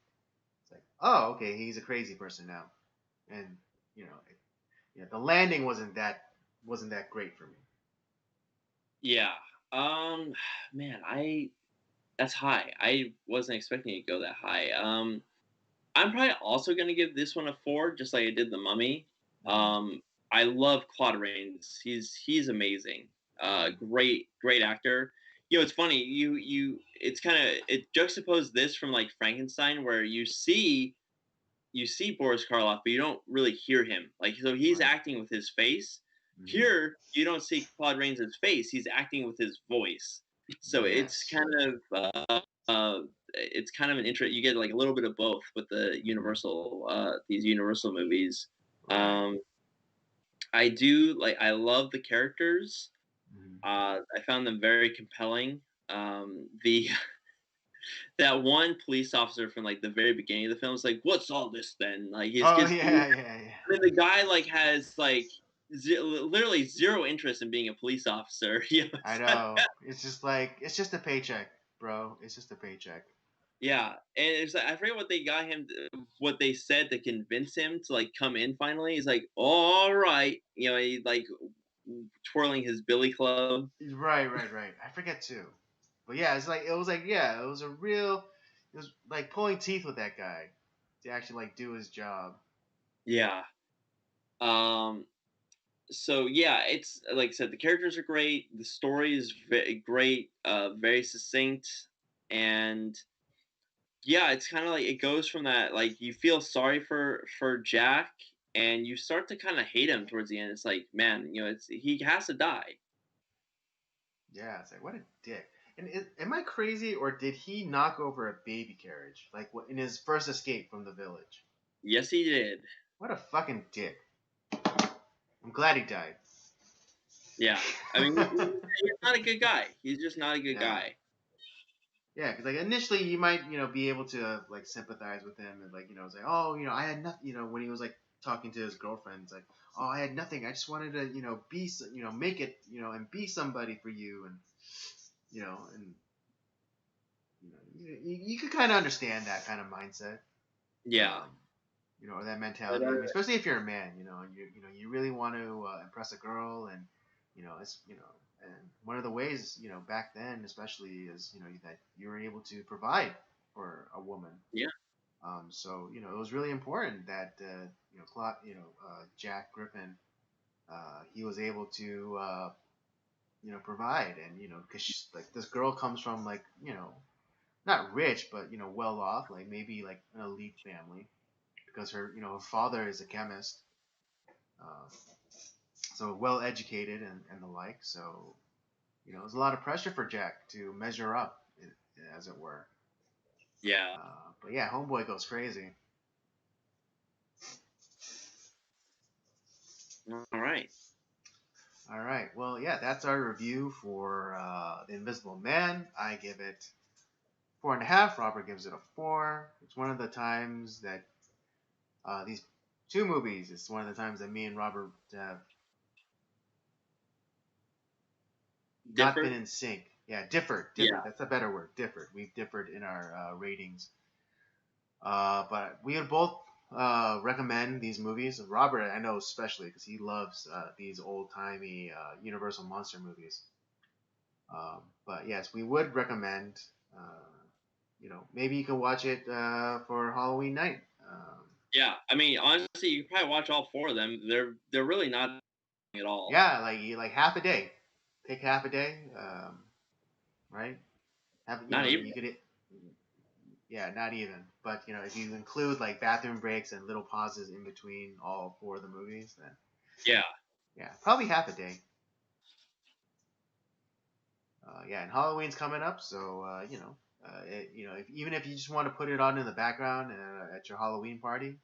oh, okay, he's a crazy person now, and you know, the landing wasn't that great for me. Yeah. Um, man, that's high. I wasn't expecting it to go that high. I'm probably also gonna give this one a 4, just like I did The Mummy. Mm-hmm. I love Claude Rains. He's amazing. Great actor. It's funny. It's kind of it juxtaposes this from like Frankenstein, where you see Boris Karloff, but you don't really hear him. Like, so he's Right. acting with his face. Mm-hmm. Here, you don't see Claude Rains' face. He's acting with his voice. So Yes. it's kind of an intro. You get like a little bit of both with Mm-hmm. these Universal movies. Right. Um, I do like. I love the characters. Mm-hmm. I found them very compelling. The that one police officer from like the very beginning of the film is like, "What's all this then?" Like, he's Oh just. yeah. I mean, the guy like has like literally zero interest in being a police officer. I know. It's just a paycheck, bro. It's just a paycheck. Yeah, and it's like, I forget what they said to convince him to like come in finally. He's like, "All right," he like twirling his billy club. Right. I forget too. But yeah, it was a real, it was like pulling teeth with that guy to actually like do his job. Yeah. Um. So yeah, it's like I said, the characters are great. The story is great. Very succinct, and yeah, it's kind of like it goes from that like you feel sorry for Jack, and you start to kind of hate him towards the end. It's like, man, he has to die. Yeah, it's like what a dick. And am I crazy or did he knock over a baby carriage like in his first escape from the village? Yes, he did. What a fucking dick. I'm glad he died. Yeah, I mean, he's not a good guy. He's just not a good Yeah. guy. Yeah, because like initially you might be able to like sympathize with him and like say, oh, I had nothing, when he was like talking to his girlfriend, it's like, oh, I had nothing, I just wanted to be make it, and be somebody for you, and and you could kind of understand that kind of mindset, Yeah, um, or that but mentality. I mean, especially if you're a man, and you really want to impress a girl, and it's and one of the ways back then, especially, is that you were able to provide for a woman. yeah, So it was really important that Jack Griffin, he was able to provide, and because like this girl comes from like not rich, but well off, like maybe like an elite family, because her father is a chemist, uh, so well educated, and the like. So it was a lot of pressure for Jack to measure up, as it were. yeah. But yeah, Homeboy goes crazy. All right. All right, well, yeah, that's our review for The Invisible Man. I give it 4.5. Robert gives it a 4. It's one of the times that these two movies. It's one of the times that me and Robert have not been Differed. in sync. Yeah, differed. Yeah, That's a better word. Differed. We've differed in our ratings. But we had both recommend these movies. Robert, I know especially because he loves these old timey Universal monster movies. But yes, we would recommend. Maybe you can watch it for Halloween night. Yeah, I mean, honestly, you can probably watch all 4 of them. They're really not at all. Yeah, like half a day. Take half a day, right? Have Not even. you could. Yeah, not even. But if you include like bathroom breaks and little pauses in between all 4 of the movies, then Yeah. yeah, probably half a day. Yeah, and Halloween's coming up, so even if you just want to put it on in the background at your Halloween party,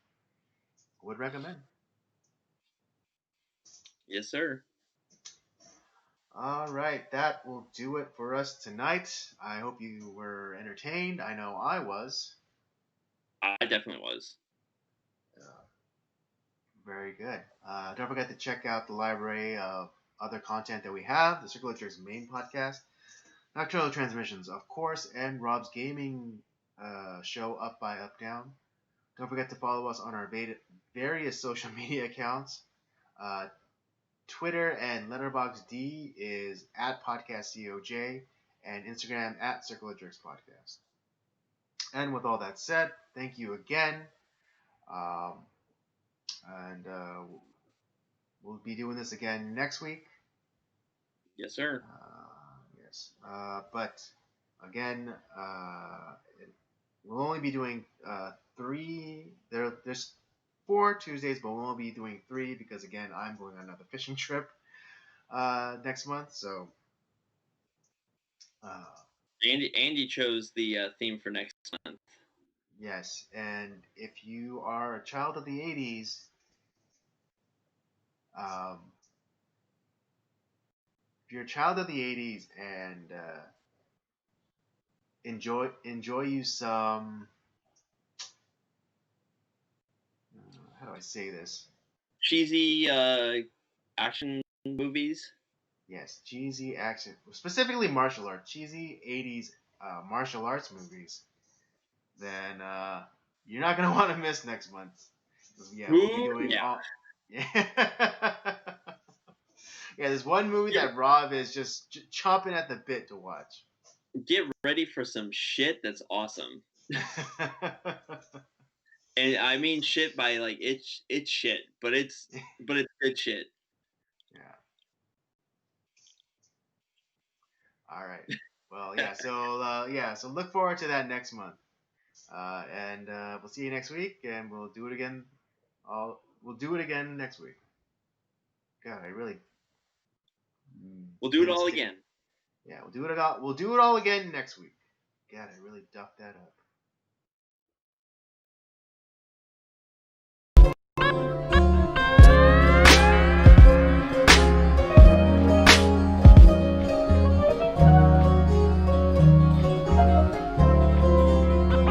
would recommend. Yes, sir. All right, that will do it for us tonight. I hope you were entertained. I know I was. I definitely was. Uh, Very good. Don't forget to check out the library of other content that we have: the Circle of Jerks main podcast, Nocturnal Transmissions, of course, and Rob's gaming show Up by Up Down. Don't forget to follow us on our various social media accounts. Uh, Twitter and Letterboxd is at podcastcoj, and Instagram at Circle of Jerks Podcast. And with all that said, thank you again. Um, and we'll be doing this again next week. Yes, sir. Yes. But again, we'll only be doing 3. There's 4 Tuesdays, but we'll only be doing 3 because again, I'm going on another fishing trip next month. So uh, Andy chose the theme for next month. yes, and if you are a child of the '80s, um, if you're a child of the '80s and enjoy you some, how do I say this? Cheesy action movies. Yes, cheesy action, specifically martial arts, cheesy '80s martial arts movies. Then you're not gonna want to miss next month. Yeah, we'll be Ooh, doing yeah. all. Yeah. Yeah, there's one movie Get, that Rob is just chomping at the bit to watch. get ready for some shit that's awesome. And I mean shit by like it's shit, but it's good shit. Yeah. All right. Well, yeah. So look forward to that next month, and we'll see you next week, and we'll do it again. We'll do it again next week. God, I really We'll do it didn't all stick. again. Yeah, we'll do it all. We'll do it all again next week. God, I really ducked that up.